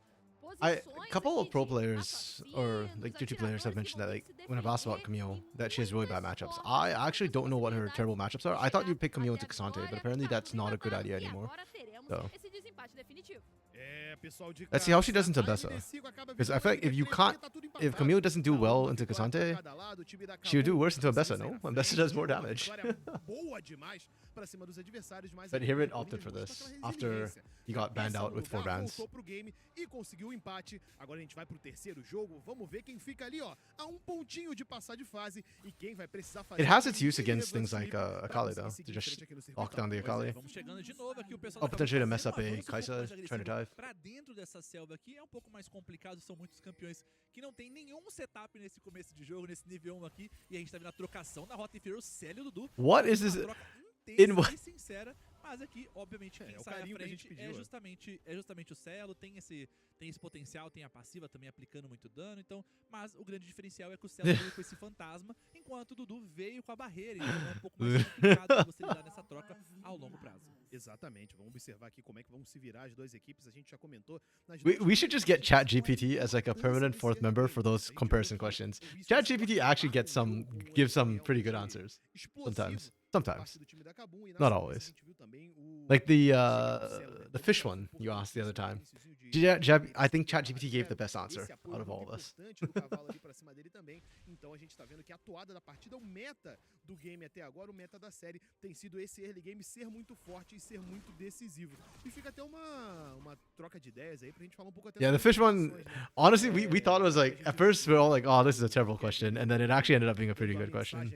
A Posições couple aqui of pro de players or assassinos, like GT players have atiradores mentioned that que like vão se when I've asked about defender Camille em that she has really bad muitas matchups. formas, I actually don't know what her possibilidades terrible matchups are. de I thought you'd chegar pick Camille até to a Cassante, but vitória, apparently tá that's not a good empatado, idea e anymore. agora teremos So. esse desempate definitivo. É, pessoal de Let's see how she casa, does into a Bessa. MD5 acaba Because I virando feel like if you 3, can't, porque tá tudo if empatado. Camille doesn't do Tá well 11 into pra Cassante, cada lado, o time da she would do Kabum worse into precisa Bessa, sair no? na Bessa frente, does more uma damage. vitória boa demais pra cima dos adversários, mas But aqui Hirit o opted for Corinthians this mostrou aquela after resiliência. he got banned Cabeça out no with 4 lugar, bans. voltou pro game e conseguiu o empate. Agora a gente vai pro terceiro jogo. Vamos ver quem fica ali, ó, a um pontinho de passar de fase e quem vai precisar fazer. It has its aquele use against things reverse like sweep pra Akali conseguir though, seguir to em just frente aqui no lock down the circuitão. Akali. Vamos chegando de novo aqui, o pessoal Or acaba potentially a fazendo mess up um a avanço um pouco Kaisa, mais trying agressivo to dive. pra dentro dessa selva aqui. É um pouco mais complicado, são muitos campeões que não tem nenhum setup nesse começo de jogo, nesse nível 1 aqui. E a gente tá vendo a trocação na rota inferior, o Célio e o Dudu. What is Uma this? troca In intensa what? e sincera, mas aqui, obviamente, quem É o sai à carinho que a frente gente pediu, é justamente o Celo, tem esse potencial, tem a passiva também aplicando muito dano, então, mas o grande diferencial é que o Celo veio com esse fantasma, enquanto o Dudu veio com a barreira, então é um pouco mais complicado de você lidar nessa troca ao longo prazo. Exatamente. Vamos observar aqui como é que vão se virar as duas equipes. A gente já comentou nas We should just get ChatGPT as like a permanent fourth member for those comparison questions. ChatGPT actually gives some pretty good answers. Sometimes. Sometimes. Not always. Like the fish one you asked the other time. I think ChatGPT gave the best answer out of all of us. Então a gente tá vendo que a atuada da partida, o meta do game até agora, o meta da série, tem sido esse early game ser muito forte e ser muito decisivo. E fica até uma troca de ideias aí pra gente falar um pouco até Yeah, the sobre fish one, posições, né? honestly, we thought it was like, at first we were all like, oh, this is a terrible question. And then it actually ended up being a pretty good question.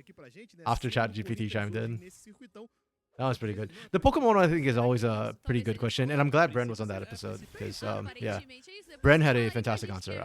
After ChatGPT chimed in. Nesse circuitão, That was pretty good. The Pokemon, I think, is always a pretty good question, and I'm glad Bren was on that episode because, yeah, Bren had a fantastic answer.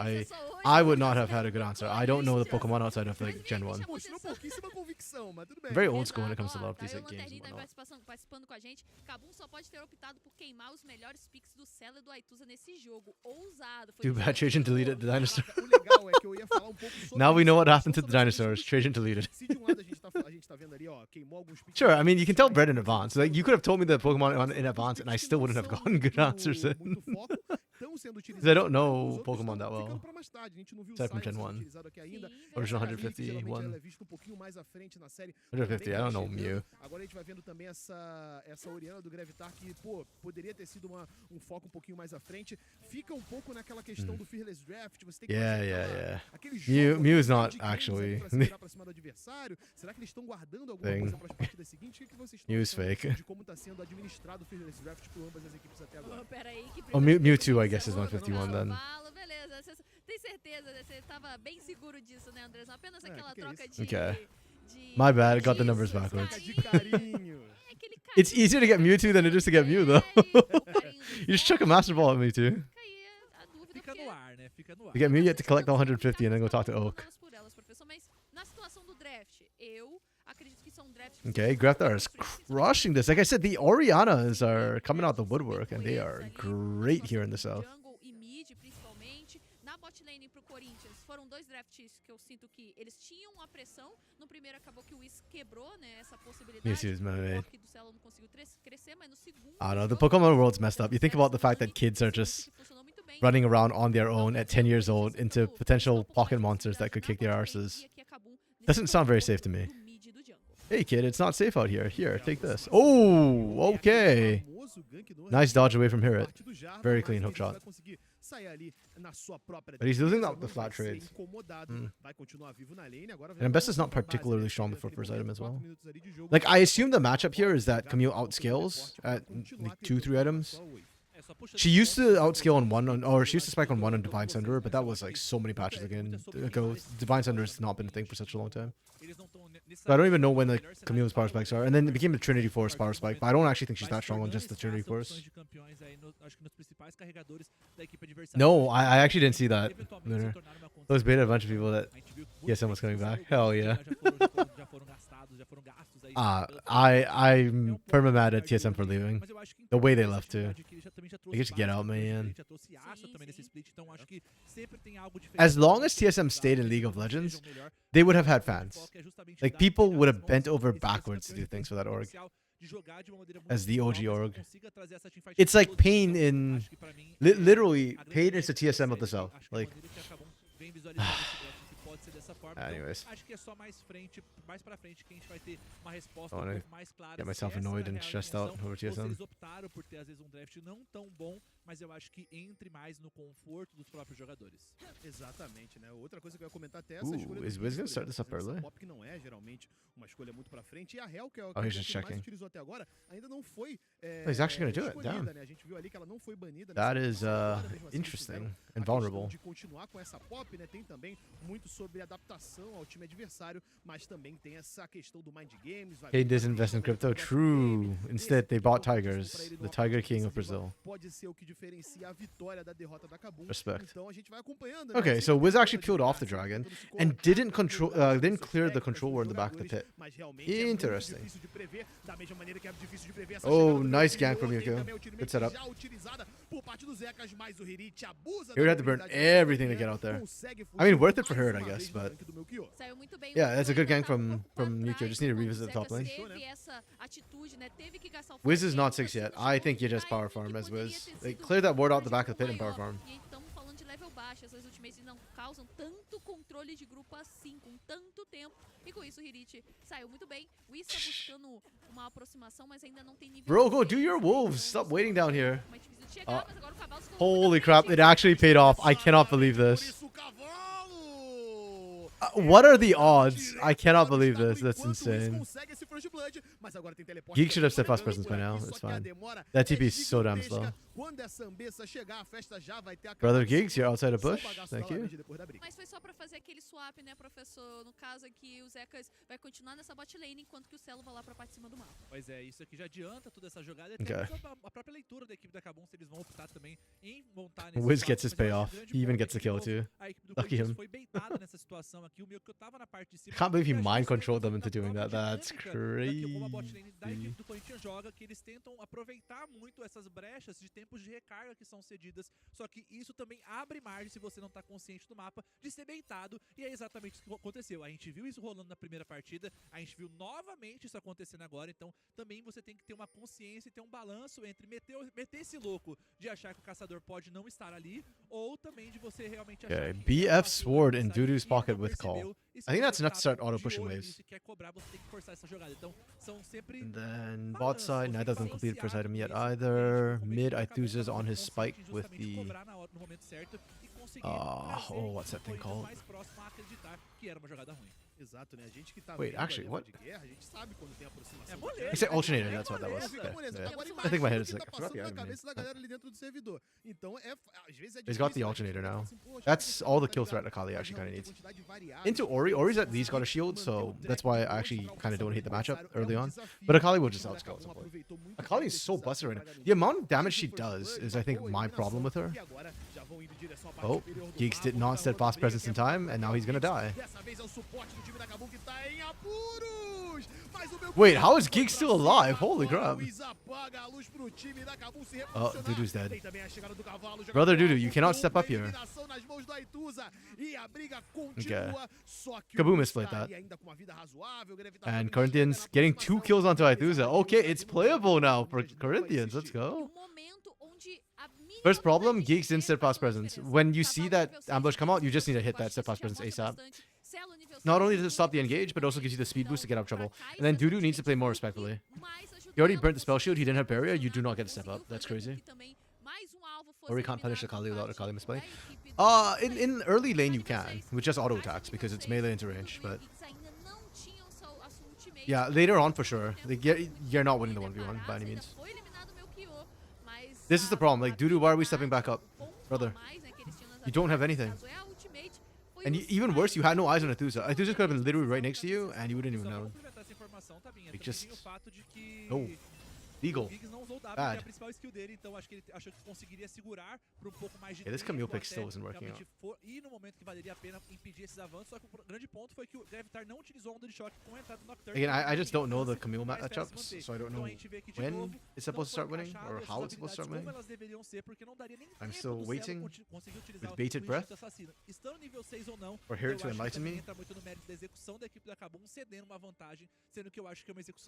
I would not have had a good answer. I don't know the Pokemon outside of like Gen 1. Mostrou pouquíssima convicção, mas tudo bem. Very old school when it comes to a lot of these Eu like, vou games and terminar whatnot. participando com a gente. Kabum só pode ter optado por queimar os melhores picks do Celo e do Aituza nesse jogo. Ousado. Too bad Trajan deleted the dinosaur. O legal é que eu ia falar um pouco sobre Now we know what isso, happened to the sobre as dinosaurs. questões Trajan deleted. Se de um lado a gente tá vendo ali, ó, queimou alguns picks. Sure, I mean, you can tell Bren in advance. Like, you could have told me the Pokemon in advance, and I still wouldn't have gotten good answers in. Muito foco, tão sendo Because I don't utilizados, know os outros Pokemon estão that well. ficando pra mais tarde. A gente não viu o Aside from Science Gen sendo 1. utilizado aqui ainda. Original Essa Gabi, que geralmente 151. ela é vista um pouquinho mais à frente na série. 150, I don't know também tá Mew. Agora a gente vai vendo também essa Oriana do Gravitar que, pô, poderia ter sido um foco um pouquinho mais à frente. Fica um pouco naquela questão do Fearless Draft. Você tem que Yeah. aquele Mew is jogo not de games actually ali pra se virar pra cima do adversário. Será que eles estão guardando alguma Thing. coisa para as partidas seguintes? O que vocês estão Mew is achando fake. de como tá sendo administrado o Fearless Draft por ambas as equipes até agora? Oh, Mewtwo, I guess, is 151 then. Beleza, você tem certeza, você tava bem seguro disso, né, Andrés? Apenas aquela que é troca isso? de... Okay. de My bad, I got the disso, numbers backwards. De carinho. É aquele It's carinho. easier to get Mewtwo than it is to get Mew, though. O carinho do You just fã. chuck a Master Ball at Mewtwo. Fica aí a dúvida, Fica porque no ar, né? Fica no ar. To get Mew, you have to collect all 150 and then go talk to Oak. Por elas, professor, mas na situação do draft, eu acredito que são drafts Okay, Graftar is crushing this. Like I said, the Orianas are coming out the woodwork, and they are great here in the South. Jungle e mid, principalmente. Na bot lane pro Corinthians, foram dois drafts que eu sinto que eles tinham a pressão. No primeiro acabou que o Whis quebrou, né, essa possibilidade. Yes, he is, my man. O Orc do Celo não conseguiu crescer, mas no segundo I don't know, the jogo, Pokemon world's messed up. You think about the fact that kids are just funcionou muito bem. running around on their own at 10 years old into potential pocket monsters that could kick their arses. Doesn't sound very safe to me. Hey kid, it's not safe out here. Here, take this. Oh, okay. Nice dodge away from Hirit. Very clean hook shot. But he's losing out the flat trades. And Best is not particularly strong before first item as well. Like, I assume the matchup here is that Camille outscales at like 2-3 items. She used to outscale on one, or she used to spike on one on Divine Sunderer, but that was like so many patches ago. Divine Sunderer has not been a thing for such a long time. So I don't even know when the Camille's power spikes are. And then it became the Trinity Force power spike, but I don't actually think she's that strong on just the Trinity Force. No, I actually didn't see that. Those beta a bunch of people that TSM was coming back. Hell yeah. I'm perma mad at TSM for leaving. The way they left too. They get to get out, man. As long as TSM stayed in League of Legends, they would have had fans. Like, people would have bent over backwards to do things for that org. As the OG org. It's like Pain in... literally, Pain is the TSM of the South. Like... Anyways. I want to get myself annoyed and stressed out over TSM. Mas eu acho que entre mais no conforto dos próprios jogadores. Exatamente, né? Outra coisa que eu ia comentar até essa escolha. Is Wiz gonna start this up early? Pop que não é geralmente uma escolha muito pra frente e a Hell que é o Oh, he's just que mais checking. utilizou até agora ainda não foi he's actually gonna do it. escolhida, Damn. né? A gente viu ali que ela não foi banida. That nessa is temporada, mesmo assim, interesting fizeram and a vulnerable. questão de continuar com essa Pop, né? Tem também muito sobre adaptação ao time adversário, mas também tem essa questão do mind games. They disinvest in crypto. True. Instead, they bought Tigers, the Tiger King of Brazil. Pode ser o que diferencia a vitória da derrota da Kabum. Respect. Então a gente vai acompanhando, né? Okay, so Wiz actually peeled off the dragon and didn't clear the control ward in the back of the pit. Interesting. Oh, nice gank from Yuko. Good setup. He would have to burn everything to get out there. I mean, worth it for her, I guess, but yeah, that's a good gank from Yuko. Just need to revisit the top lane. Wiz is not 6 yet. I think you just power farm as Wiz. They clear that ward out the back of the pit and power farm. Essas ultimates não causam tanto controle de grupo assim, com tanto tempo. E com isso o Hirit saiu muito bem. O Whis tá buscando uma aproximação, mas ainda não tem nível. Bro, go do your wolves. Stop waiting down here. Mais difícil de chegar, mas agora o cavalo se colocou Holy na crap, frente. it actually paid off. I cannot believe this. What are the odds? I cannot believe this. That's insane. Geek should have steadfast presence by now. It's fine. That TP is so damn slow. Quando essa ambeça chegar, a festa já vai ter acabado. Brother Gigs, you're outside the Só o bush. bagaço da Thank you. laranja depois da briga. Mas foi só pra fazer aquele swap, né, professor? No caso aqui, o Zecas vai continuar nessa bot lane, enquanto que o Celo vai lá pra parte de cima do mapa. Pois é, isso aqui já adianta toda essa jogada. Okay. A própria leitura da equipe da Kabum, se eles vão optar também em montar nesse Wiz swap, gets his mas eu acho payoff. que o grande He even ponto gets the é que, kill de novo, too. a equipe do Lucky Corinthians him. foi beitada nessa situação aqui. O Milk tava na parte de cima. Can't believe he E a mind gente controlled them da into doing própria that. That's dinâmica como a bot lane da crazy. equipe do Corinthians joga, que eles tentam aproveitar muito essas brechas de tempos de recarga que são cedidas, só que isso também abre margem, se você não tá consciente do mapa, de ser beitado, e é exatamente isso que aconteceu. A gente viu isso rolando na primeira partida, a gente viu novamente isso acontecendo agora, então também você tem que ter uma consciência e ter um balanço entre meter esse louco de achar que o caçador pode não estar ali, ou também de você realmente achar Okay, que BF Sword in Dudu's pocket with call. I think that's enough to start auto pushing waves. Se quer cobrar, você tem que forçar essa jogada. Então, são sempre And then bot side, neither of them completed first item yet either. Mid, Aithusa's on his spike with the... oh, what's that thing called? Exato, né? A gente que tá Wait, vendo actually, a what? de guerra, a gente sabe quando tem aproximação. I said alternator, that's what that was. Okay, yeah. Agora I think my head imagina is o que like, tá I forgot passando the na item name. cabeça da galera ali dentro do servidor. Então, às vezes é He's got the difícil, né? alternator now. Assim, poxa, That's tá all the ligado? kill threat Akali actually kind of Realmente a needs. quantidade variável. Into Ori, Ori's at least got a shield, so that's why I actually kind of don't hate the matchup early on. But Akali will just outscale at some point. Akali is so busted right now. The amount of damage she does is, I think, my problem with her. Oh, Geeks did not set fast presence in time, and now he's gonna die. Wait, how is Geeks still alive? Holy crap. Oh, Dudu's dead. Brother Dudu, you cannot step up here. Okay. Kaboom misplayed that. And Corinthians getting 2 kills onto Aithusa. Okay, it's playable now for Corinthians. Let's go. First problem, Geeks didn't set fast presence. When you see that ambush come out, you just need to hit that set fast presence ASAP. Not only does it stop the engage, but also gives you the speed boost to get out of trouble. And then Dudu needs to play more respectfully. He already burnt the spell shield, he didn't have barrier, you do not get to step up. That's crazy. Or we can't punish Akali without Akali misplay. In early lane you can, with just auto attacks, because it's melee into range, but... Yeah, later on for sure. Like, you're not winning the 1v1 by any means. This is the problem, like, Dudu, why are we stepping back up? Brother, you don't have anything. And even worse, you had no eyes on Aithusa. Aithusa could have been literally right next to you, and you wouldn't even know. Like, just... No. Legal. Bad. Yeah, this Camille pick still isn't working out. Again, I just don't know the Camille matchups, so I don't know when it's supposed to start winning, or how it's supposed to start winning. I'm still waiting with bated breath for her to enlighten me.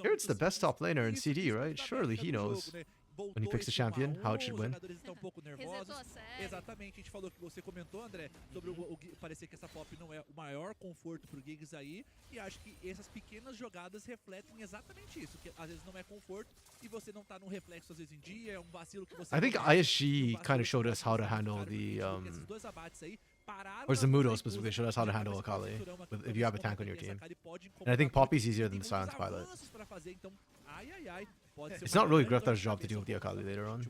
Here it's the best top laner in CD, right? Surely he knows when he picks the champion how it should win. Exatamente, a gente falou que você comentou, André, sobre parecer que essa pop não é o maior conforto pro Giggs aí, e acho que essas pequenas jogadas refletem exatamente isso, que às vezes não é conforto e você não tá num reflexo às vezes em dia, é um vacilo que você... I think ISG kind of showed us how to handle the or Zamudo specifically showed us how to handle Akali if you have a tank on your team. And I think Poppy's easier than the Silence Pilot. It's not really Greftar's job to deal with the Akali later on.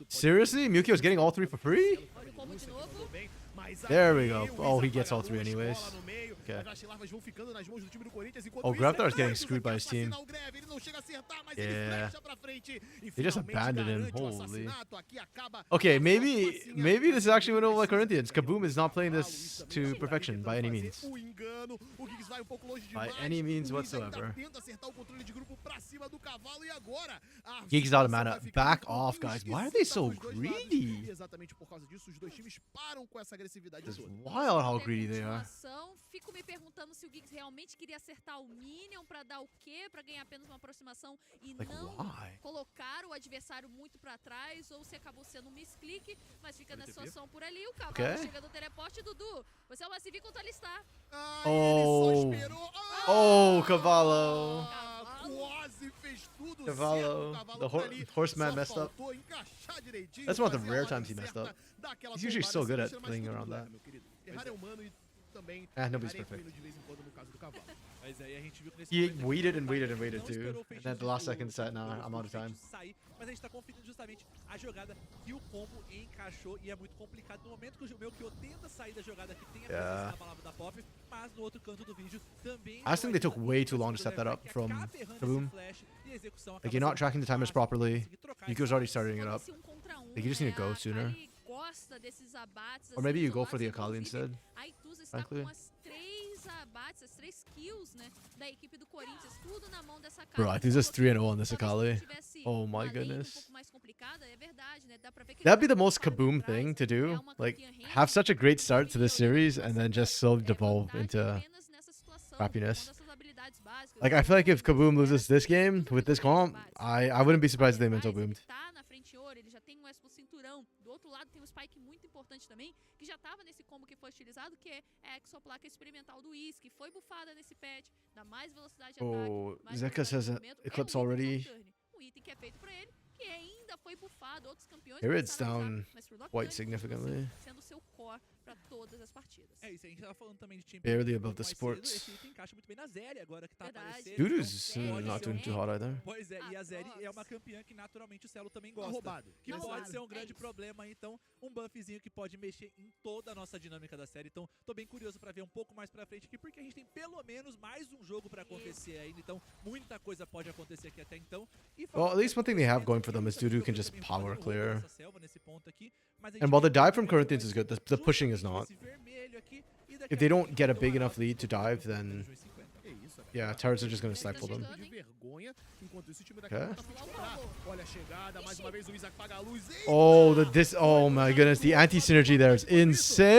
Seriously? Mukio's getting all 3 for free? There we go. Oh, he gets all 3 anyways. Okay. Oh, Greftar's getting screwed by his team. Yeah. They just abandoned him. Holy. Okay, maybe this is actually one of the Corinthians. Kaboom is not playing this to perfection by any means. By any means whatsoever. Geeks is out of mana. Back off, guys. Why are they so greedy? It's wild how greedy they are. Fico me perguntando se o Giggs realmente queria acertar o Minion pra dar o quê? Pra ganhar apenas uma aproximação e não colocar o adversário muito pra trás, ou se acabou sendo um misclick, mas fica nessa situação por ali. O cavalo chega do teleporte, Dudu. Você é uma CV quanto ele está. Oh, Cavallo. Quase fez tudo Cavallo. The horseman messed up. That's one of the rare times he messed up. He's usually so good at playing around that. também nobody's estaria perfect. fluindo de vez em quando no caso do cavalo. Mas aí a gente viu que nesse He momento waited o and waited and Cavalo waited não too. esperou o And feitiço then the last do- second said, nah, do- I'm do out of time. feitiço sair, mas a gente tá conferindo justamente a jogada que o combo encaixou e é muito complicado. No momento que o Melchior tenta sair da jogada que tem a presença da palavra da Pop, mas no outro canto do vídeo também... I just think they took way too long to set that up from Kaboom. Like, you're not tracking the timers properly. Yuko's already starting it up. Esse contra um, Like, you just need to go a sooner. Akali gosta desses abates, Or maybe assim, you go for the isolados, Akali inclusive, instead. A Ituza está frankly. com as 3 abates, as 3 kills, né, da equipe do Corinthians, tudo na mão dessa Bro, Akali. Ituza's 3-0 on this Talvez Akali. se tivesse Oh uma my lane goodness. um pouco mais complicada, é verdade, né, dá pra ver que ele That'd be tá the most focado Kaboom atrás, thing to é do. uma Like, campeã have rede, such a great start to this e series orienta and then essa just slowly é devolve vantagem into apenas nessa situação, crappiness. quando essas habilidades básicas, Like, I feel like if Kaboom loses this game with this comp, I wouldn't be surprised if they mental boomed. Ele tá na frente ouro, ele já tem um S pro cinturão. Do outro lado tem um spike muito importante também, que já tava nesse combo que foi utilizado, que é a exoplaca experimental do Whis, que foi bufada nesse patch, dá mais velocidade de Oh, ataque. mais Zeka velocidade says de that movimento, Eclipse é um item already. nocturne, um item que é feito pra ele, que ainda foi bufado, outros campeões Herald's começaram a usar, down mas pro Nocturne quite continua significantly. sendo seu core pra todas as partidas. É isso, a gente tava falando também de time Barely um above pouco the mais cedo, sports. esse item encaixa muito bem na Zeri agora que tá Verdade. aparecendo. Dudu's então pode not ser doing too hot either. Pois é, e a Zeri é uma Nossa. campeã que naturalmente o Celo também Tá gosta. roubado. Que Roubado. pode ser um É grande isso. problema, então um buffzinho que pode mexer em toda a nossa dinâmica da série. Então tô bem curioso pra ver um pouco mais pra frente aqui, porque a gente tem pelo menos mais um jogo pra acontecer ainda, então muita coisa pode acontecer aqui até então. E Well, at least one thing they have going for them is Dudu can just power clear. And And while the dive from Corinthians is good, the pushing is not. If they don't get a big enough lead to dive, then Que isso, cara. yeah, turrets are just gonna stifle them. De vergonha, enquanto isso o time daqui Okay. tá fluindo pra- Olha a chegada, mais uma vez o Isaac paga a luz. Eita! Oh, oh my goodness, the anti-synergy there is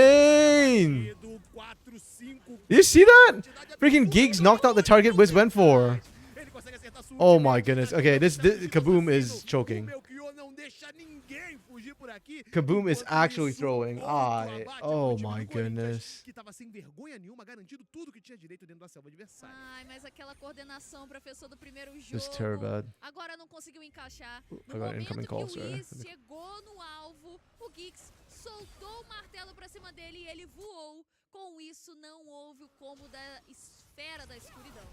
insane! Do 4-5. Did you see that? Freaking Giggs knocked out the target Wiz went for. Ele consegue acertar sua Oh última my vez. goodness. Okay, this Kaboom is choking. O Melchior não deixa ninguém fugir por aqui. Kaboom is Enquanto actually isso, throwing. outro I. abate Oh pro time my do Corinthians, goodness. Que tava sem vergonha nenhuma, garantindo tudo que tinha direito dentro da selva adversária. Ai, mas aquela coordenação, professor, do primeiro jogo. This is terrible bad. Agora não conseguiu encaixar. No I got momento incoming que call, o sorry. Whis chegou no alvo, o Giggs soltou o martelo pra cima dele e ele voou. Com isso, não houve o combo da esfera da escuridão.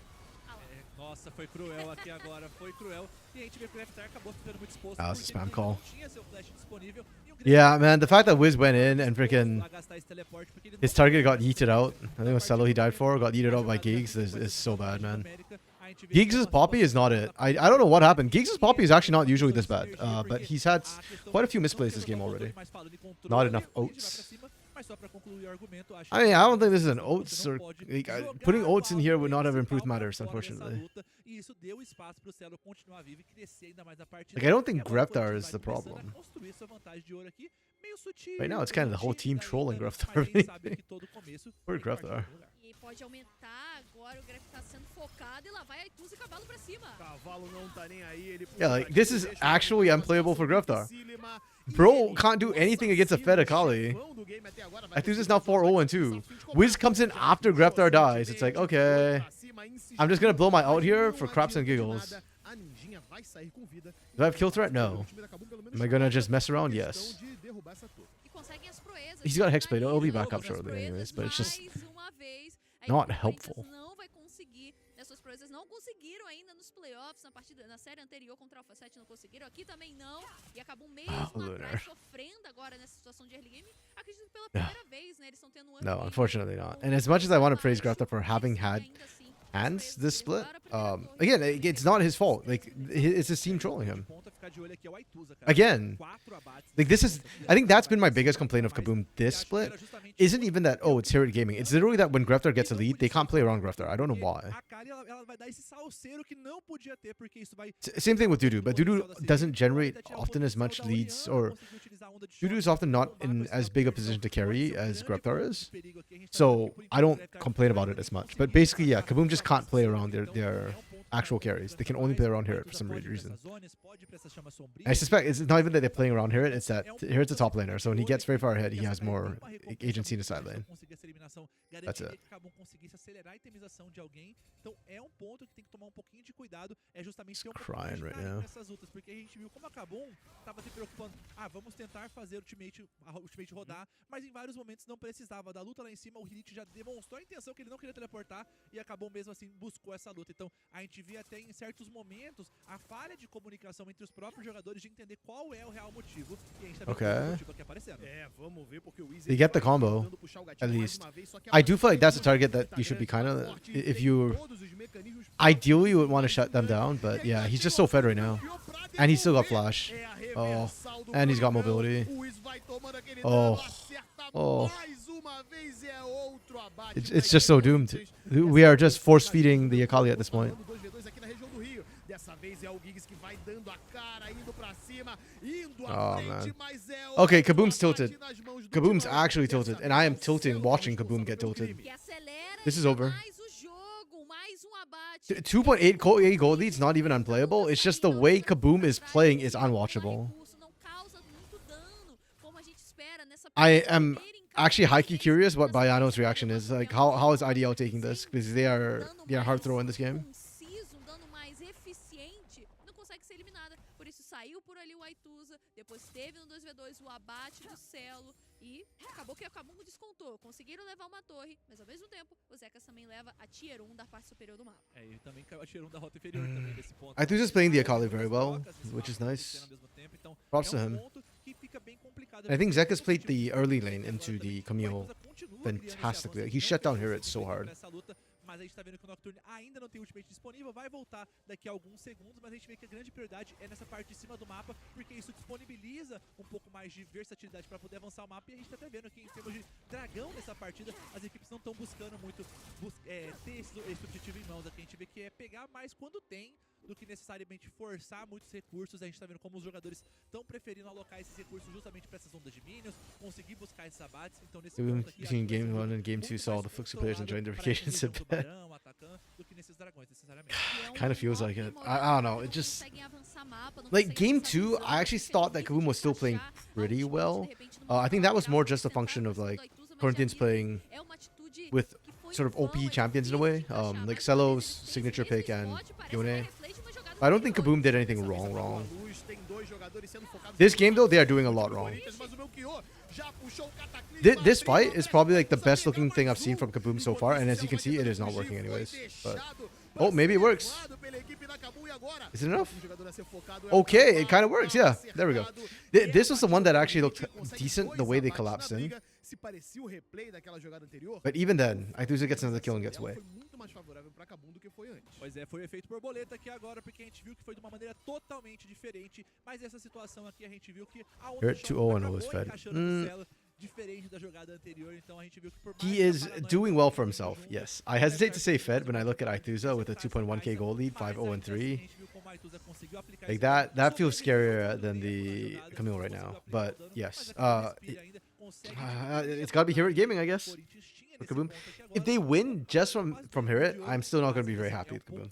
Ah lá. Nossa, foi cruel aqui agora, foi cruel. E a gente vê que o Graftar acabou ficando muito exposto. Ah, porque it's a spam ele call. não tinha seu flash disponível, e o Yeah, Graftar man, the fact that Wiz went in and freaking a gastar esse teleporte, porque ele his não target got yeeted out. I think it was Celo he died for, got yeeted out by Giggs. Is so bad, man. Giggs' Poppy is not it. I don't know what happened. Giggs' Poppy is actually not usually this bad, but he's had quite a few misplays this game already. Not enough oats. I mean, I don't think this is an oats or like, putting oats in here would not have improved matters, unfortunately. Like, I don't think Greftar is the problem. Right now, it's kind of the whole team trolling Greftar. Poor Greftar. E pode aumentar agora, o Gref tá sendo focado e lá vai a Ituza e cavalo pra cima. Cavalo não tá nem aí, ele Yeah, like, this is actually unplayable for Greftar. Cílima, Bro can't do anything against a Fed Akali. Ituza's now 4-0-2. Wiz comes in after Greftar dies. It's like, okay, I'm just gonna blow my out here for craps and giggles. A ninjinha vai sair com vida. Do I have kill threat? No. O time da Kabum, pelo menos, Am I gonna just mess around? questão Yes. de derrubar essa torre. E conseguem as proezas. He's got a Hexblade. It'll be finalizam back up as shortly proezas anyways, but it's just mais uma vez. A not equipe do helpful. Corinthians não vai conseguir. As suas proezas não conseguiram ainda nos playoffs, na série anterior contra o Alpha 7 não conseguiram, aqui também não. E acabam mesmo Lunar. atrás, sofrendo agora nessa situação de early game. Acredito que pela primeira vez, né? Eles estão tendo um early no, game unfortunately not. com And as much as I want to mais praise Greftar for having difícil, had ainda assim, as hands proezas this dele split, para a primeira torre. again, it's not his fault. Like, it's his team trolling him. Again, like, this is, I think that's been my biggest complaint of Kaboom this split. Isn't even that, oh, it's Herod Gaming. It's literally that when Greftar gets a lead, they can't play around Greftar. I don't know why. Same thing with Dudu, but Dudu doesn't generate often as much leads, or Dudu is often not in as big a position to carry as Greftar is. So I don't complain about it as much. But basically, yeah, Kaboom just can't play around their actual carries. They can only play around Herod for some weird reason. I suspect it's not even that they're playing around Herod, it's that Herod's a top laner, so when he gets very far ahead, he has more agency in the side lane. That's it. He's crying right now. Vamos tentar fazer o ultimate rodar, mas em vários momentos não precisava da luta lá em cima. O Hirit já demonstrou a intenção que ele não queria teleportar e acabou mesmo assim buscou essa luta. Então a gente vê até em certos momentos a falha de comunicação entre os próprios jogadores de entender qual é o real motivo. E a gente tá vendo o motivo aqui aparecendo. Vamos ver porque o Easy They get the combo, at least. I do feel like that's a target that you should be kind of, if you, ideally you would want to shut them down, but yeah, he's just so fed right now. And he's still got flash. Oh, and he's got mobility. Oh, oh. It's just so doomed. We are just force-feeding the Akali at this point. Oh, man. Okay, Kaboom's tilted. Kaboom's actually tilted, and I am tilting watching Kaboom get tilted. This is over. 2.8 gold lead's not even unplayable. It's just the way Kaboom is playing is unwatchable. I am actually high-key curious what Baiano's reaction is. Like, how is IDL taking this? Because they are hard throw in this game. Saiu por ali o Aituza, depois teve no 2v2 o abate do Celo e acabou que o Kabum descontou. Conseguiram levar uma torre, mas ao mesmo tempo o Zekas também leva a Tier 1 da parte superior do mapa. E também caiu a Tier 1 da rota inferior também desse ponto. Aituza's playing the Akali very well, which is nice. Props to him. I think Zekas played the early lane into the Camille fantastically. He shut down Herod so hard. Mas a gente tá vendo que o Nocturne ainda não tem ultimate disponível, vai voltar daqui a alguns segundos, mas a gente vê que a grande prioridade é nessa parte de cima do mapa, porque isso disponibiliza um pouco mais de versatilidade para poder avançar o mapa, e a gente tá até vendo que em termos de dragão nessa partida, as equipes não estão buscando muito ter esse objetivo em mãos. Aqui a gente vê que é pegar mais quando tem, do que necessariamente forçar muitos recursos. A gente tá vendo como os jogadores estão preferindo alocar esses recursos justamente para essas ondas de minions, conseguir buscar esses abates. Então nesse ponto aqui, between Game 1 and Game 2 saw the Fluxy players enjoying their vacations a bit. Kind of feels like it. I don't know. It just, like, Game 2, I actually thought that Kaboom was still playing pretty well. I think that was more just a function of, like, Corinthians playing with sort of OP champions in a way, like Celo's signature pick and Yone. I don't think Kaboom did anything wrong. This game, though, they are doing a lot wrong. This fight is probably like the best looking thing I've seen from Kaboom so far, and as you can see, it is not working anyways. But oh, maybe it works. Is it enough? Okay, it kind of works. Yeah, there we go. This was the one that actually looked decent, the way they collapsed in. But even then, Aituza gets another kill and gets away. Pois é, foi o efeito borboleta aqui agora, porque a gente viu que foi de uma maneira totalmente diferente, mas essa situação aqui a gente viu que a onda de choque acabou encaixando no Celo, diferente da jogada anterior. Então a gente viu que por mais he is doing well for himself. Yes, I hesitate to say fed when I look at Aituza with a 2.1k gold lead, 5-0-3. Like that feels scarier than the Camille right now. But yes, it's gotta be Herod Gaming, I guess. For Kaboom. If they win just from Herod, I'm still not gonna be very happy with Kaboom.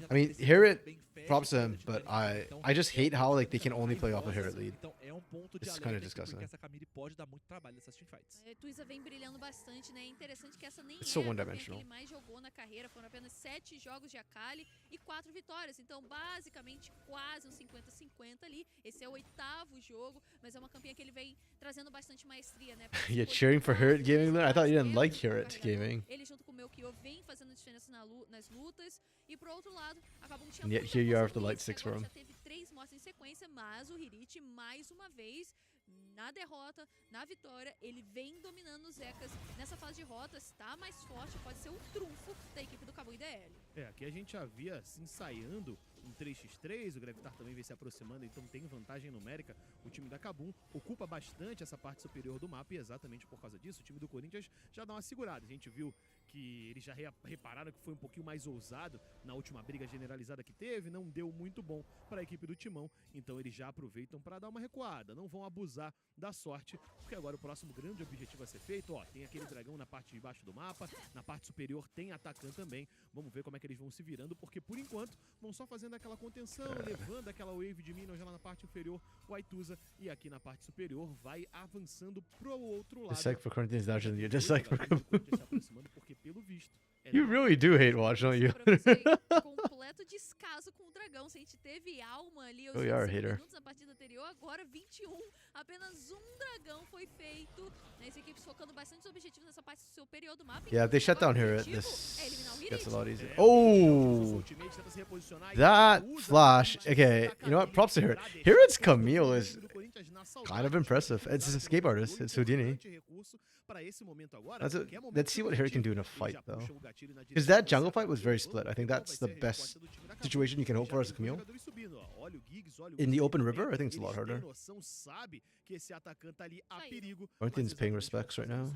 I mean, Herod, props to him, but I just hate how, like, they can only play off a Herod lead. It's kind of disgusting. It's so one-dimensional. Foram apenas 7 jogos de Akali e 4 vitórias. Então, basicamente, quase um 50-50 ali. Esse é o 8º jogo, mas é uma campanha que ele vem trazendo bastante maestria, né? You're cheering for Herod Gaming there? I thought you didn't like Herod Gaming. Ele junto com o meu Kyo vem fazendo diferença nas lutas. E pro outro lado, acabam and yet here you are with the light 6 from him. Já teve 3 mortes em sequência, mas o Hirit mais uma vez na derrota, na vitória, ele vem dominando os Zekas nessa fase de rotas, está mais forte, pode ser um trunfo da equipe do Kabum IDL. Aqui a gente já via se ensaiando 3x3, o Gravitar também vem se aproximando, então tem vantagem numérica. O time da Kabum ocupa bastante essa parte superior do mapa e exatamente por causa disso o time do Corinthians já dá uma segurada. A gente viu que eles já repararam que foi um pouquinho mais ousado na última briga generalizada que teve, não deu muito bom para a equipe do Timão, então eles já aproveitam para dar uma recuada, não vão abusar da sorte, porque agora o próximo grande objetivo a ser feito, ó, tem aquele dragão na parte de baixo do mapa, na parte superior tem Atacan também, vamos ver como é que eles vão se virando, porque por enquanto vão só fazendo aquela contenção, levando aquela wave de minions já lá na parte inferior, o Aituza, e aqui na parte superior vai avançando pro outro lado. Dislike for Corinthians now, you're dislike for Kabum. Porque pelo visto You really do hate watch, don't you? Completo descaso com o dragão. Se a gente teve alma ali aos Oh, you are a 25 hater. minutos na partida anterior, agora 21. Apenas um dragão foi feito. Essa equipe focando bastante os objetivos nessa parte superior do mapa. Yeah, if they shut down here, Agora o objetivo this é eliminar o gets a Hirit. lot easier. Oh! That flash. Okay, you know what? Props to Hirit. Hirit's Camille is kind of impressive. It's an escape artist. It's Houdini. Let's see what Hirit can do in a fight, though. Because that jungle fight was very split. I think that's the best situation you can hope for as a Camille. In the open river, I think it's a lot harder. Corinthians paying respects right now.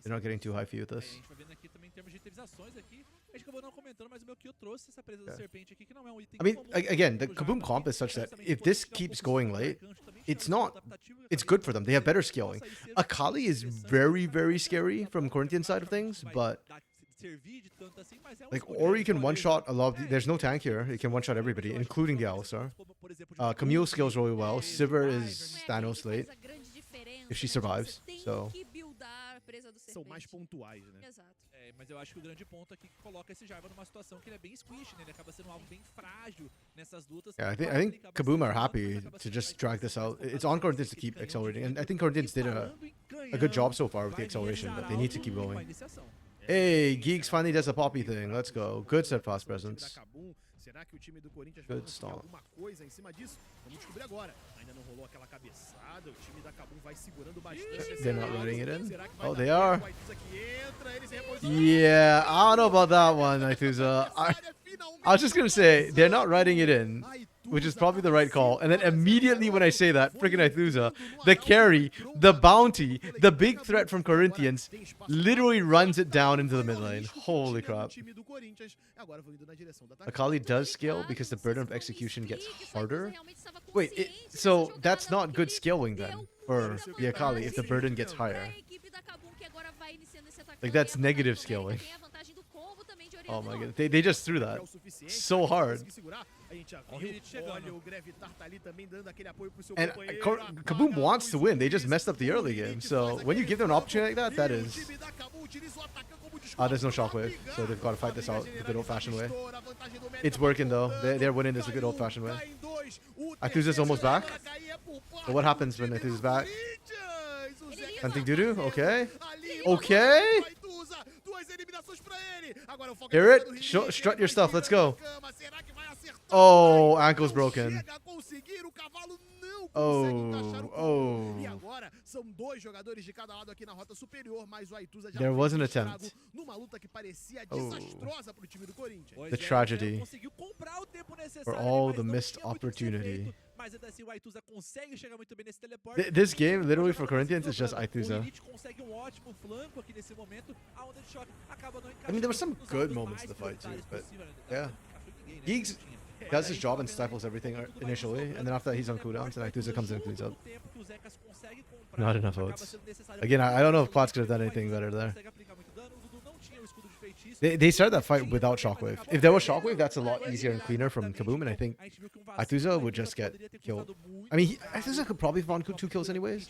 They're not getting too high for you with A this. gente vai vendo aqui também em termos de revisações aqui. A gente acabou não comentando, mas o meu Kyo trouxe essa presa da serpente aqui, que não é um item I mean, comum again, the pro Kaboom Java, comp is such that justamente if por this isso que é keeps pouco going seguro, late, Kancho também it's chama not. adaptativo, It's acabei good for them. They have better de scaling. sair cedo, Akali is interessante, very, very vai scary from Corinthians side of things, vai but dar- servir de tanto assim, mas é um like escudo, Ori né? can Olha, one shot a lot. é, There's no tank here. He can one shot everybody, eu acho que including the talvez Alistar. como, por exemplo, de Camille Vulcan, scales really well. Sivir Não is é aquele Thanos que faz late. a grande diferença, if she né? survives, Você tem so- que buildar a presa do São mais serpente. pontuais, né? Exato. É, mas eu acho que o grande ponto aqui que coloca esse Jarvan numa situação que ele é bem squish, né? Ele acaba sendo um alvo bem frágil nessas lutas. Yeah, I Vai think aplicar Kaboom bastante are dano, happy mas acaba to sendo just mais drag this difícil, out. mais It's on complicado, Corinthians to porque keep canhão de accelerating, and I vento. think Corinthians E did falando em a good job canhão, so far with the vai acceleration, but realizar they need to algo keep com a going. iniciação. Hey, Geeks finally does a poppy thing. Let's go. Good set fast presence. Será que o time do Corinthians Good vai conseguir stall. alguma coisa em cima disso? Vamos descobrir agora. Ainda não rolou aquela cabeçada. O time da Kabum vai segurando bastante. They're not letting it in. Será que vai Oh, dar they tempo? are. O Aituza que entra, ele se reposiciona. Yeah, I don't know about that one, Aituza. I was just gonna say they're not writing it in, which is probably the right call. And then immediately when I say that, freaking Aituza, the carry, the bounty, the big threat from Corinthians, literally runs it down into the mid lane. Holy crap. Akali does scale because the burden of execution gets harder. Wait, so that's not good scaling then for the Akali if the burden gets higher. Like that's negative scaling. Oh my god, they just threw that so hard. And Kaboom wants to win. They just messed up the early game. So when you give them an opportunity like that, that is. There's no shockwave, so they've got to fight this out the good old-fashioned way. It's working though. They're winning this the good old-fashioned way. Aituza's almost back. But what happens when Aituza's back? Something doo-doo? Okay. Okay. Hear it? Strut your stuff. Let's go. Oh, ankle's broken. Oh. There was an attempt. The tragedy. For all the missed opportunity. This game, literally for Corinthians, is just Aituza. I mean, there were some good moments in the fight too, but yeah. Geeks does his job and stifles everything initially, and then after that he's on cooldowns, and Aituza comes in and cleans up. Not enough votes. Again, I don't know if Plats could have done anything better there. They started that fight without Shockwave. If there was Shockwave, that's a lot easier and cleaner from Kaboom, and I think Aituza would just get killed. I mean, Aituza could probably have 2 kills anyways.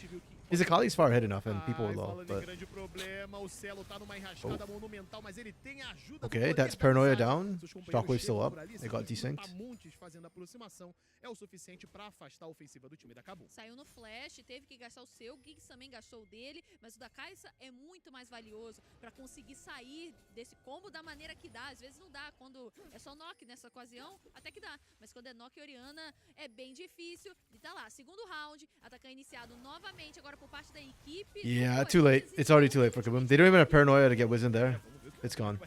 His Akali's far ahead enough, and people were low, but... Oh. Okay, that's Paranoia down. Shockwave still up. They got desynced. É o suficiente para afastar a ofensiva do time da Kabum. Saiu no flash, teve que gastar o seu, o Giggs também gastou o dele, mas o da Kai'Sa é muito mais valioso para conseguir sair desse combo da maneira que dá. Às vezes não dá, quando é só knock nessa ocasião, até que dá. Mas quando é knock e Orianna, é bem difícil. E tá lá, segundo round, ataque iniciado novamente agora por parte da equipe. Yeah, too late. It's already too late for Kaboom. They don't even have Paranoia to get Wiz in there. It's gone.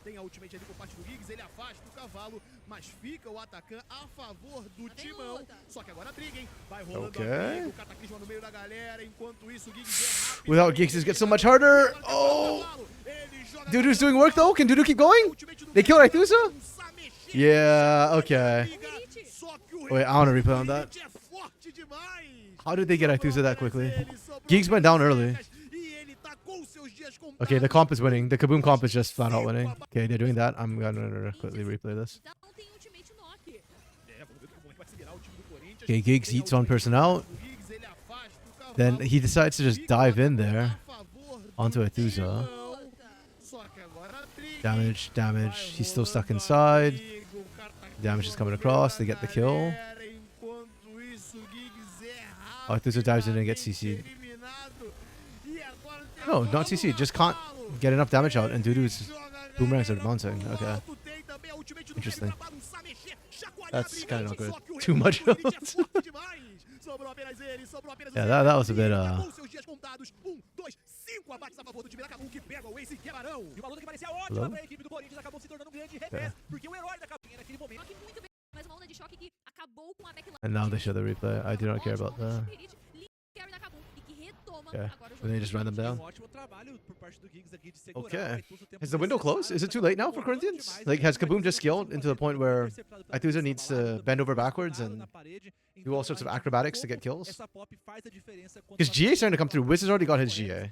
Tem a ultimate ali por parte do Giggs, ele afasta o cavalo, mas fica o Atacan a favor do timão. Só que agora a briga, hein? Vai rolando a briga, o Cataclisma no meio da galera, enquanto isso o Giggs é rápido. Without Giggs, it gets so much harder. Oh! Dudu's doing work though. Can Dudu keep going? They killed Aithusa? Yeah, okay. Wait, I want to replay on that. How did they get Aithusa that quickly? Giggs went down early. Okay, the comp is winning. The Kaboom comp is just flat out winning. Okay, they're doing that. I'm gonna quickly replay this. Okay, Giggs heats one person out. Then he decides to just dive in there onto Aithusa. Damage, damage. He's still stuck inside. Damage is coming across. They get the kill. Aithusa dives in and gets CC'd. No, not CC. Just can't get enough damage out, and Dudu's boomerangs are bouncing. Okay. Interesting. That's kind of not good. Too much health. Yeah, that was a bit, Hello? Okay. And now they show the replay. I do not care about that. Okay. And they just ran them down. Okay. Is the window closed? Is it too late now for Corinthians? Like, has Kaboom just skilled into the point where Aithusa needs to bend over backwards and do all sorts of acrobatics to get kills? Because GA's starting to come through. Wiz has already got his GA.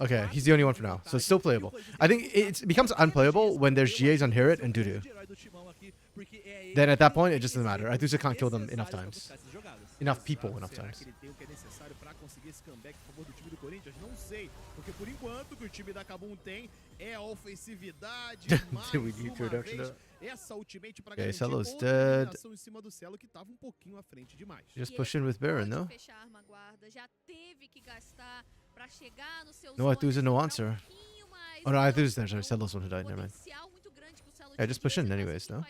Okay, he's the only one for now. So it's still playable. I think it becomes unplayable when there's GAs on Hirit and Dudu. Then at that point, it just doesn't matter. Aithusa can't kill them enough times. Enough people enough times. Esse comeback a favor do time do Corinthians? Não sei, porque por enquanto o que o time da Kabum tem é a ofensividade, mais uma vez, essa ultimate pra garantir outra eliminação em cima do Celo que tava pouquinho à frente demais. Just push in with Baron, no? No, Aithusa, no answer. Oh no, Aithusa's there, sorry, Celo's one who died, never mind. Yeah, just push in anyways, no?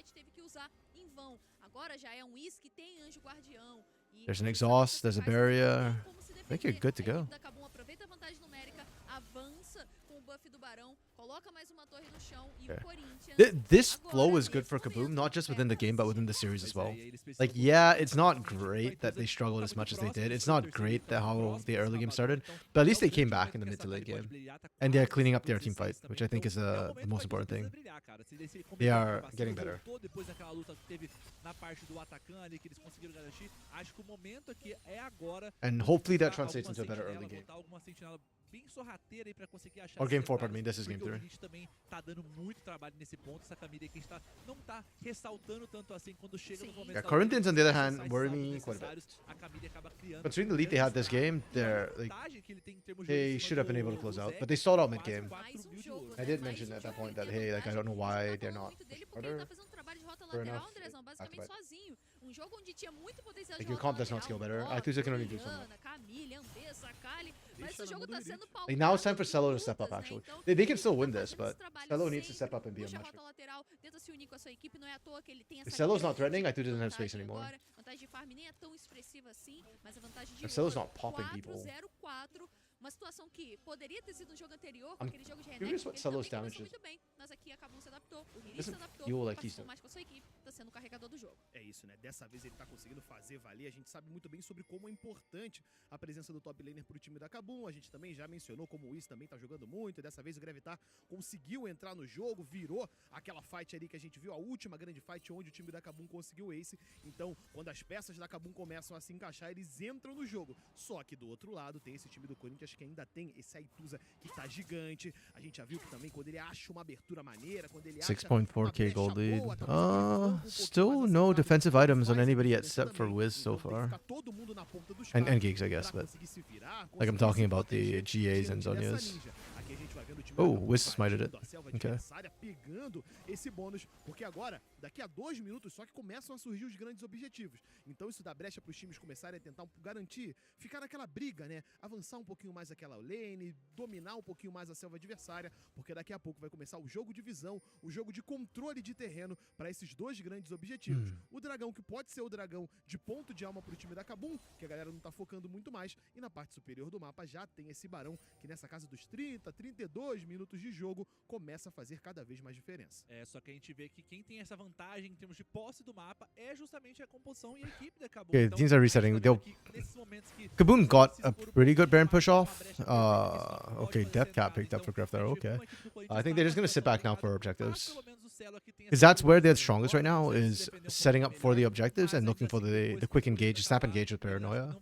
There's an exhaust, there's a barrier. I think you're good to go. Okay. This flow is good for Kaboom, not just within the game, but within the series as well. Like, yeah, it's not great that they struggled as much as they did. It's not great that how the early game started, but at least they came back in the mid to late game. And they're cleaning up their team fight, which I think is the most important thing. They are getting better. And hopefully that translates into a better early game. Or game 4, pardon me, this is game 3. Yeah, Corinthians on the other hand worry me quite a bit. Considering the lead they had this game, they should have been able to close out, but they stalled out mid game. I did mention at that point that hey, like I don't know why they're not harder. Fair enough. Like your comp does not scale better. Aithusa can only do so much. Like now it's time for Celo to step up actually. They can still win this, but Celo needs to step up and be a much better. If Celo's not threatening, Aithusa doesn't have space anymore. If Celo's not popping people. Uma situação que poderia ter sido no jogo anterior, com aquele jogo de Renekton, ele também começou muito bem, mas aqui a Kabum se adaptou, o Riri se adaptou, participou mais com a sua equipe, tá sendo o carregador do jogo. É isso, né? Dessa vez ele tá conseguindo fazer valer, a gente sabe muito bem sobre como é importante a presença do top laner pro time da Kabum, a gente também já mencionou como o Wiz também tá jogando muito, e dessa vez o Gravitar conseguiu entrar no jogo, virou aquela fight ali que a gente viu, a última grande fight onde o time da Kabum conseguiu o ace, então quando as peças da Kabum começam a se encaixar, eles entram no jogo, só que do outro lado tem esse time do Corinthians que ainda tem esse Aithusa que tá gigante. A gente já viu que também quando ele acha uma abertura maneira, quando ele acha 6.4k gold lead. Still no defensive items on anybody except for Wiz so far. And Giggs, I guess, but like I'm talking about the GAs and Zhonya's. Oh, Wiz smited it. Okay. Pegando esse bônus, porque agora, daqui a 2 minutos, só que começam a surgir os grandes objetivos. Então isso dá brecha para os times começarem a tentar garantir, ficar naquela briga, né? Avançar um pouquinho mais aquela lane, dominar um pouquinho mais a selva adversária, porque daqui a pouco vai começar o jogo de visão, o jogo de controle de terreno para esses dois grandes objetivos. O dragão, que pode ser o dragão de ponto de alma para o time da Kabum, que a galera não tá focando muito mais, e na parte superior do mapa já tem esse barão, que nessa casa dos 30, 32, 2 minutos de jogo começa a fazer cada vez mais diferença. Só que a gente vê que quem tem essa vantagem em termos de posse do mapa é justamente a composição e a equipe da Kabum. Okay, teams are resetting. Kabum got a pretty good Baron push off. Okay, Death Cap picked up for Griff there. Okay. I think they're just going to sit back now for objectives. Because that's where they're strongest right now, is setting up for the objectives and looking for the quick engage, snap engage with Paranoia.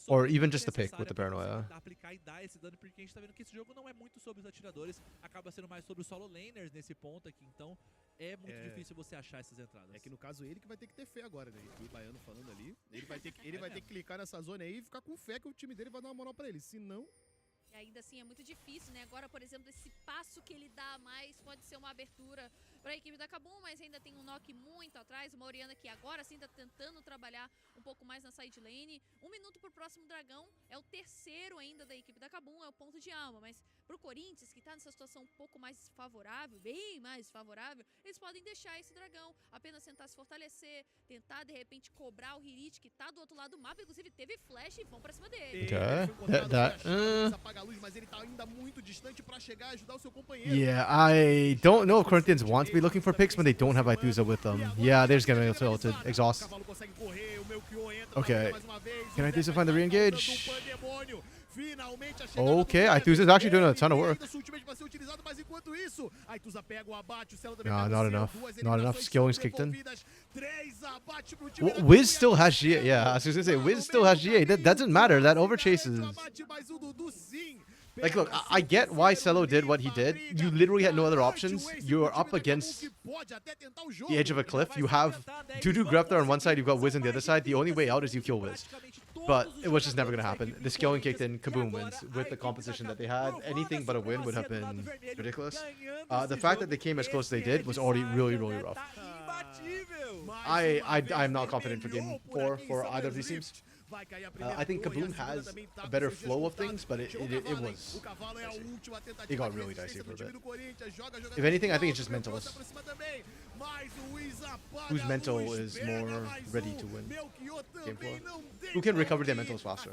Or even just the pick with the Paranoia. Aplicar e dar esse dano, porque a gente tá vendo que esse jogo não é muito sobre os atiradores, acaba sendo mais sobre os solo laners nesse ponto aqui, então é muito difícil você achar essas entradas. É que no caso ele que vai ter que ter fé agora, né? E o Baiano falando ali, ele vai ter que clicar nessa zona aí e ficar com fé que o time dele vai dar uma moral pra ele, senão... E ainda assim é muito difícil, né? Agora, por exemplo, esse passo que ele dá a mais pode ser uma abertura para a equipe da Kabum, mas ainda tem um knock muito atrás. Uma Oriana que agora sim tá tentando trabalhar um pouco mais na side lane. 1 minuto pro próximo dragão. É o terceiro ainda da equipe da Kabum, é o ponto de alma. Mas pro Corinthians, que tá nessa situação um pouco mais favorável, bem mais favorável, eles podem deixar esse dragão apenas tentar se fortalecer, tentar de repente cobrar o Hirit, que tá do outro lado do mapa. Inclusive teve flash e vão pra cima dele. Mas ele tá ainda muito distante pra chegar e ajudar o seu companheiro. Yeah, I don't know if Corinthians want to be looking for picks when they don't have Aituza with them. Yeah, they're just gonna get tilted. Exhaust. Okay. Can Aituza find the re-engage? Okay, Aituza's actually doing a ton of work. No, not enough. Not enough. Skilling's kicked in. Wiz still has GA. Yeah, I was just gonna say, Wiz still has GA. That doesn't matter. That overchases. Like, look, I get why Cello did what he did. You literally had no other options. You're up against the edge of a cliff. You have Dudu Grefter on one side, you've got Wiz on the other side. The only way out is you kill Wiz. But it was just never going to happen. The scaling kicked in, Kaboom wins. With the composition that they had, anything but a win would have been ridiculous. The fact that they came as close as they did was already really, really rough. I'm not confident for game 4 for either of these teams. I think Kaboom has a better flow of things, but it was dicey. It got really dicey for a bit. If anything, I think it's just mentalist. Whose mental is more ready to win game 4? Who can recover their mentals faster?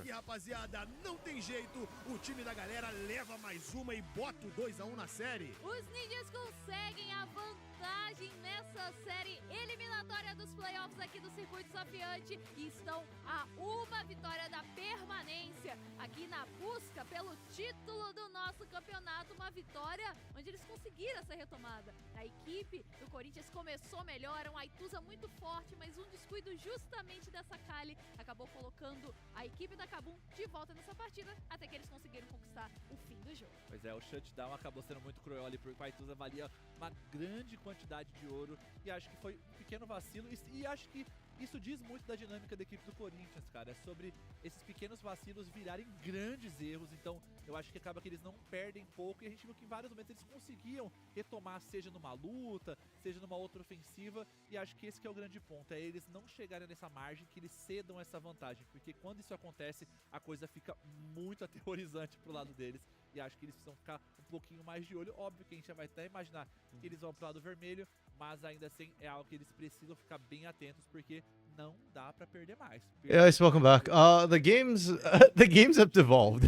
Os ninjas conseguem a vantagem nessa série eliminatória dos playoffs aqui do Circuito Desafiante e estão a uma vitória da permanência aqui na busca pelo título do nosso campeonato. Uma vitória onde eles conseguiram essa retomada. A equipe do Corinthians começou melhor, um Aituza muito forte, mas um descuido justamente dessa Kali acabou colocando a equipe da Kabum de volta nessa partida, até que eles conseguiram conquistar o fim do jogo. Pois é, o shutdown acabou sendo muito cruel ali, porque o Aituza valia uma grande quantidade de ouro, e acho que foi um pequeno vacilo, e acho que isso diz muito da dinâmica da equipe do Corinthians, cara. É sobre esses pequenos vacilos virarem grandes erros. Então, eu acho que acaba que eles não perdem pouco. E a gente viu que em vários momentos eles conseguiam retomar, seja numa luta, seja numa outra ofensiva. E acho que esse que é o grande ponto. É eles não chegarem nessa margem, que eles cedam essa vantagem. Porque quando isso acontece, a coisa fica muito aterrorizante pro lado deles. E acho que eles precisam ficar um pouquinho mais de olho. Óbvio que a gente já vai até imaginar que eles vão pro lado vermelho, mas ainda assim é algo que eles precisam ficar bem atentos, porque não dá pra perder mais. Yes, welcome back. The games have devolved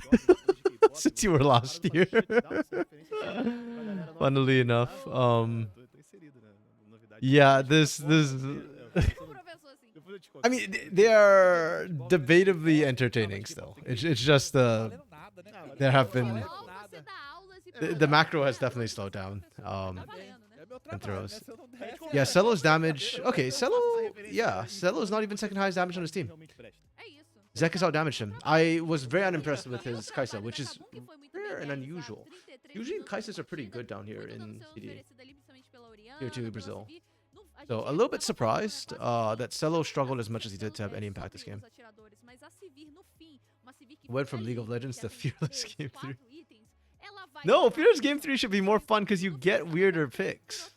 since you were last here. Funnily enough, yeah, this. I mean, they are debatably entertaining still. It's just there have been the macro has definitely slowed down. And throws. Yeah, Cello's damage. Okay, Cello's not even second highest damage on his team. Zek has out-damaged him. I was very unimpressed with his Kaisa, which is rare and unusual. Usually Kaisas are pretty good down here in CD. Here to Brazil. So a little bit surprised that Cello struggled as much as he did to have any impact this game. Went from League of Legends to Fearless Game 3. No, Fearless Game 3 should be more fun because you get weirder picks.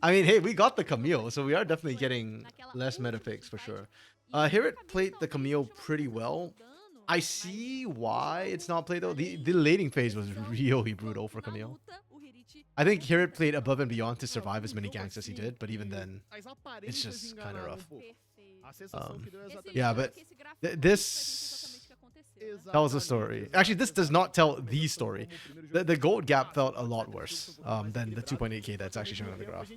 I mean, hey, we got the Camille, so we are definitely getting less meta picks for sure. Hirit played the Camille pretty well. I see why it's not played though. The laning phase was really brutal for Camille. I think Hirit played above and beyond to survive as many ganks as he did, but even then, it's just kind of rough. Yeah, but this aconteceu, né? tells a story. Actually, this does not tell the story. The gold gap felt a lot worse than the 2.8k that's actually shown on the graph.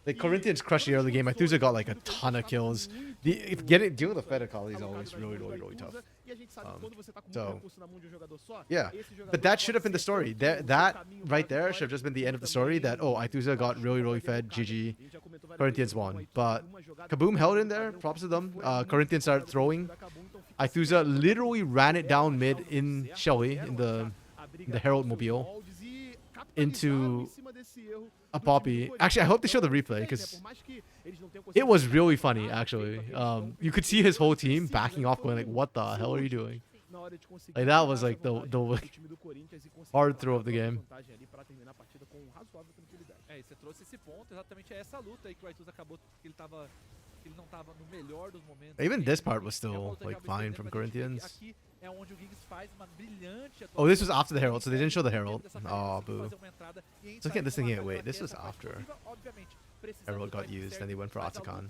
The Corinthians crushed the early game. Methuselah got like a ton of kills. Dealing with the Fed Akali is always really tough. So, yeah. But that should have been the story. That right there should have just been the end of the story. That, oh, Methuselah got really fed. GG. Corinthians won. But Kaboom held in there. Props to them. Corinthians started throwing. Methuselah literally ran it down mid in Shelly in the Herald Mobile into a Poppy. Actually, I hope they show the replay because it was really funny. Actually, you could see his whole team backing off, going like, "What the hell are you doing?" Like that was like the hard throw of the game. É, e você trouxe esse ponto, exatamente é essa luta aí que o Arthur acabou, que ele não tava no melhor dos momentos. Even this part was still like fine from Corinthians. Aqui é onde o Giggs faz uma brilhante. Oh, this was after the Herald, so they didn't show the Herald. Oh, boo. So again, this thing here, wait, this was after Herald got used, then they went for Atakan.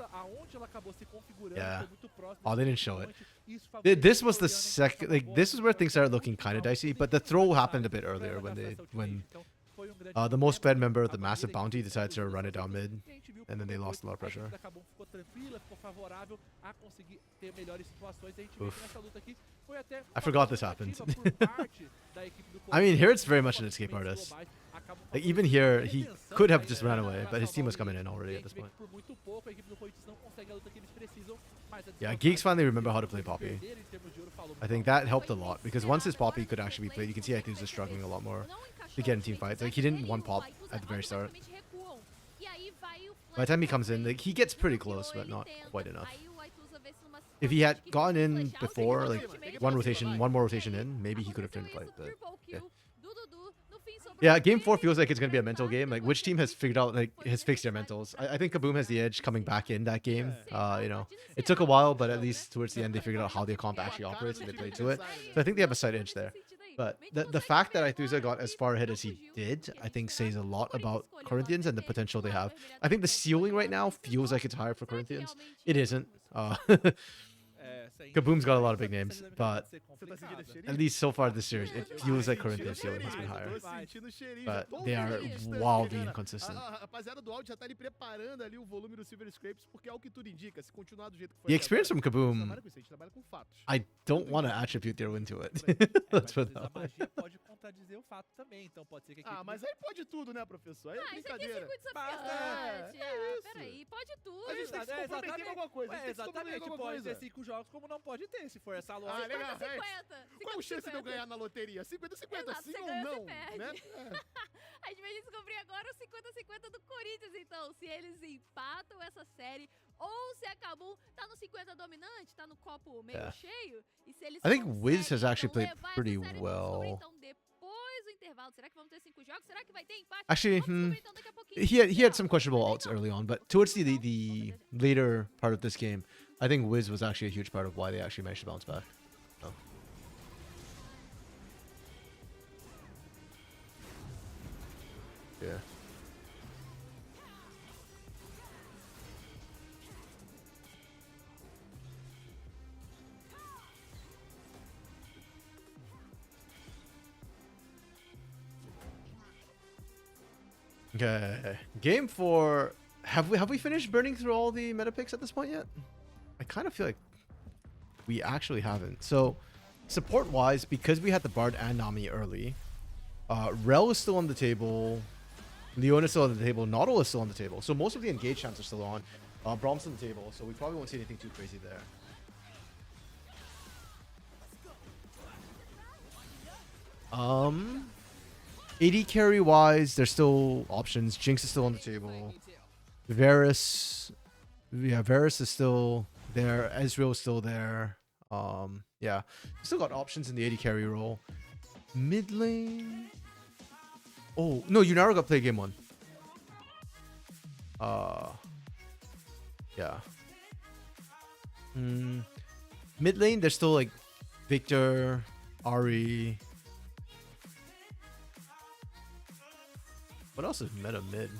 Yeah. Oh, they didn't show it. This was the second, like, this is where things started looking kind of dicey, but the throw happened a bit earlier when the most fed member of the massive bounty decided to run it down mid, and then they lost a lot of pressure. Oof. I forgot this happened. I mean, here it's very much an escape artist. Like, even here, he could have just ran away, but his team was coming in already at this point. Yeah, Geeks finally remember how to play Poppy. I think that helped a lot, because once his Poppy could actually be played, you can see Aethus is struggling a lot more to get in team fights. Like, he didn't one pop at the very start. By the time he comes in, like, he gets pretty close, but not quite enough. If he had gotten in before, like, one more rotation in, maybe he could have turned the fight, but yeah. Yeah, game 4 feels like it's going to be a mental game. Like, which team has figured out, like, has fixed their mentals? I think Kaboom has the edge coming back in that game. You know, it took a while, but at least towards the end, they figured out how their comp actually operates and they played to it. So I think they have a slight edge there. But the fact that Aethus got as far ahead as he did, I think says a lot about Corinthians and the potential they have. I think the ceiling right now feels like it's higher for Corinthians. It isn't. Kaboom's got a lot of big names, but at least so far this series, it feels like Corinthians' ceiling has been higher. But they are wildly inconsistent. The experience from Kaboom, I don't want to attribute their win to it. Let's put that way. Dizer o fato também, então pode ser que mas aí pode tudo, né, professor? Aí é brincadeira. Peraí, pode tudo. A gente tem que se comprometer com alguma coisa. Exatamente, pode ter 5 jogos como não pode ter, se for essa lógica. Legal. Qual é a chance de eu ganhar na loteria? 50-50, sim ou não? Né? A gente vai descobrir agora o 50-50 do Corinthians, então. Se eles empatam essa série ou se a Kabum tá no 50 dominante, tá no copo meio cheio. E se eles I think Wiz has actually played pretty well. Então, depois do intervalo, será que vamos ter 5 jogos? Será que vai ter empate? Actually, he had some questionable ults early on, but towards the later part of this game, I think Wiz was actually a huge part of why they actually managed to bounce back. Oh. Yeah. Okay, game 4. Have we finished burning through all the meta picks at this point yet? I kind of feel like we actually haven't. So, support-wise, because we had the Bard and Nami early, Rel is still on the table, Leon is still on the table, Noddle is still on the table. So most of the engage champs are still on. Brahm's on the table, so we probably won't see anything too crazy there. AD carry wise, there's still options. Jinx is still on the table. Varus is still there. Ezreal is still there. Yeah, still got options in the AD carry role. Mid lane. Oh no, Yunara got play game 1. Yeah. Mid lane, there's still like Victor, Ari. What else is meta mid?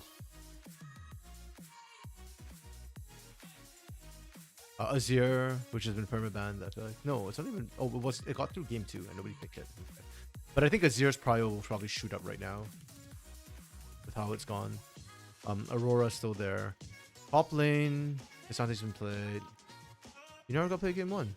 Azir, which has been permabanned. I feel like no, it's not even. Oh, it got through game 2 and nobody picked it. But I think Azir's prio will probably shoot up right now with how it's gone. Aurora's still there. Top lane, Desafiante's been played. You never got played game 1.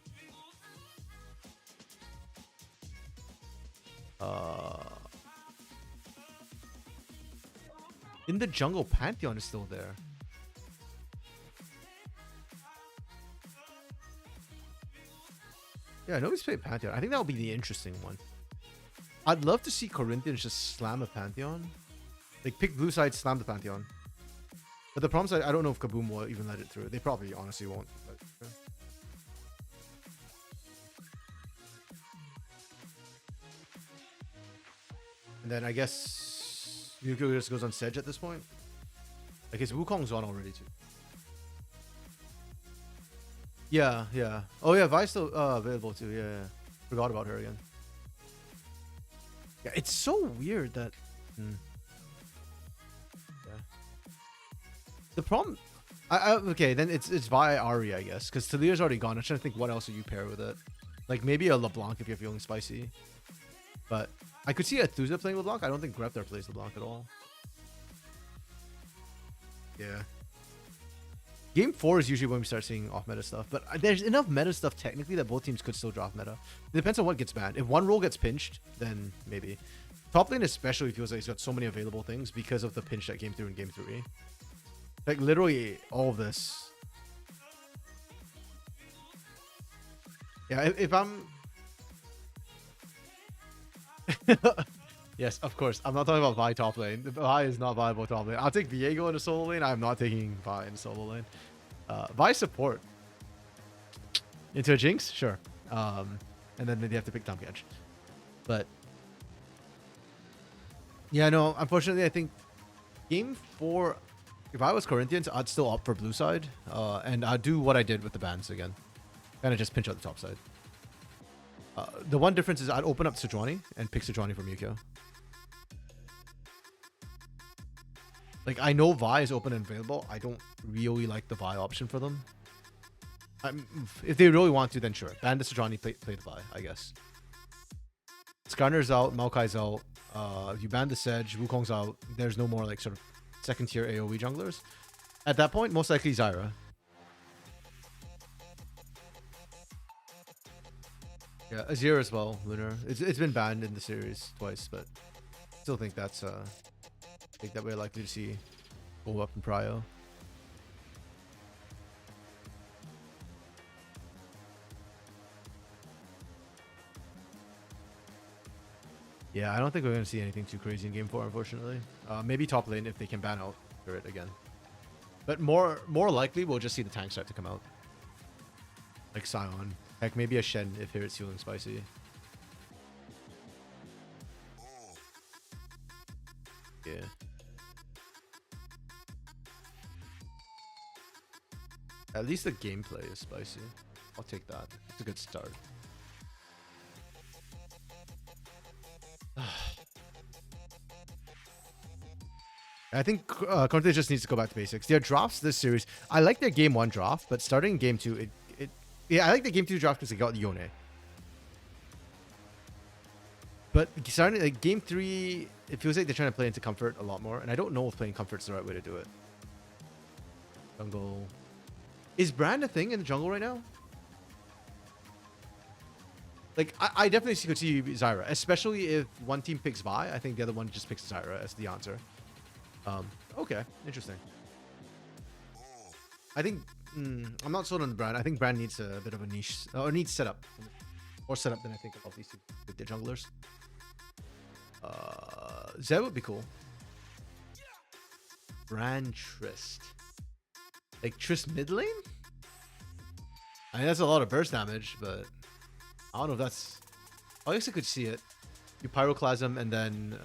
In the jungle, Pantheon is still there. Yeah, nobody's played Pantheon. I think that'll be the interesting one. I'd love to see Corinthians just slam a Pantheon. Like, pick blue side, slam the Pantheon. But the problem is, I don't know if Kaboom will even let it through. They probably honestly won't. But, yeah. And then I guess Yuko just goes on Sedge at this point. Like, his Wukong's on already too. Yeah, yeah. Oh yeah, Vi's still available too. Yeah, yeah. Forgot about her again. Yeah, it's so weird that. Yeah. The problem. Okay, then it's Vi Ari, I guess, because Taliyah's already gone. I'm trying to think what else would you pair with it. Like maybe a LeBlanc if you're feeling spicy. But I could see Athuza playing LeBlanc. I don't think Greptar plays LeBlanc at all. Yeah. Game 4 is usually when we start seeing off-meta stuff, but there's enough meta stuff technically that both teams could still drop meta. It depends on what gets banned. If one role gets pinched, then maybe. Top lane especially feels like he's got so many available things because of the pinch that came through in Game 3. Like, literally all of this. Yeah, if I'm... Yes, of course. I'm not talking about Vi top lane. Vi is not viable top lane. I'll take Viego in a solo lane. I'm not taking Vi in a solo lane. Vi support. Into a Jinx? Sure. And then they have to pick Tahm Kench. But... yeah, no, unfortunately, I think Game 4... if I was Corinthians, I'd still opt for blue side. And I'd do what I did with the bans again. Kind of just pinch out the top side. The one difference is I'd open up Sejuani and pick Sejuani from Yukio. Like, I know Vi is open and available. I don't really like the Vi option for them. If they really want to, then sure. Ban the Sejuani, play the Vi, I guess. Skarner's out, Maokai's out. You ban the Sedge, Wukong's out. There's no more, like, sort of second tier AoE junglers. At that point, most likely Zyra. Yeah, Azir as well, Lunar. It's been banned in the series twice, but still think that's I think that we're likely to see go up in prio. Yeah, I don't think we're going to see anything too crazy in Game 4, unfortunately. Maybe top lane if they can ban out Turret again. But more likely, we'll just see the tank start to come out. Like Sion. Heck, maybe a Shen if here it's feeling spicy. Yeah. At least the gameplay is spicy. I'll take that. It's a good start. I think Conte just needs to go back to basics. Their drafts this series, I like their game 1 draft, but starting in game 2, yeah, I like the game 2 draft because they got Yone. But starting like game 3, it feels like they're trying to play into comfort a lot more, and I don't know if playing comfort's the right way to do it. Jungle. Is Brand a thing in the jungle right now? Like, I definitely could see Zyra, especially if one team picks Vi. I think the other one just picks Zyra as the answer. Okay, interesting. I think I'm not sold on Brand. I think Brand needs a bit of a niche, or needs setup, more setup than I think of these two with their junglers. Zed would be cool. Brand Trist, like Trist mid lane. I mean, that's a lot of burst damage, but I don't know if that's... I guess I could see it. You Pyroclasm and then...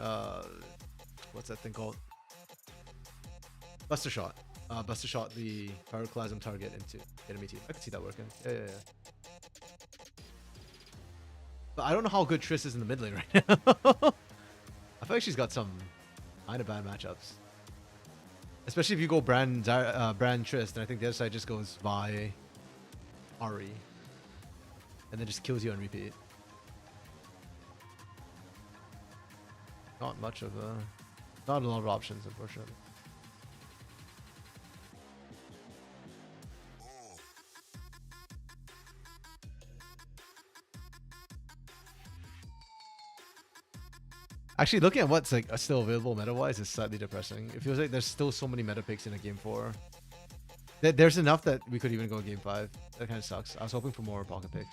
what's that thing called? Buster Shot. Buster Shot the Pyroclasm target into enemy team. I could see that working. Yeah. But I don't know how good Triss is in the mid lane right now. I feel like she's got some kind of bad matchups. Especially if you go Brand Triss, then I think the other side just goes Vi. Ari. And then just kills you on repeat. Not much of a... Not a lot of options, unfortunately. Actually, looking at what's like still available meta-wise is slightly depressing. It feels like there's still so many meta picks in a game 4. There's enough that we could even go game 5. That kind of sucks. I was hoping for more pocket picks.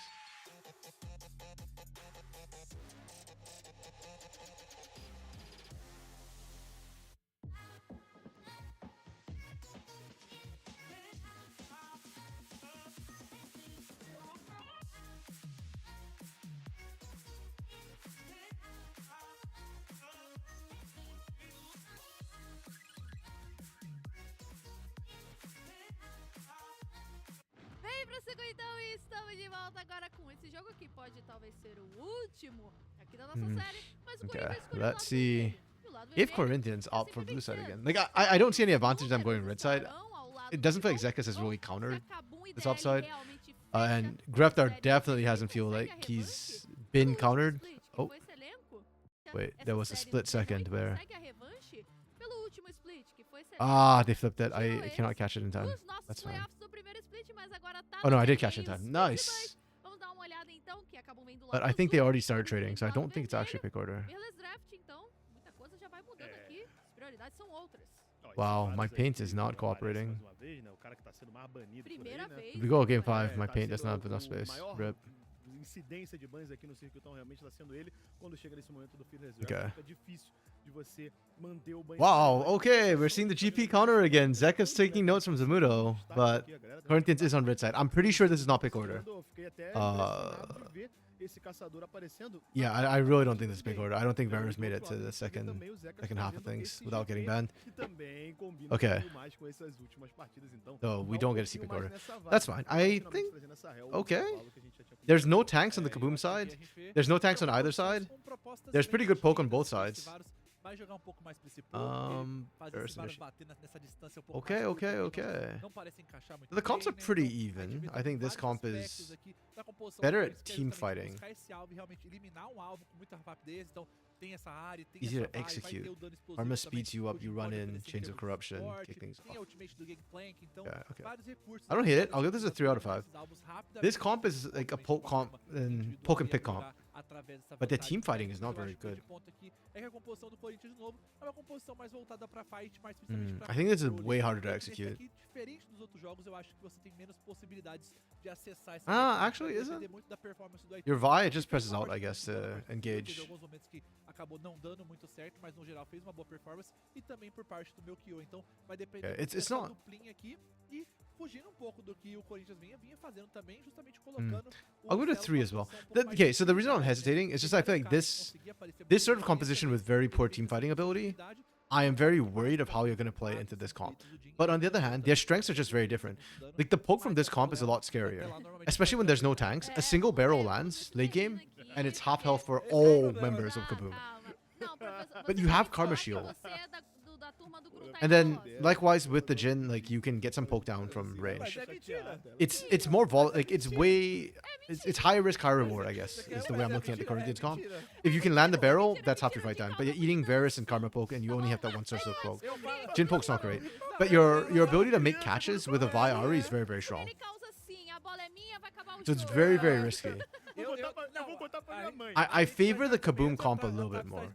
Vem pra Circuitão e estamos de volta agora com esse jogo que pode talvez ser o último aqui da nossa série, mas o Okay, Corinthians escolheu o let's lado see vermelho. E o lado if vermelho Corinthians tá opt for sempre blue side vencendo. again. Like I don't see any advantage them Vamos going ver red side. Tubarão ao lado It do doesn't feel like João, Zekas has really ou se countered a Kabum e this DL upside. realmente And fecham Graftar a série definitely e hasn't feel consegue like a he's revanche been pelo último countered. split, que Oh, foi esse elenco. wait, Essa there was a série split no Brasil second e where... consegue a revanche pelo último split, que foi esse Ah, elenco. they flipped it. I Tirou cannot eles catch it in time. dos nossos That's fine. playoffs do primeiro split, mas agora tá Oh no, no I did catch it in vermelho, time. split de Nice. dois. Vamos dar uma olhada então, que acabam vendo But lado I think they azul, already started estamos trading, vendo so I lado don't think it's actually vermelho. pick order. Fearless Draft, então, muita coisa já vai mudando aqui. As prioridades são outras. Wow, my paint is not cooperating. Primeira vez. If we go game né? 5, my paint doesn't have enough space. Rip. Incidência de bans aqui no Circuitão realmente está sendo ele quando chega nesse momento do Fearless Okay. Draft. Fica difícil de você manter o ban. Wow, okay, we're seeing the GP counter again. Zeka's taking notes from Zamudo, but Corinthians is on red side. I'm pretty sure this is not pick order. Fiquei até impressionado de ver esse caçador aparecendo. Yeah, I really don't think this is pick order. I don't think Varus made it to the second half of things without getting banned. E também combina Okay. muito mais com essas últimas partidas, então. So we dá don't get to see pouquinho pick mais order. nessa vibe, That's fine. I finalmente think trazendo essa réu, okay. cavalo que a gente já tinha There's no tanks on the Kaboom E side. a gente vê There's no tanks on either propostas side. com propostas There's bem pretty good poke on distintas, both assim, esse sides. Varus vai jogar um pouco mais pra esse poke, fazer Varus esse Varus initiate. bater nessa distância um pouco Okay, mais okay, curta, que okay. não parece encaixar muito The comps bem, are né? pretty Então, a gente even. vê I think this vários comp aspectos is aqui da composição better do at Corinthians, que team eles também fighting. buscar esse alvo e realmente eliminar um alvo com muita rapidez, então tem essa área, tem Easier essa to vibe, vai ter execute. o dano explosivo Armor também, speeds you que o up, you Jim run pode in, oferecer em chains of termos de corruption, suporte, kick things tem a off. ultimate do Gangplank, então Yeah, okay. vários recursos. I don't hate it. I'll give this a 3 out of 5. Esses alvos rapidamente, This comp is like a poke comp and poke and pick comp. através dessa But the vantagem team fighting is técnica. not Eu very acho que o grande good. ponto aqui é que a composição do Corinthians de novo é uma composição mais voltada pra fight, mais principalmente pra I think this is controle. way harder to Esse execute. aqui, diferente dos outros jogos, eu acho que você tem menos possibilidades de acessar essa Ah, mecânica. actually, Vai isn't? depender muito da performance do Your Heitor. Vi, it just Ele presses fez uma out, I partida guess, muito to boa, teve engage. alguns momentos que acabou não dando muito certo, mas no geral fez uma boa performance e também por parte do meu Kyo. Então vai depender Yeah, muito it's dessa not- duplinha aqui e fugindo um pouco do que o Corinthians vinha fazendo também, justamente colocando I'll give it a Cell 3 as well. numa posição um pouco mais Okay, so the reason I'm defensiva, hesitating is just I feel like this conseguia aparecer this sort muito of bem, composition também with very poor teve team fighting ability, possibilidade. I am very worried of how you're going to play into this comp. But on the other hand, their strengths are just very different. Like the poke from this comp is a lot scarier, especially when there's no tanks. A single barrel lands late game, and it's half health for all members of Kaboom. But you have Karma Shield. And then likewise with the Jin, like you can get some poke down from range. It's more like it's way it's high risk, high reward, I guess, is the way I'm looking at the Corinthians comp. If you can land the barrel, that's half your fight time. But you're eating Varus and Karma poke, and you only have that one source of poke. Jin poke's not great, but your ability to make catches with a Vi Ari is very, very strong. So it's very, very risky. Eu vou contar pra minha mãe. I favor the Kaboom comp a little bit more.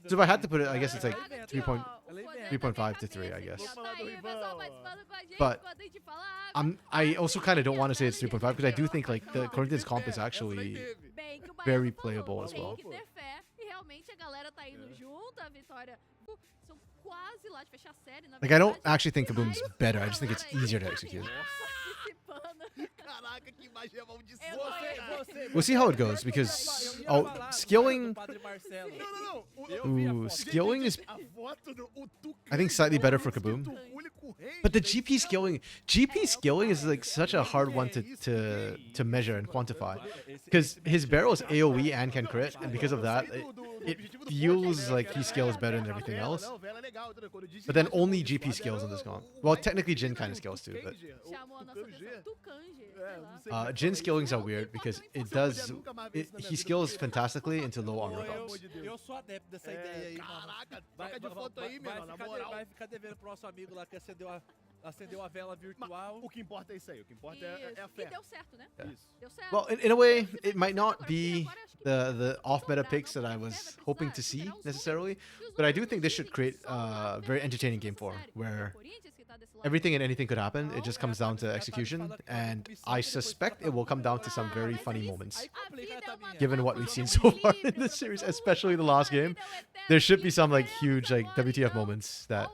So if I had to put it, I guess it's like 3.5 to 3, I guess. But I also kind of don't want to say it's 3.5 because I do think like the Corinthians comp is actually very playable as well. Tem que ter fé e realmente a galera tá indo junto, a vitória. São quase lá de fechar a série, na Like I don't verdade. actually think Kaboom's better. I just think it's easier to execute. Participando. Caraca, que imagem amaldiçoada. Eu Você- We'll see how it goes because skilling. Padre Marcelo. Não. Ooh, skilling is A foto do o Tucano, I think slightly better for Kaboom. o único rei, But the velho. GP skilling is like such a hard one to measure and quantify because his barrel is AOE and can crit, and because of that, it feels like he scales better than everything else. But then only GP scales in this comp. Well, technically Jin kind of scales too, but Chamou a nossa atenção. Tucanje. Jin skillings are weird because it does. He skills fantastically into low armor comps. Eu sou adepto dessa ideia aí, mano. Caraca, troca de foto aí, meu, na moral. Vai ficar devendo pro nosso amigo lá que acendeu a vela virtual. O que importa é isso aí, o que importa é a fé. E deu certo, né? Isso. Deu certo. Well, in a way, it might not be the off-meta picks that I was hoping to see necessarily, but I do think this should create a very entertaining game 4 where everything and anything could happen. It just comes down to execution, and I suspect it will come down to some very funny moments. Given what we've seen so far in this series, especially the last game, there should be some like huge like WTF moments that,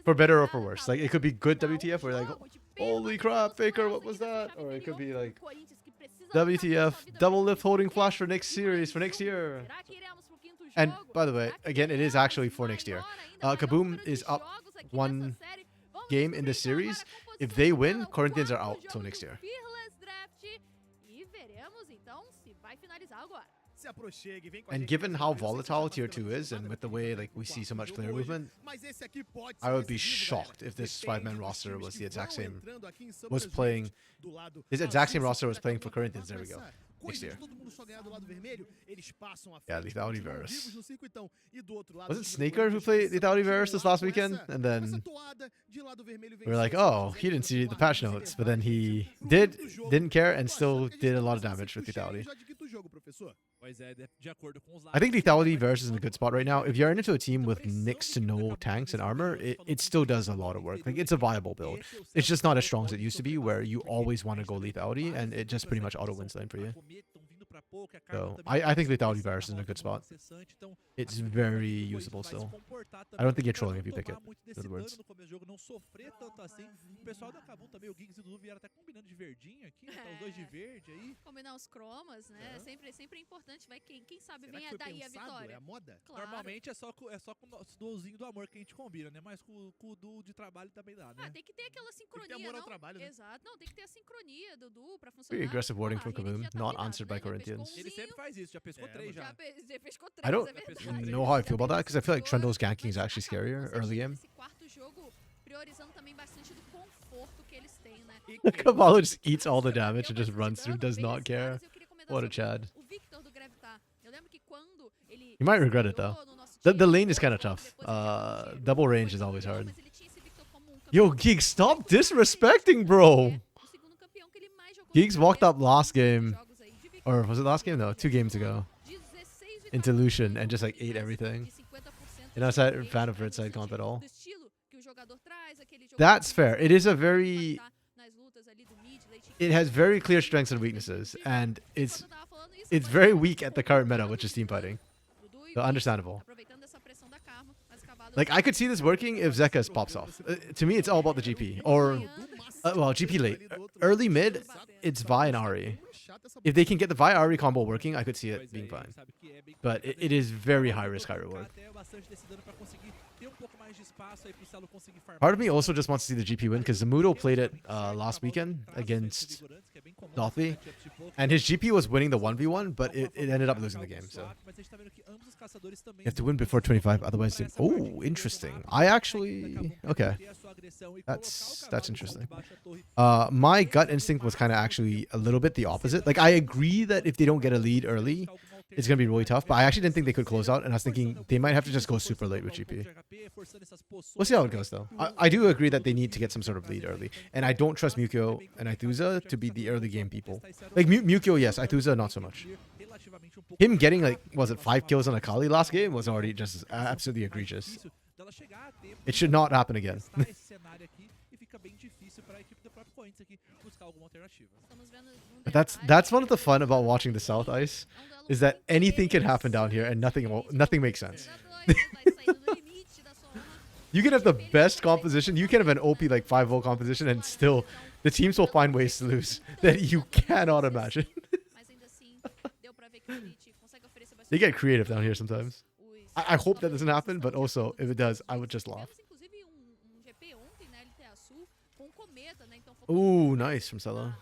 for better or for worse, like it could be good WTF where like, holy crap, Faker, what was that? Or it could be like, WTF, double lift holding flash for next series, for next year. And by the way, again, it is actually for next year. Kaboom is up one game in this series. If they win, Corinthians are out till next year. And given how volatile Tier 2 is, and with the way like we see so much player movement, I would be shocked if this 5-man roster was the exact same, was playing, this exact same roster was playing for Corinthians. There we go. Next year. Yeah, Lethality Varus. Was it Snaker who played Lethality Varus this last weekend? And then we were like, oh, he didn't see the patch notes, but then he didn't care, and still did a lot of damage with Lethality. I think Lethality Varus is in a good spot right now. If you're into a team with next to no tanks and armor, it still does a lot of work. Like, it's a viable build. It's just not as strong as it used to be, where you always want to go Lethality, and it just pretty much auto wins lane for you. So I think Lethality Varus is in a good spot. It's very usable still. I don't think you're trolling if you pick it. In other words. Combinar os cromas, né? Sempre é importante. Vai quem sabe vem daí a vitória. Claro. Normalmente é só com o nosso duozinho do amor que a gente combina, né? Mas com o duo de trabalho também dá, né? Tem que ter aquela sincronia, tem amor ao não? trabalho, né? Exato. Não, tem que ter a sincronia do duo pra funcionar. Pretty aggressive wording from A Renate Kaboom, já tá not virado, answered by né? Já Corinthians. pescou Ele sempre faz isso, já pescou 3 já. Já pescou 3, I don't é verdade. know how I feel about that, because I feel like Trundle's ganking is actually scarier early game. Esse quarto jogo priorizando também bastante do conforto que eles têm, né? Cavallo just eats all the damage and just runs through, does not care. What a Chad. O Victor do Gravitar. Eu lembro que quando ele You might regret it though. The lane is kind of tough. Double range is always hard. Yo, Geek, stop disrespecting, bro. Geeks walked up last game, or was it last game? No, 2 games ago, into Lucian and just like ate everything. And I was not a fan of red side comp at all. That's fair. It is a very... It has very clear strengths and weaknesses, and it's very weak at the current meta, which is team fighting. So understandable. Like, I could see this working if Zekas pops off. To me, it's all about the GP. Or, well, GP late. Early mid, it's Vi and Ahri. If they can get the Vi Ahri combo working, I could see it being fine. But it is very high risk, high reward. Part of me also just wants to see the GP win, because Zamudo played it last weekend against Dothby, and his GP was winning the 1v1, but it ended up losing the game. So you have to win before 25, otherwise oh, interesting. I actually, okay, that's interesting. My gut instinct was kind of actually a little bit the opposite. Like, I agree that if they don't get a lead early, it's going to be really tough, but I actually didn't think they could close out, and I was thinking they might have to just go super late with GP. We'll see how it goes, though. I do agree that they need to get some sort of lead early, and I don't trust Mukyo and Aithuza to be the early game people. Like, Mukyo, yes, Aithuza, not so much. Him getting, like, was it 5 kills on Akali last game was already just absolutely egregious. It should not happen again. But that's one of the fun about watching the South Ice, is that anything can happen down here and nothing makes sense. You can have the best composition, you can have an OP like 5-0 composition, and still the teams will find ways to lose that you cannot imagine. They get creative down here sometimes. I hope that doesn't happen, but also if it does, I would just laugh. Ooh, nice from Sela.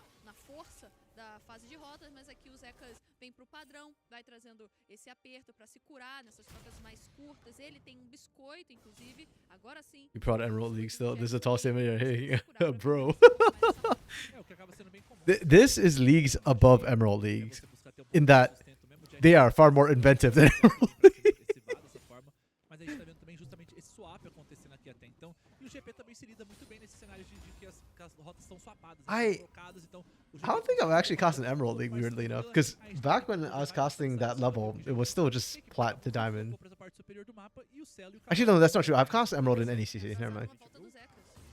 Vem pro padrão, vai trazendo esse aperto para se curar nessas trocas mais curtas. Ele tem biscoito, inclusive. Agora sim. You brought Emerald League still. There's a tall statement here. Hey, bro. O que acaba sendo bem This is leagues above Emerald leagues in that they are far more inventive than Emerald League. Mas a gente tá vendo também justamente esse swap acontecendo aqui até então. E o GP também se lida muito bem nesse cenário de que as rotas são swapadas, trocadas, então I don't think I've actually cast an Emerald League, weirdly enough, because back when I was casting that level, it was still just plat to diamond. Actually, no, that's not true. I've cast Emerald in any CC. Never mind.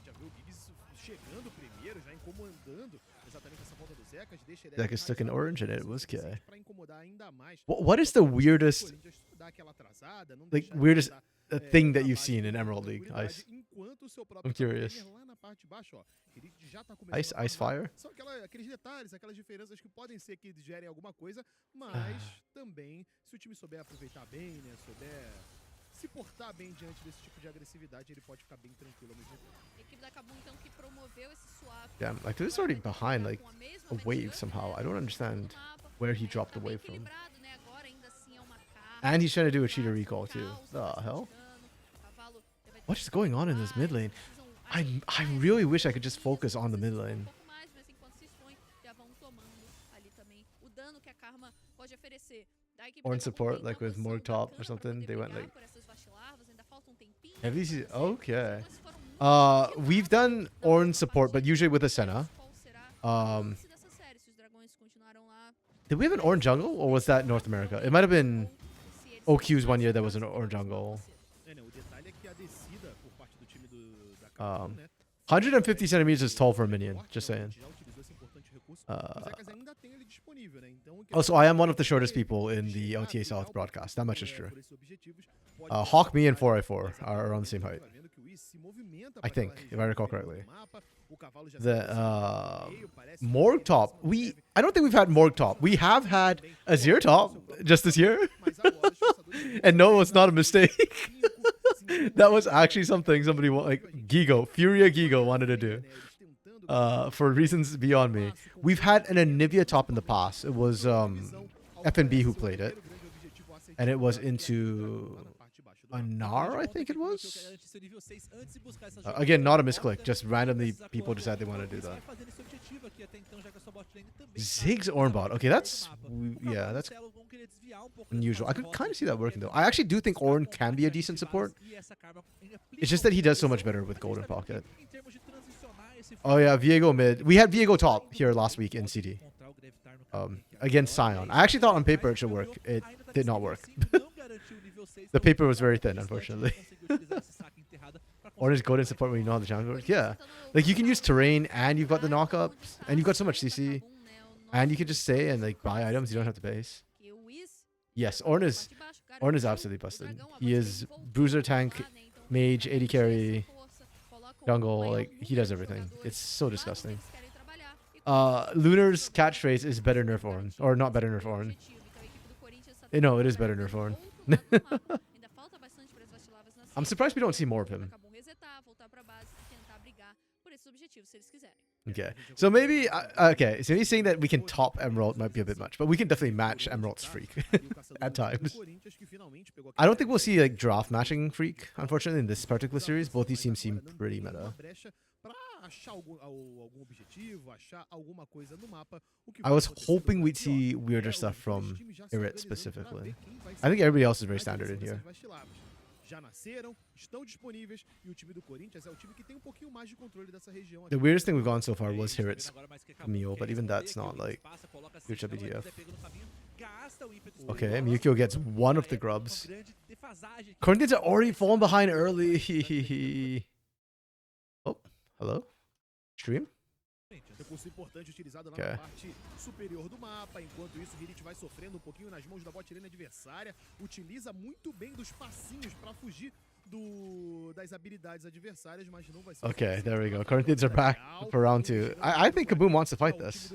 Já viu o Gibbs chegando primeiro, já incomodando exatamente essa volta do Zekas, deixa ele Zekas stuck in orange and it was good. pra incomodar ainda mais. What is the weirdest, Dá aquela atrasada, não like, deixar weirdest ele thing that you've seen in Emerald League? Ice. enquanto o seu próprio I'm curious. lá na parte de baixo, ó, ele já tá começando Ice, a Ice farmar. Fire? São aqueles detalhes, aquelas diferenças que podem ser que gerem alguma coisa, mas também, se o time souber aproveitar bem, né, souber se portar bem diante desse tipo de agressividade, ele pode ficar bem tranquilo ao mesmo tempo. A equipe da Kabum, então, que promoveu esse swap. Yeah, like this is already behind like a wave somehow. I don't understand where he dropped the wave from. And he's trying to do a cheater recall too. The hell? What is going on in this mid lane? I really wish I could just focus on the mid lane. Or in support, like with Morg top or something. They went like heavy. Okay. We've done Ornn support, but usually with a Senna. Did we have an Ornn jungle, or was that North America? It might have been OQ's one year that was an Ornn jungle. 150 centimeters is tall for a minion, just saying. Also, I am one of the shortest people in the LTA South broadcast. That much is true. Hawk, me, and 4i4 are around the same height. I think, if I recall correctly. The Morg top. I don't think we've had Morg top. We have had Azir top just this year. And no, it's not a mistake. That was actually something somebody like Furia Gigo wanted to do. For reasons beyond me. We've had an Anivia top in the past. It was FNB who played it. And it was into Anar, I think it was. Again, not a misclick. Just randomly people decide they want to do that. Ziggs Ornbot. Okay, that's unusual. I could kind of see that working though. I actually do think Ornn can be a decent support. It's just that he does so much better with Golden Pocket. Oh yeah, Viego mid. We had Viego top here last week in CD. Against Sion. I actually thought on paper it should work. It did not work. The paper was very thin, unfortunately. Or is Golden support when you know how the challenge works? Yeah. Like you can use terrain and you've got the knockups and you've got so much CC. And you can just stay and like buy items, you don't have to base. Yes, Ornn is absolutely busted. He is bruiser, tank, mage, AD carry, jungle, like he does everything. It's so disgusting. Lunar's catchphrase is better nerf Ornn. Or not better nerf Ornn. No, it is better nerf Ornn. I'm surprised we don't see more of him. Okay, so maybe okay. So he's saying that we can top Emerald might be a bit much, but we can definitely match Emerald's Freak at times. I don't think we'll see like draft matching Freak, unfortunately, in this particular series. Both these teams seem pretty meta. I was hoping we'd see weirder stuff from Irit specifically. I think everybody else is very standard in here. Já nasceram, estão disponíveis e o time do Corinthians é o time que tem pouquinho mais de controle dessa região. The weirdest thing we've gone so far was Hirit's Camille, but even that's not like huge WTF. Okay, Mukio gets one of the grubs. Corinthians are already falling behind early. Oh, hello? Stream? Recurso importante utilizado lá na parte superior do mapa. Enquanto isso, o Hirit vai sofrendo um pouquinho nas mãos da bot lane adversária. Utiliza muito bem dos passinhos para fugir das habilidades adversárias, mas não vai ser. Okay, there we go. Corinthians are back for round 2. I think Kaboom wants to fight this.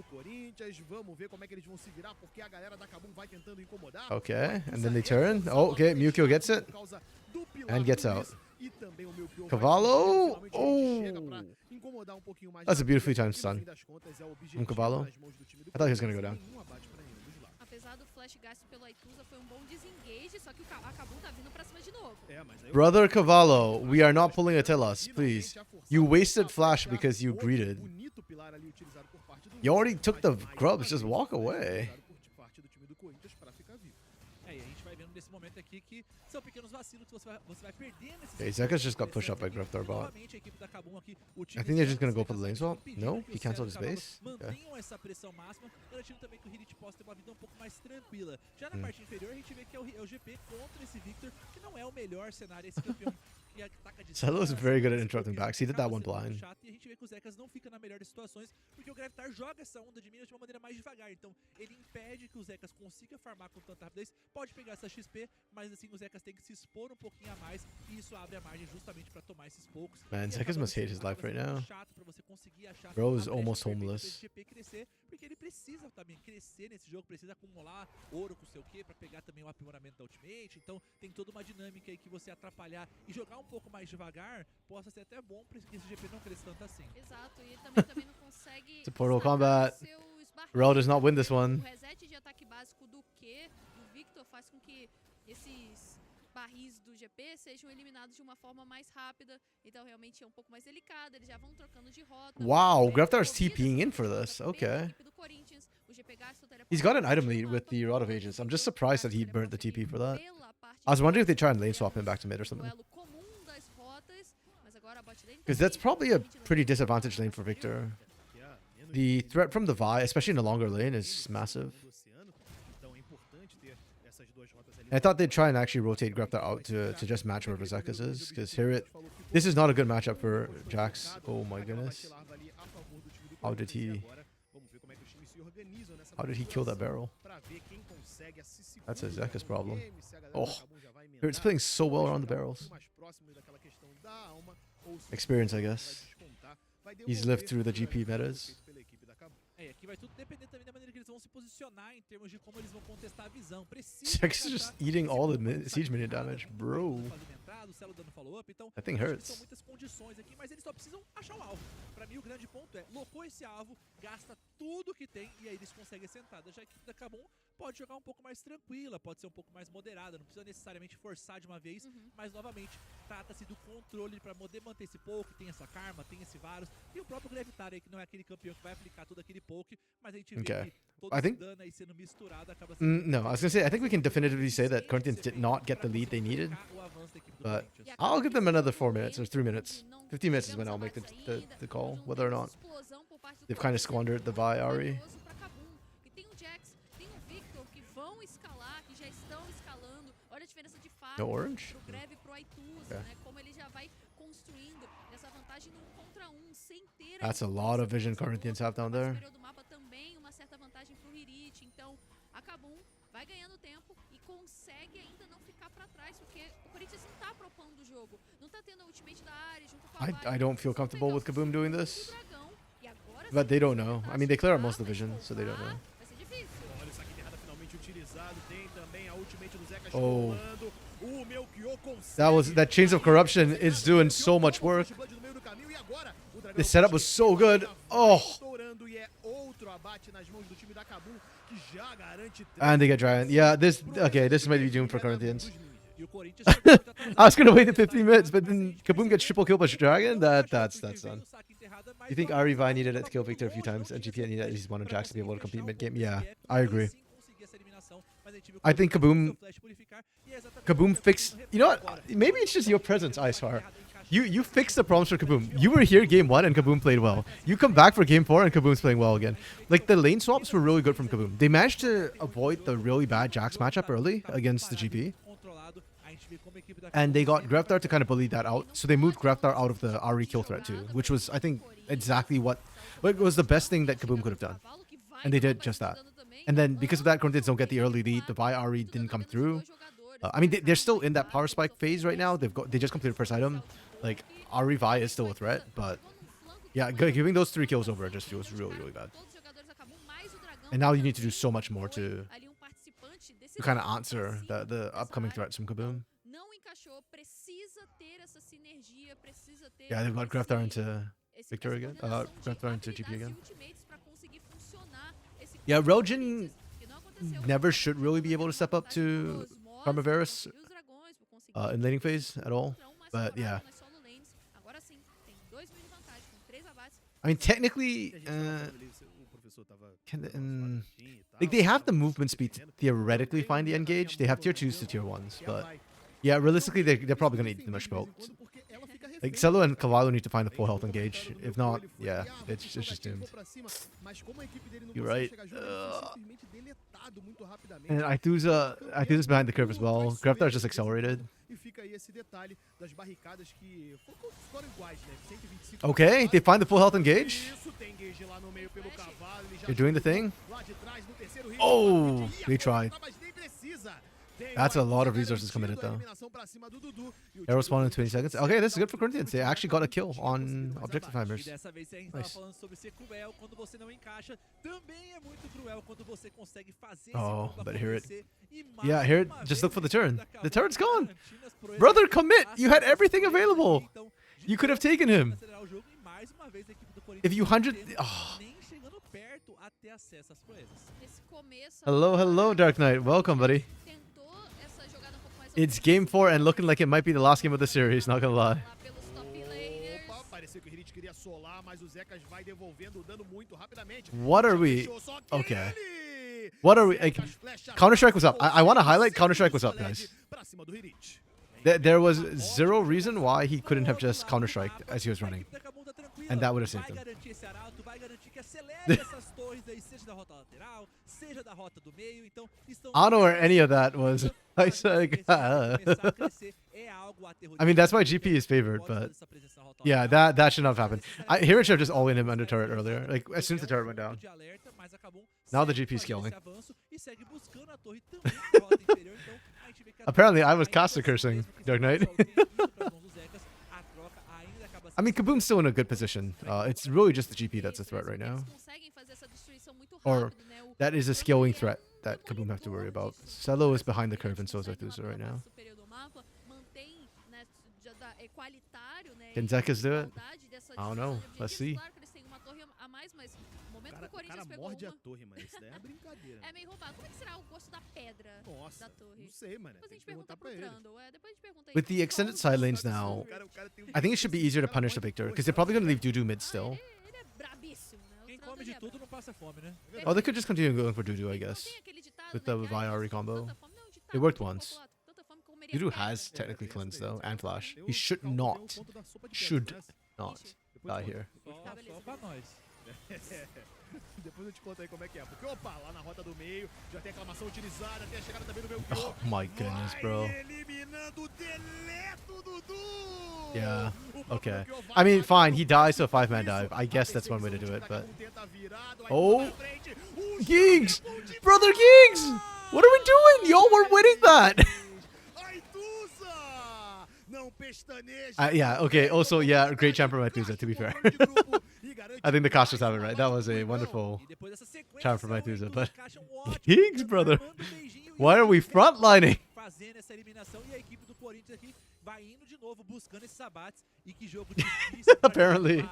Vamos ver como é que eles vão se virar, porque a galera da Kabum vai tentando incomodar. Okay, and then they turn. Oh, okay, Mukio gets it. And gets out. Cavallo! Oh! That's a beautifully timed stun from Cavallo. I thought he was going to go down. Apesar do flash gasto pelo Aituza, foi um bom desengage, só que a Kabum tá vindo pra cima de novo. Mas aí Brother Cavallo, we are not pulling a Telos, please. You wasted flash because you greeted. bonito pilar ali utilizado por parte do You already took the grubs, just walk away. por parte do time do Corinthians para ficar vivo. E a gente vai vendo nesse momento aqui que são pequenos vacilos que você vai perder nesses Okay, Zeka's just got pushed up by Graftar bot. Novamente, a equipe da Kabum aqui, o I time think they're just gonna Zekas go for the lane swap. No? He canceled his base? Okay. Mantenham essa pressão máxima, garantindo também que o Hirit possa ter uma vida um pouco mais tranquila. Já na parte inferior, a gente vê que é o GP contra esse Victor, que não é o melhor cenário, esse campeão que ataca de Salo is very good at interrupting backs. He did that one blind. E a gente vê que o Zekas não fica na melhor das situações, porque o Gravitar joga essa onda de minas de uma maneira mais devagar. Então, ele impede que o Zekas consiga farmar com tanta rapidez, pode pegar essa XP, mas assim, o Zekas tem que se expor um pouquinho a mais, e isso abre a margem justamente pra tomar esses poucos. Man, Zekas must hate his life right now. Chato pra você conseguir achar Bro is a brecha almost perfeita homeless. desse GP crescer, porque ele precisa também crescer nesse jogo, precisa acumular ouro com o seu quê, pra pegar também o aprimoramento da ultimate. Então, tem toda uma dinâmica aí que você atrapalhar e jogar um pouco mais devagar, possa ser até bom pra esse GP não crescer tanto assim. Exato, e ele também não consegue... It's a Portal sacar combat. seus barris. Rel does not win this one. O reset de ataque básico do Q, do Victor, faz com que esses barris do GP sejam eliminados de uma forma mais rápida. Então realmente é um pouco mais delicado, eles já vão trocando de rota. Wow, É, Graftar's corridas TPing in são for feitas this. pela Okay. equipe do Corinthians. O GP gasta o He's got an teleporte item no lead with mapa, the Rod of Ages. I'm just surprised that he burnt the TP for that. pela parte I was wondering if they direita. try and lane swap him back to mid or something. Duelo comum das rotas, mas agora a bot lane Because that's também probably a permite não pretty ter disadvantaged lane for Victor. Que é menos The de threat from the Vi, especially in the longer lane, is massive. do oceano, então é importante ter essas duas rotas ali. I thought they'd try and actually rotate Graftar out to just match wherever Zekas is. Because here this is not a good matchup for Jax. Oh my goodness. How did he kill that barrel? That's a Zekas problem. Oh, it's playing so well around the barrels. Experience, I guess. He's lived through the GP metas. É, aqui vai tudo depender também da maneira que eles vão se posicionar em termos de como eles vão contestar a visão. Precisa Zekas is just eating all the siege minion damage, bro. That thing hurts. São muitas condições aqui, mas eles só precisam achar um alvo. Pra mim, o grande ponto é, locou esse alvo, gasta tudo que tem e aí eles conseguem sentar. Já a equipe da Kabum pode jogar um pouco mais tranquila, pode ser um pouco mais moderada, não precisa necessariamente forçar de uma vez, mas novamente, trata-se do controle pra poder manter esse poke, tem essa karma, tem esse Varus, e o próprio Gravitar aí, que não é aquele campeão que vai aplicar todo aquele poke, mas a gente vê Okay. que todo I esse think- dano aí sendo misturado acaba sendo... No, I was gonna say, I think we can definitively say that Corinthians did not get the lead they needed. But I'll give them another 4 minutes or 3 minutes. 15 minutes is when I'll make the call, whether or not they've kind of squandered the Vi Ari. E tem o Jax, tem o Victor que vão escalar, que já estão escalando. Olha a diferença de farm No orange? pro Greve e pro Aituza, né? Como ele já vai construindo essa vantagem no contra um, sem ter That's a lot of vision Corinthians have down there. do mapa também uma certa vantagem pro Hirit. Então, a Kabum vai ganhando tempo e consegue ainda não ficar pra trás, porque o Corinthians não tá propondo o jogo. Não tá tendo a ultimate da área junto com a I don't feel comfortable with Kaboom doing o this. dragão. E agora But sim, they don't know. I mean, they clear out tá, most of the mas vision, so they don't know. vai ser difícil. Olha o saque de errada finalmente utilizado, tem também a ultimate do Zekas Oh. rolando. O Melchior consegue. That Chains of Corruption is doing so much work. The setup was so good. Oh, Estourando e é outro abate nas mãos do time da Kabum, que já garante and they get Giant. Yeah, this might be doomed for Corinthians. E o Corinthians I was gonna wait the 15 minutes, but then Kaboom gets triple kill by Dragon. That's done. You think Ari Vi needed it to kill Victor a few times, and GP needed at least one of Jax to be able to compete mid game? Yeah, I agree. I think Kaboom fixed. You know what? Maybe it's just your presence, Icefire. You fixed the problems for Kaboom. You were here game 1 and Kaboom played well. You come back for game 4 and Kaboom's playing well again. Like the lane swaps were really good from Kaboom. They managed to avoid the really bad Jax matchup early against the GP. And they got Graftar to kind of bully that out. So they moved Graftar out of the Ari kill threat too, which was, I think, exactly what was the best thing that Kaboom could have done. And they did just that. And then because of that, Corinthians don't get the early lead. The Vi Ari didn't come through. I mean, they're still in that power spike phase right now. They just completed first item. Like Ari Vi is still a threat, but yeah, giving those 3 kills over just feels really, really bad. And now you need to do so much more to kind of answer the upcoming threats from Kaboom. Yeah, they've got Graftar into Victor again. Graftar into GP again. Yeah, Roljin never should really be able to step up to Primaveris in laning phase at all. But yeah. I mean, technically, like they have the movement speed to theoretically find the engage. They have tier 2s to tier 1s, but yeah, realistically, they're probably going to eat the much smoke. Like, Celo and Cavallo need to find the full health engage. If not, yeah, it's just doomed. You're right. And Aithusa's behind the curve as well. Graftar just accelerated. Okay, they find the full health engage. They're doing the thing. Oh, they tried. That's a lot of resources committed though. Arrow spawn in 20 seconds. Okay, this is good for Corinthians. They actually got a kill on objective timers. Nice. Oh, but hear it. Yeah, hear it. Just look for the turn. The turn's gone. Brother, commit. You had everything available. You could have taken him. If you 100... Oh. Hello, Dark Knight. Welcome, buddy. It's game 4 and looking like it might be the last game of the series, not gonna lie. What are we? Okay. What are we? Like, Counter-Strike was up. I want to highlight Counter-Strike was up, guys. There was zero reason why he couldn't have just Counter-Striked as he was running. And that would have saved him. I don't know where any of that was. I said, I mean, that's why GP is favored, but yeah, that should not have happened. Here should have just all-in him under turret earlier, like as soon as the turret went down. Now the GP is killing. Apparently, I was caster cursing, Dark Knight. I mean, Kaboom's still in a good position. It's really just the GP that's a threat right now. Or that is a scaling threat that Kaboom have to worry about. Celo is behind the curve and so is Aithusa right now. Can Zekas do it? I don't know. Let's see. Cara morde a torre, mano. Isso daí é brincadeira. É meio roubado. Como é que será o gosto da pedra da torre? Não sei, mano. Depois a gente pergunta pro Trundle. Depois a gente pergunta aí. With the extended side lanes now, I think it should be easier to punish the Victor, because they're probably going to leave Dudu mid still. Ele é brabíssimo, né? Quem come de tudo não passa fome, né? Oh, they could just continue going for Dudu, I guess. With the Viari combo. It worked once. Dudu has technically cleansed though, and flash. He should not die here. Só pra nós. Depois eu te conto aí como é que é. Porque, opa, lá na rota do meio, já tem aclamação utilizada, tem a chegada também do meu Oh my goodness, bro. eliminando o deleto Dudu! Yeah, okay. I mean, fine, he dies to a 5-man dive. I guess that's one way to do it, but... Oh! Giggs! Brother Giggs! What are we doing? Yo, we're winning that! Yeah, okay, also, yeah, great champ from Aithusa, to be fair. I think the casters have it right. That was a wonderful champ from Aithusa, but... Giggs, brother! Why are we frontlining? Apparently.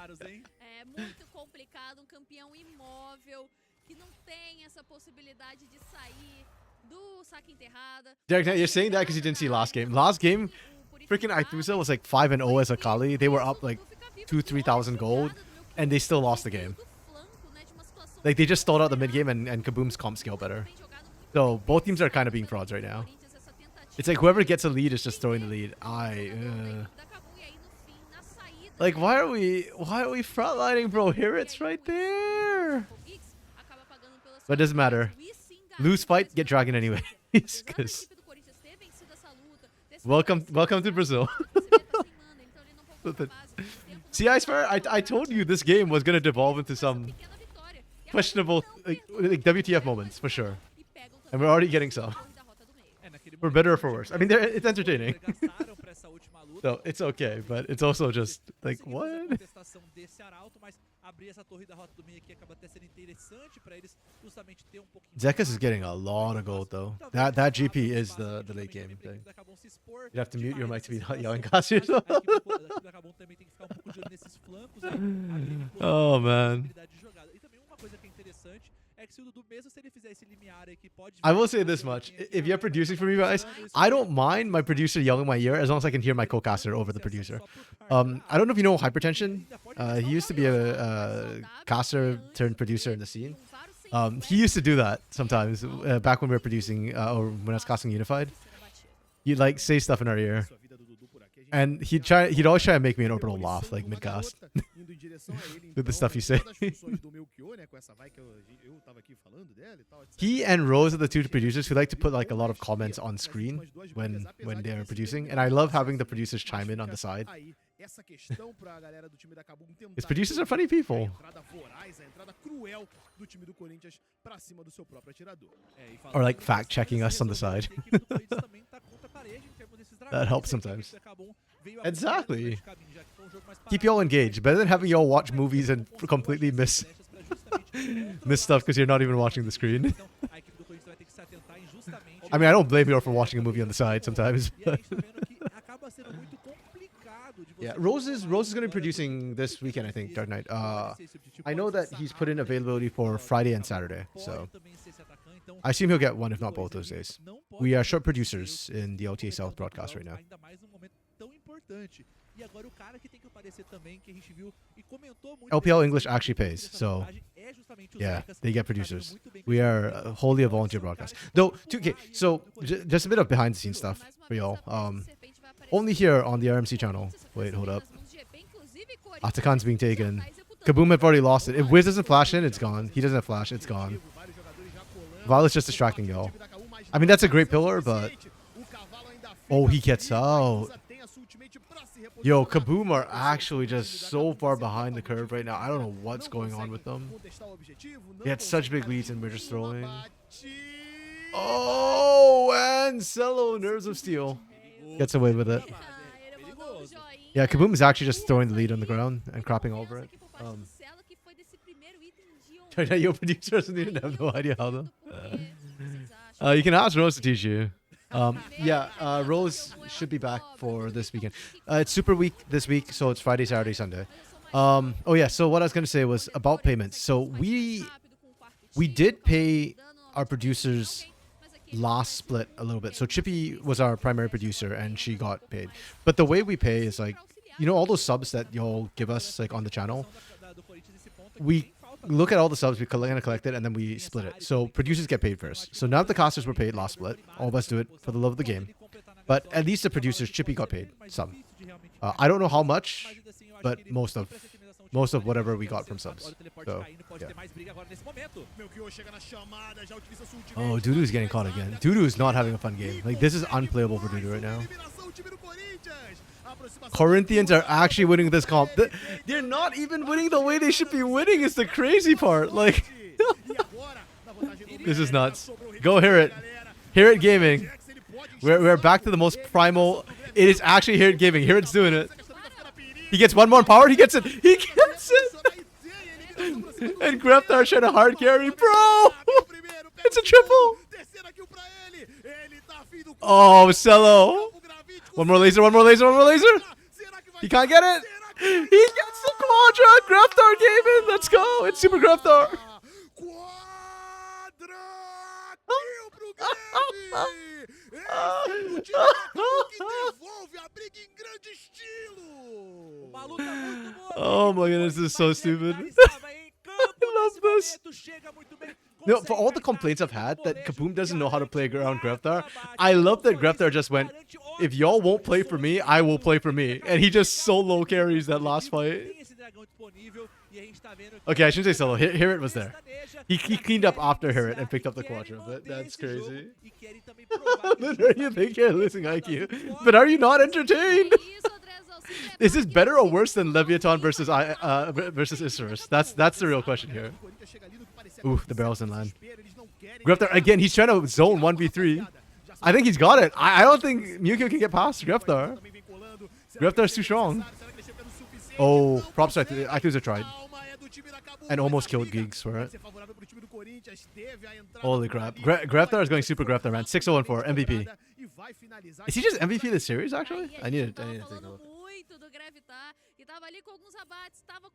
É muito complicado, campeão imóvel que não tem essa possibilidade de sair do saque enterrada. Derek, you're saying that because you didn't see last game. Last game, freaking Aithusa was like 5-0 as a Kali. They were up like 2,000-3,000 gold, and they still lost the game. Like, they just stalled out the mid game, and Kaboom's comp scale better. So both teams are kind of being frauds right now. It's like whoever gets a lead is just throwing the lead. Like, why are we frontlining, bro? Here it's right there. But it doesn't matter. Lose fight, get dragon anyway. Because welcome to Brazil. See, Icefire, I told you this game was gonna devolve into some questionable like WTF moments for sure, and we're already getting some. For better or for worse. I mean, it's entertaining. So it's okay, but it's also just like, what? Zekas is getting a lot of gold though. That GP is the late game thing. You have to mute your mic to be not yelling cast yourself. Oh man. I will say this much. If you're producing for me, guys, I don't mind my producer yelling in my ear as long as I can hear my co-caster over the producer. I don't know if you know Hypertension. He used to be a caster turned producer in the scene. He used to do that sometimes back when we were producing or when I was casting Unified. He'd like say stuff in our ear. And he'd always try to make me an orbital laugh, like mid-cast. With the stuff you say. He and Rose are the two producers who like to put like a lot of comments on screen when they are producing. And I love having the producers chime in on the side. His producers are funny people. Or like fact-checking us on the side. That helps sometimes. Exactly. Keep y'all engaged. Better than having y'all watch movies and completely miss stuff because you're not even watching the screen. I mean, I don't blame you for watching a movie on the side sometimes. Yeah, Rose is going to be producing this weekend, I think, Dark Knight. I know that he's put in availability for Friday and Saturday, so I assume he'll get one, if not both, those days. We are short producers in the LTA South broadcast right now. LPL English actually pays, so yeah, they get producers. We are wholly a volunteer broadcast. Though, okay, so just a bit of behind the scenes stuff for y'all. Only here on the RMC channel. Wait, hold up. Atakan's being taken. Kaboom have already lost it. If Wiz doesn't flash in, it's gone. He doesn't have flash, it's gone. Violet's just distracting y'all. I mean, that's a great pillar, but... Oh, he gets out. Yo, Kaboom are actually just so far behind the curve right now. I don't know what's going on with them. They had such big leads and we're just throwing. Oh, and Cello, Nerves of Steel. Gets away with it. Yeah, Kaboom is actually just throwing the lead on the ground and cropping over it. Your producer doesn't even have no idea how though. You can ask Rose to teach you. Yeah, Rose should be back for this weekend. It's Super Week this week, so it's Friday, Saturday, Sunday. Oh yeah, so what I was going to say was about payments. So we did pay our producers last split a little bit. So Chippy was our primary producer and she got paid. But the way we pay is like, you know, all those subs that y'all give us like on the channel, we look at all the subs, we collect it, and then we split it. So producers get paid first. So now the casters were paid last split. All of us do it for the love of the game. But at least the producers, Chippy got paid some. I don't know how much, but most of whatever we got from subs. So, yeah. Oh, Dudu's getting caught again. Dudu is not having a fun game. Like, this is unplayable for Dudu right now. Corinthians are actually winning this comp. They're not even winning the way they should be winning is the crazy part. Like, this is nuts. Go Herit. Herit Gaming. We're back to the most primal. It is actually Herit Gaming. Herit's doing it. He gets one more power. He gets it. He gets it. And Greftar trying to hard carry. Bro! It's a triple. Oh, Cello. One more laser. One more laser. One more laser. He can't get it. He gets the Quadra. Greftar gave it. Let's go. It's Super Greftar. Oh my goodness, this is so stupid. I love this. No, for all the complaints I've had that Kaboom doesn't know how to play around Greftar, I love that Greftar just went, if y'all won't play for me, I will play for me. And he just solo carries that last fight. Okay, I shouldn't say solo. Herit was there. He cleaned up after Herit and picked up the Quadra, but that's crazy. But you think you're losing IQ? But are you not entertained? Is this better or worse than Leviathan versus Isurus? That's the real question here. Ooh, the barrel's in land. Greftar, again, he's trying to zone 1v3. I think he's got it. I don't think Mewtwo can get past Greftar. Greftar's too strong. Oh, props to Ikuza tried. And almost killed Gigs for it. Holy crap. Greftar is going Super Greftar, man. 6-0-4, MVP. Is he just MVP this series, actually? I need to take a look.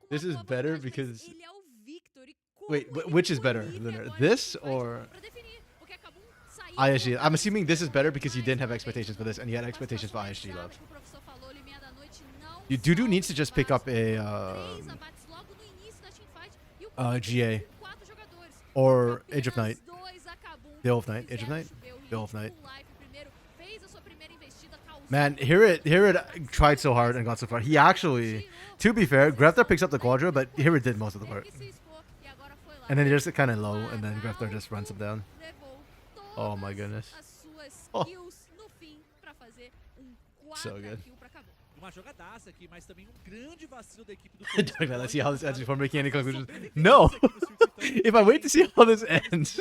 This is better because Victor e como Wait, ele which is foi better, livre Lunar? agora This nesse fight or pra definir, porque a Kabum saiu ISG? com I'm assuming this is better vantagem because you didn't have mais uma expectations for vez. this, and you had Mas expectations for passou ISG essa love. que o professor falou, Liminha da Noite não Dudu salva needs to os just pick up básicos. a Três abates logo no início da teamfight e o GA com 4 jogadores. or Age of Night. Apenas dois a Kabum Bill of Night, Age of fizeram Night, chover. O Bill of Hit Night. full life primeiro, fez a sua primeira investida, causou Man, Here it tried so hard and got so far. He actually, to be fair, Graftar picks up the Quadra, but Here it did most of the work. teve que se expor e agora foi lá. And then just kind of low, and then Graftar just runs him down. Levou Oh my todas goodness. as suas Oh. kills no fim pra fazer So quadra good. kill pra Kabum. Uma jogadaça aqui, mas também grande vacilo da equipe do Dark Knight, let's see how this ends before making any conclusions. No! If I wait to see how this ends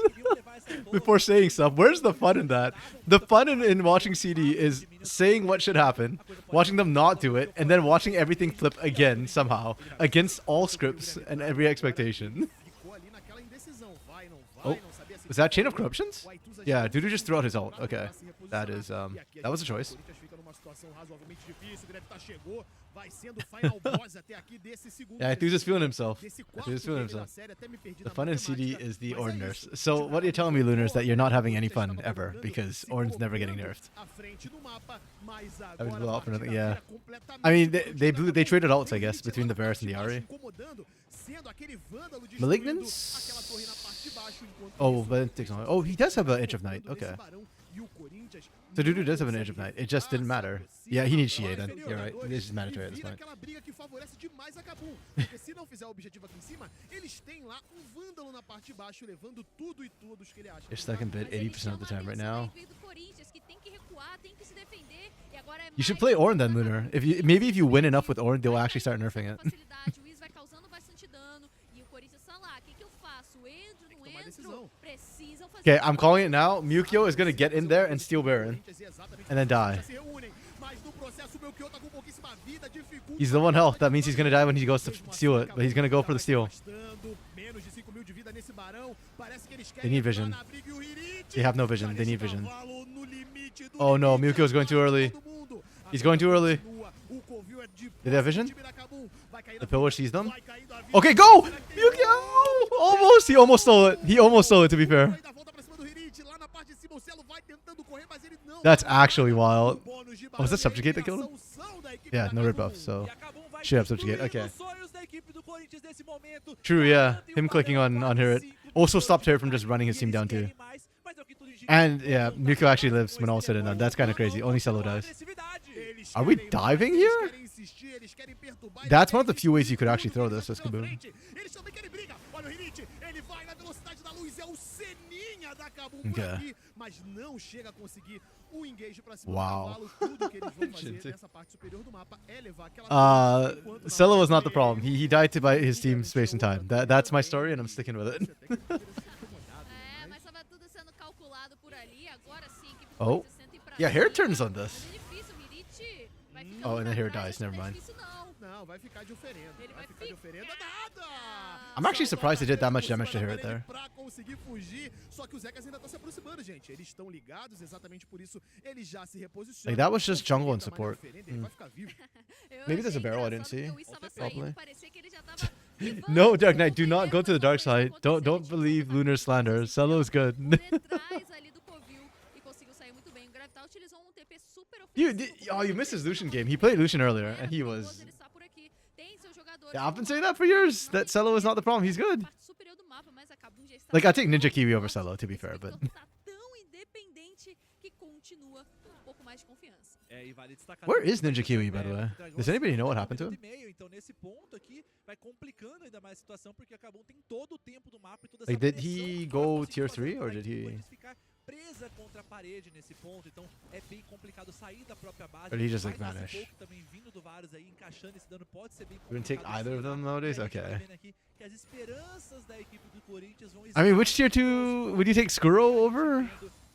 before saying stuff, where's the fun in that? The fun in watching CD is saying what should happen, watching them not do it, and then watching everything flip again somehow against all scripts and every expectation. Ficou ali naquela indecisão. Vai, não vai, Oh, não sabia se was that Chain of Corruptions? o Aituza Yeah, já Dudu just threw out his ult. pra Okay, se reposicionar. that is E aqui that was a gente- choice. O Corinthians fica numa situação razoavelmente difícil. O Greftar chegou, vai sendo o final boss até aqui desse segundo. Yeah, Enthusiast feeling himself. Desse quarto Enthusiast feeling game da himself. série, até me perdi The na fun in CD matemática, is the mas é Orn isso. nerfs. So what you're telling me, Lunar, is that you're not having any fun ever because Orn's never getting nerfed. À frente do mapa, mas I would agora blow a out for nothing, partida yeah. vira completamente I mean, pro they time da they Kabum. traded ults, I Tem guess, Elite between the lá na Varus and the parte de Ahri. baixo, incomodando, sendo aquele vândalo destruindo Malignance? aquela torre na parte de baixo, enquanto Oh, isso, but it takes long. Oh, he does have an Edge of Night. focando nesse Okay. barão, e o Corinthians So Dudu não does have an consegue Edge of Night. It just didn't matter. recuperar, Yeah, he needs se Shea then. aproxima You're right. dos This is jogadores mandatory e at this vira point. aquela briga que favorece demais a Kabum. Porque se não fizer o objetivo aqui em cima, eles têm lá um vândalo na parte de baixo, levando tudo e todos que ele acha. You're stuck in bid Mas eles 80% of the chamam a time right atenção da now. equipe do Corinthians, que tem que recuar, tem que se defender, e agora é You should mais play Ornn then, pra Lunar. Kabum. If you maybe if you win enough with Ornn, they'll actually start nerfing it. Facilidade, o Wiz vai causando bastante dano, e o Corinthians tá lá, o que eu faço? Entro, não tomar entro? decisão. Precisam fazer Okay, uma I'm calling it now. Mukio is gonna get in there and steal Baron. And then die. He's the one health. That means he's gonna die when he goes to steal it, but he's gonna go for the steal. They need vision. They have no vision. They need vision. Oh no, Mukio's going too early. He's going too early. Did they have vision? The pillar sees them. Okay, go! Mukio! Almost! He almost stole it. He almost stole it, to be fair. That's actually wild. Oh, was that Subjugate that killed him? Yeah, no red buff, so... Should have Subjugate, okay. True, yeah. Him clicking on Hirit. Also stopped her from just running his team down too. And yeah, Mukio actually lives when all said and done. That's kind of crazy. Only Solo dies. Are we diving here? That's one of the few ways you could actually throw this as Kaboom. Okay. Wow. Solo was not the problem. He died to buy his team space and time. That's my story and I'm sticking with it. É, mas tava tudo sendo calculado por ali, agora sim que o Oh. Corinthians senta em pra Yeah, Hair cima. turns on this. É difícil, o Mirit vai ficar Oh, and then Hair atrás, dies, never não é mind. difícil, não. Não, vai ficar de oferenda. Ele Vai vai ficar de oferenda nada. I'm actually surprised they did that much damage to Harit there. Pra conseguir fugir, só que os Zekas ainda estão se aproximando, gente. Eles estão ligados, exatamente por isso eles já se reposicionam. Like, that was just jungle and Tamanho support. oferenda, ele vai ficar vivo. Eu Maybe there's a achei barrel I didn't engraçado see. porque o Wiz tava Probably. saindo, parecia que ele já tava levando No, Dark o Knight, do not go to the dark side. Don't believe Lunar slander. Solo is good. por detrás ali do Covil e conseguiu sair muito bem. O Gravitar utilizou um TP super ofensivo. You missed his Lucian game. He played Lucian earlier and he was... Ele está por aqui. Tem seus jogadores. Yeah, I've been saying that for years. That Solo is not the problem. He's good. Parte superior do mapa, mas a Kabum já está Like, I take Ninja Kiwi over Solo, to be fair, but... Tá tão independente que continua com um pouco mais de confiança. É, e vale destacar Where também is Ninja Kiwi, by the way? Does anybody know what happened to him? Então nesse ponto aqui vai complicando ainda mais a situação porque a Kabum tem todo o tempo do mapa e toda essa Like, did pressão he para go conseguir tier fazer 3 or fight did do he... Corinthians ficar presa contra a parede nesse ponto, então é bem complicado sair da própria base. Or did he just, Mais like, esse vanish? pouco também vindo do Varus aí, encaixando esse dano pode ser bem We didn't take complicado either of them segurar. nowadays? E a gente vai Okay. vendo aqui que as esperanças da equipe do Corinthians vão I mean, which tier 2... Would you take Skuro over?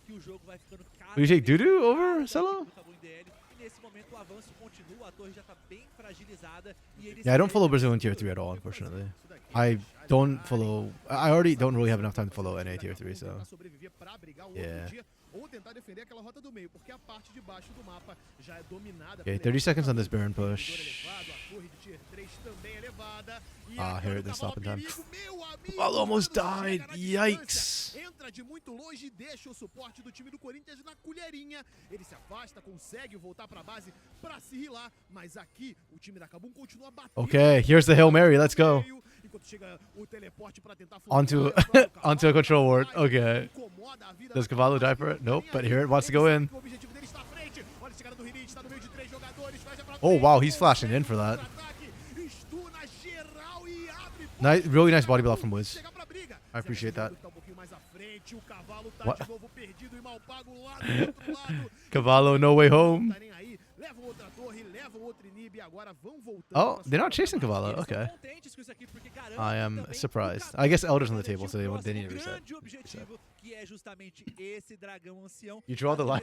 que o jogo vai ficando cada Would you take vez Dudu mais over complicado Solo? do Kabum DL. E nesse momento o avanço continua, a torre já tá bem fragilizada e eles Yeah, I don't follow seguem Brazil in tier 3 at all, unfortunately. I don't follow... I already don't really have enough time to follow NA tier 3, so... Yeah. ou tentar defender aquela rota do meio, porque a parte de baixo do mapa já é dominada. Okay, 30 seconds on this Baron push. A torre de tier 3 também elevada. Ah, here it is, stop in time. Meu amigo, Well, almost chega died. na distância, Yikes. entra de muito longe e deixa o suporte do time do Corinthians na colherinha. Ele se afasta, consegue voltar pra base pra se rilar, mas aqui o time da Kabum continua batendo. Okay, here's the Hail Mary. Let's go. Enquanto chega o teleporte pra tentar Onto onto a control ward. Okay. Does Cavallo die for it? Nope, but here it wants to go in. Oh wow, he's flashing in for that. Nice, really nice body block from Wiz. I appreciate that. What? Cavallo, no way home. Oh, they're not chasing Cavallo. Okay. I am surprised. I guess Elder's on the table, so they need to reset. You draw the line.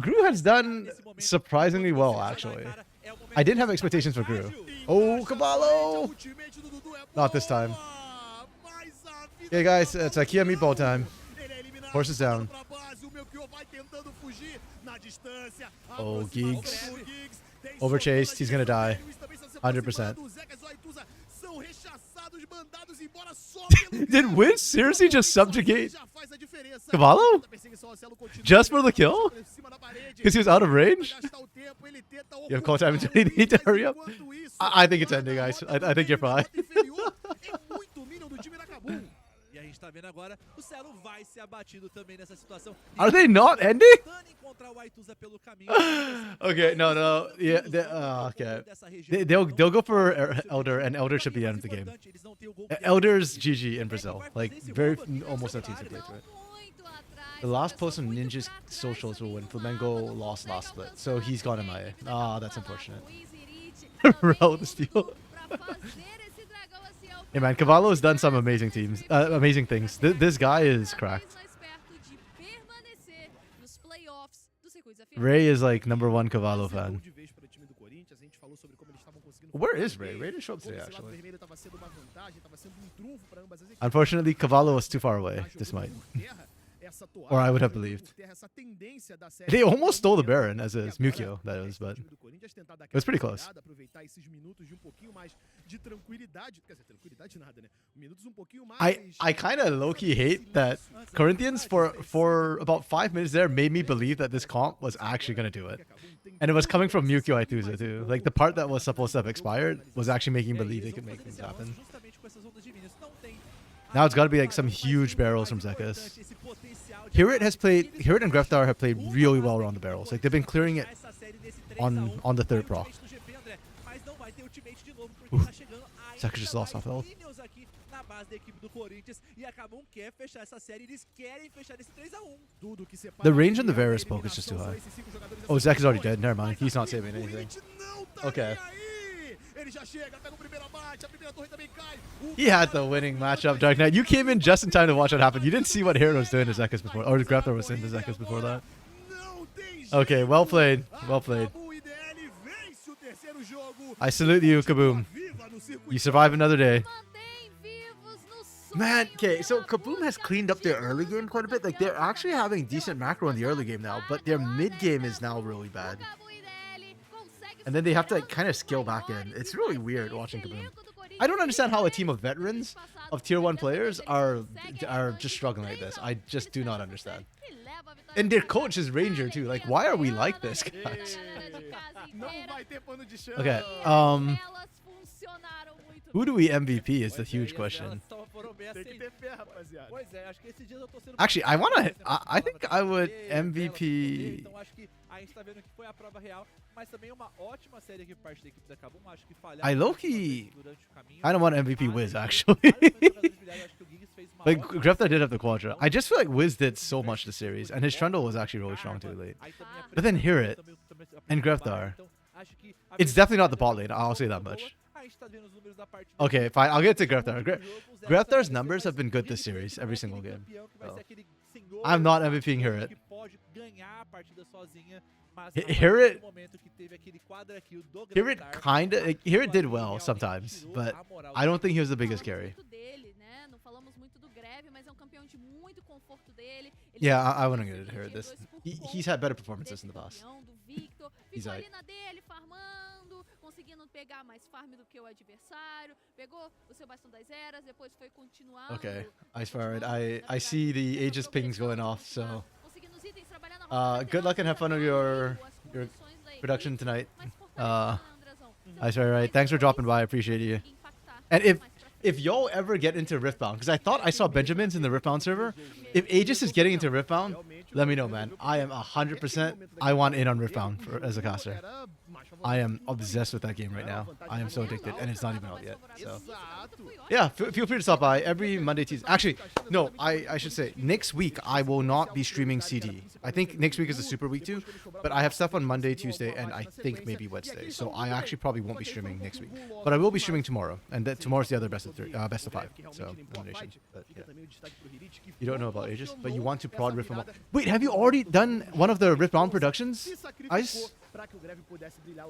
Gru has done surprisingly well, actually. I didn't have expectations for Gru. Oh, Cavallo! Not this time. Okay, guys, it's IKEA meatball time. Horses down. Oh, Geeks. Overchased. He's gonna die. 100%. Did Wiz seriously just subjugate Cavallo? Just for the kill? Because he was out of range? You have call time until you need to hurry up? I think it's ending, guys. I think you're fine. Are they not ending? Okay, no. Yeah, okay. They'll go for Elder, and Elder should be the end of the game. Elder's GG in Brazil. Like, almost no teams have played through it. The last post on Ninja's socials will win. Flamengo lost last split, so he's gone MIA. Ah, that's unfortunate. Roll the steal. Hey man, Cavallo has done some amazing things. This guy is cracked. Ray is like #1 Cavallo fan. Where is Ray? Ray didn't show up today, actually. Unfortunately, Cavallo was too far away. This might. Or I would have believed. They almost stole the Baron, as is Mukio, that is, but it was pretty close. I kind of low-key hate that Corinthians, for about 5 minutes there, made me believe that this comp was actually going to do it. And it was coming from Mukio Aituza, too. Like, the part that was supposed to have expired was actually making me believe they could make things happen. Now it's got to be like some huge barrels from Zekas. Hirit and Greftar have played really well around the barrels. Like, they've been clearing it on the third proc. Zekas just lost off health. The range on the Varus poke is just too high. Oh, Zek is already dead. Never mind. He's not saving anything. Okay. He had the winning matchup, Dark Knight. You came in just in time to watch what happened. You didn't see what Hero was doing to Zekas before. Or Greftar was in to Zekas before that. Okay, well played. Well played. I salute you, Kaboom. You survive another day. Man, okay, so Kaboom has cleaned up their early game quite a bit. Like, they're actually having decent macro in the early game now, but their mid game is now really bad. And then they have to like, kind of scale back in. It's really weird watching Kaboom. I don't understand how a team of veterans, of tier 1 players, are just struggling like this. I just do not understand. And their coach is Ranger too. Like, why are we like this, guys? Okay, who do we MVP is the huge question. Actually, I think I would MVP. I low-key I don't want MVP Wiz, actually. Like, Greftar did have the Quadra. I just feel like Wiz did so much this series, and his Trundle was actually really strong too late. But then Hirit and Greftar. It's definitely not the bot lane, I'll say that much. Okay, fine. I'll get to Greftar. Greftar's numbers have been good this series, every single game. So. I'm not MVPing Hirit. Hirit did well sometimes, but I don't think he was the biggest carry. conforto dele. Ele Yeah, conseguiu I wouldn't vencer get to hear this. G2 por He's had better performances desse in the past. campeão, do Victor. He's Ficou alright. ali na dele, farmando, conseguindo pegar mais farm do que o adversário. Pegou o seu bastão das eras, depois foi continuando. Okay, I swear it. I see the Aegis pings going off, so Conseguindo os itens, trabalhar na rota good luck and have fun with your lateral, as condições da production equipe, tonight. mas fortalecendo, né, Andrezão? I swear, right. Thanks for dropping by. I appreciate you. Impactar And mais pra if y'all ever get into Riftbound, because I thought I saw Benjamin's in the Riftbound server. If Aegis is getting into Riftbound, let me know, man. I am 100%. I want in on Riftbound as a caster. I am obsessed with that game right now. I am so addicted, and it's not even out yet. So yeah, feel free to stop by every Monday, Tuesday. Actually, no, I should say next week I will not be streaming CD. I think next week is a super week too, but I have stuff on Monday, Tuesday, and I think maybe Wednesday. So I actually probably won't be streaming next week, but I will be streaming tomorrow, and tomorrow's the other best of 5. So elimination. But, yeah. You don't know about Aegis, but you want to prod Riftbound. Wait, have you already done one of the Riftbound productions? Ice?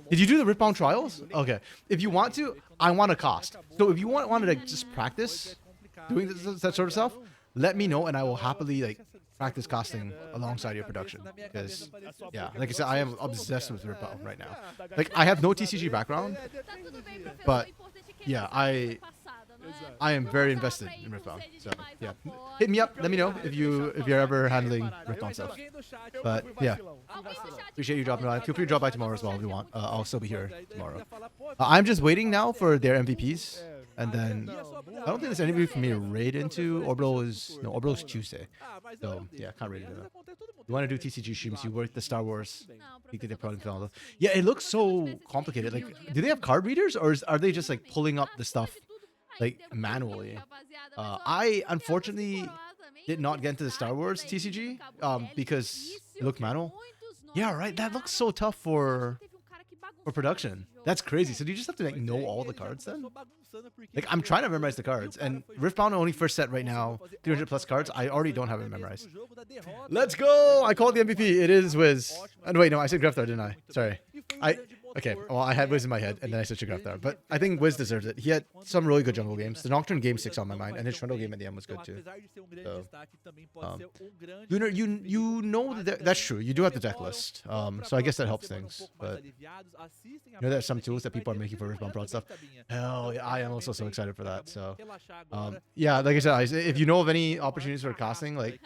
Did you do the Riftbound trials? Okay. If you want to, I want a cost. So if you want to just practice doing that sort of stuff, let me know and I will happily like practice casting alongside your production. Because yeah, like I said, I am obsessed with Riftbound right now. Like I have no TCG background, but yeah, I am very invested in Riftbound. So yeah, hit me up. Let me know if you're ever handling Riftbound stuff. But yeah, appreciate you dropping by. Feel free to drop by tomorrow as well if you want. I'll still be here tomorrow. I'm just waiting now for their MVPs, and then I don't think there's anybody for me to raid into. Orbital is Tuesday, so yeah, can't raid into that. You want to do TCG streams? You work the Star Wars. You get the product and all that. Yeah, it looks so complicated. Like, do they have card readers, or are they just like pulling up the stuff like manually? I unfortunately did not get into the Star Wars TCG because it looked manual. Yeah, right. That looks so tough for production. That's crazy. So do you just have to like know all the cards then? Like I'm trying to memorize the cards, and Riftbound only first set right now 300 plus cards. I already don't have it memorized. Let's go! I called the MVP. It is Wiz. And wait, no, I said Grefthar, didn't I? Sorry. Okay, well, I had Wiz in my head, and then I switched to Grefthar. But I think Wiz deserves it. He had some really good jungle games. The Nocturne game 6 on my mind, and his Trundle game at the end was good too. So, Lunar, you know that's true. You do have the deck list, so I guess that helps things. But you know, there's some tools that people are making for Riftbound Prod stuff. Hell yeah, I am also so excited for that. So, yeah, like I said, if you know of any opportunities for casting, like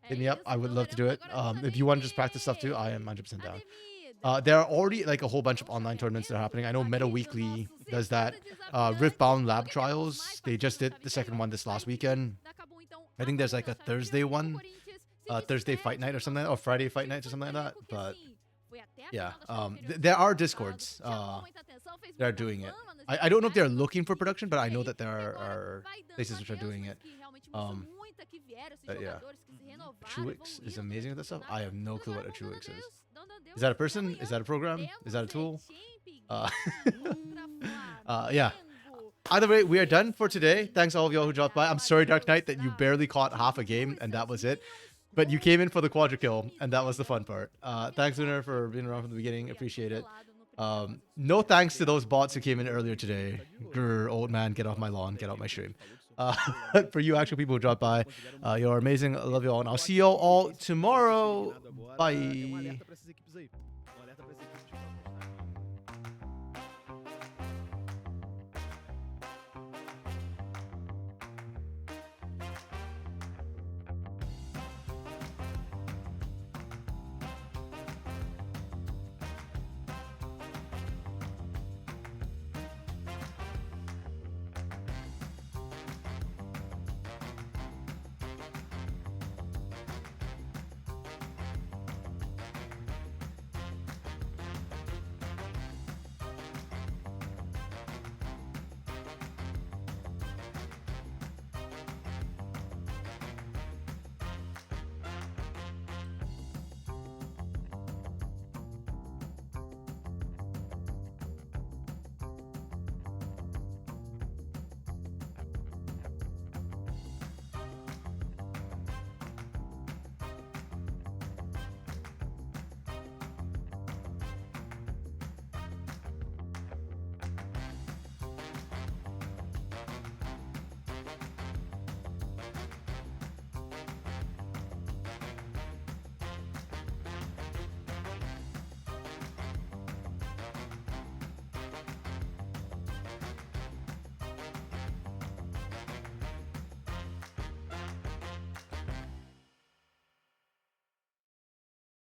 hit me up. I would love to do it. If you want to just practice stuff too, I am 100% down. There are already like a whole bunch of online tournaments that are happening. I know Meta Weekly does that. Riftbound Lab Trials, they just did the second one this last weekend. I think there's like a Thursday one, Thursday Fight Night or something, or Friday Fight Night or something like that. But yeah, there are Discords that are doing it. I don't know if they're looking for production, but I know that there are places which are doing it. But yeah, Truix is amazing with that stuff. I have no clue what a Truix is. Is that a person? Is that a program? Is that a tool? Yeah. Either way, we are done for today. Thanks all of y'all who dropped by. I'm sorry, Dark Knight, that you barely caught half a game and that was it. But you came in for the quadra kill, and that was the fun part. Thanks, Lunar, for being around from the beginning. Appreciate it. No thanks to those bots who came in earlier today. Grr, old man, get off my lawn, get off my stream. For you actual people who dropped by, you're amazing. I love you all, and I'll see you all tomorrow. Bye.